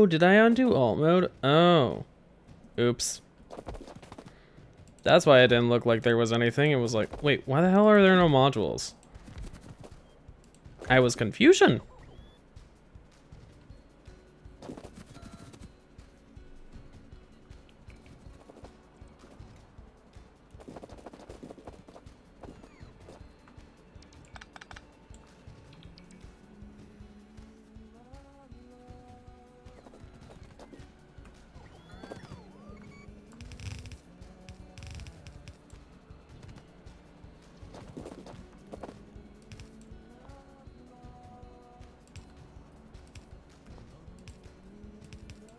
Oh, did I undo alt mode? Oh. Oops. That's why it didn't look like there was anything. It was like, wait, why the hell are there no modules? I was confusion.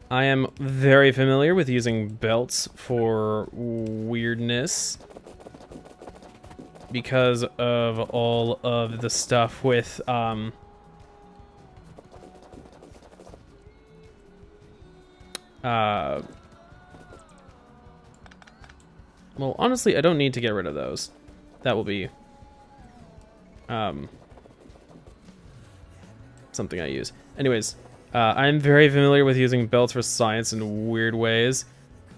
I am very familiar with using belts for weirdness because of all of the stuff with well, honestly, I don't need to get rid of those. That will be something I use. Anyways, I'm very familiar with using belts for science in weird ways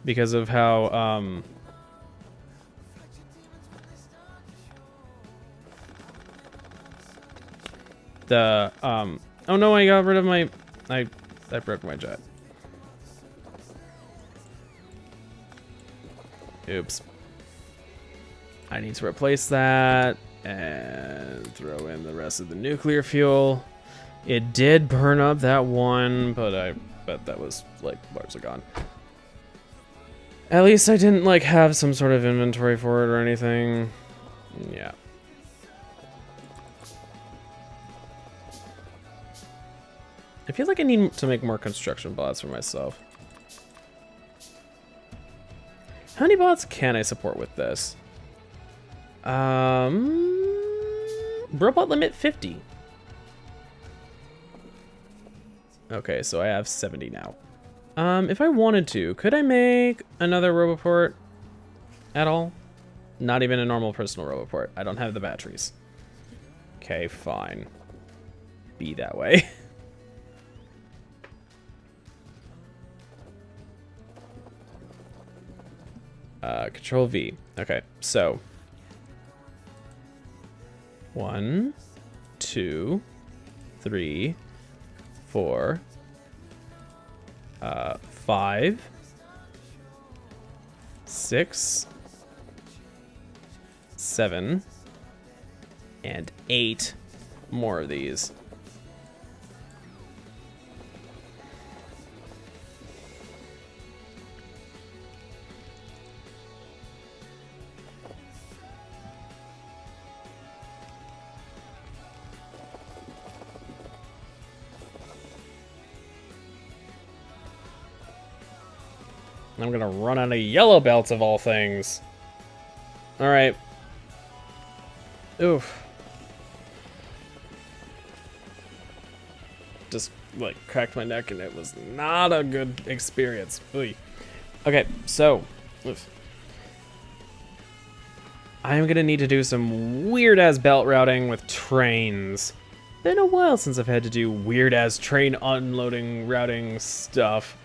because of how oh no, I got rid of my I broke my jet. Oops. I need to replace that and throw in the rest of the nuclear fuel. It did burn up that one, but I bet that was like largely gone. At least I didn't like have some sort of inventory for it or anything. Yeah. I feel like I need to make more construction bots for myself. How many bots can I support with this? Robot limit 50. Okay, so I have 70 now. If I wanted to, could I make another Roboport at all? Not even a normal personal Roboport. I don't have the batteries. Okay, fine. Be that way. Control V. Okay, so 1, 2, 3, 4, 5, 6, 7, and 8 more of these. I'm gonna run out of yellow belts of all things. Alright. Oof. Just, like, cracked my neck and it was not a good experience. Oy. Okay, so. Oof. I'm gonna need to do some weird-ass belt routing with trains. Been a while since I've had to do weird-ass train unloading routing stuff.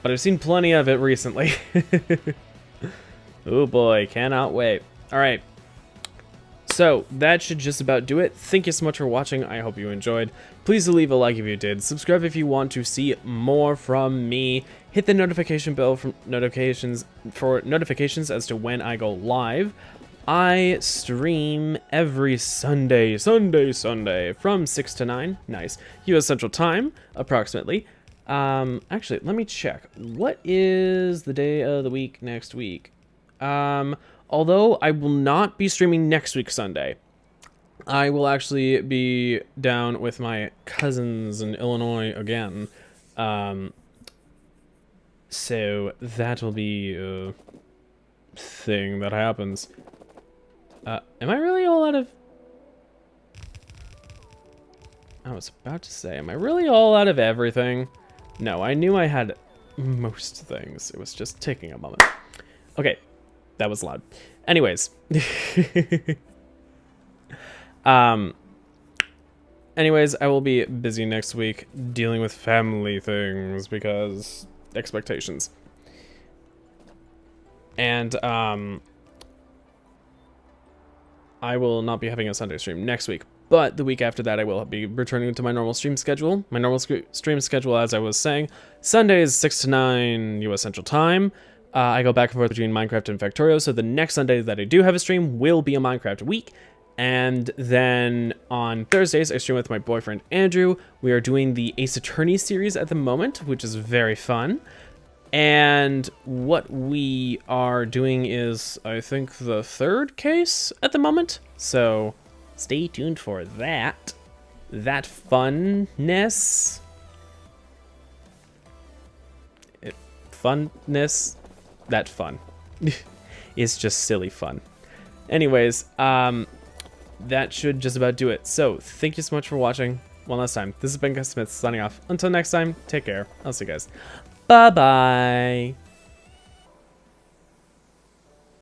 But I've seen plenty of it recently. Oh boy, cannot wait. Alright. So, that should just about do it. Thank you so much for watching. I hope you enjoyed. Please leave a like if you did. Subscribe if you want to see more from me. Hit the notification bell for notifications as to when I go live. I stream every Sunday from 6 to 9. Nice. US Central Time, approximately. Actually, let me check. What is the day of the week next week? Although I will not be streaming next week Sunday. I will actually be down with my cousins in Illinois again. So that will be a thing that happens. Am I really all out of... I was about to say, am I really all out of everything? No, I knew I had most things. It was just taking a moment. Okay, that was loud. Anyways. Anyways, I will be busy next week dealing with family things because expectations. And I will not be having a Sunday stream next week, but the week after that I will be returning to my normal stream schedule. My normal stream schedule, as I was saying, Sundays 6 to 9 US Central Time. I go back and forth between Minecraft and Factorio, so the next Sunday that I do have a stream will be a Minecraft week. And then on Thursdays, I stream with my boyfriend Andrew. We are doing the Ace Attorney series at the moment, which is very fun. And what we are doing is, I think, the third case at the moment. So stay tuned for that. That funness. Funness. That fun. It's just silly fun. Anyways, that should just about do it. So thank you so much for watching. One last time, this has been Gus Smith signing off. Until next time, take care. I'll see you guys. Bye-bye.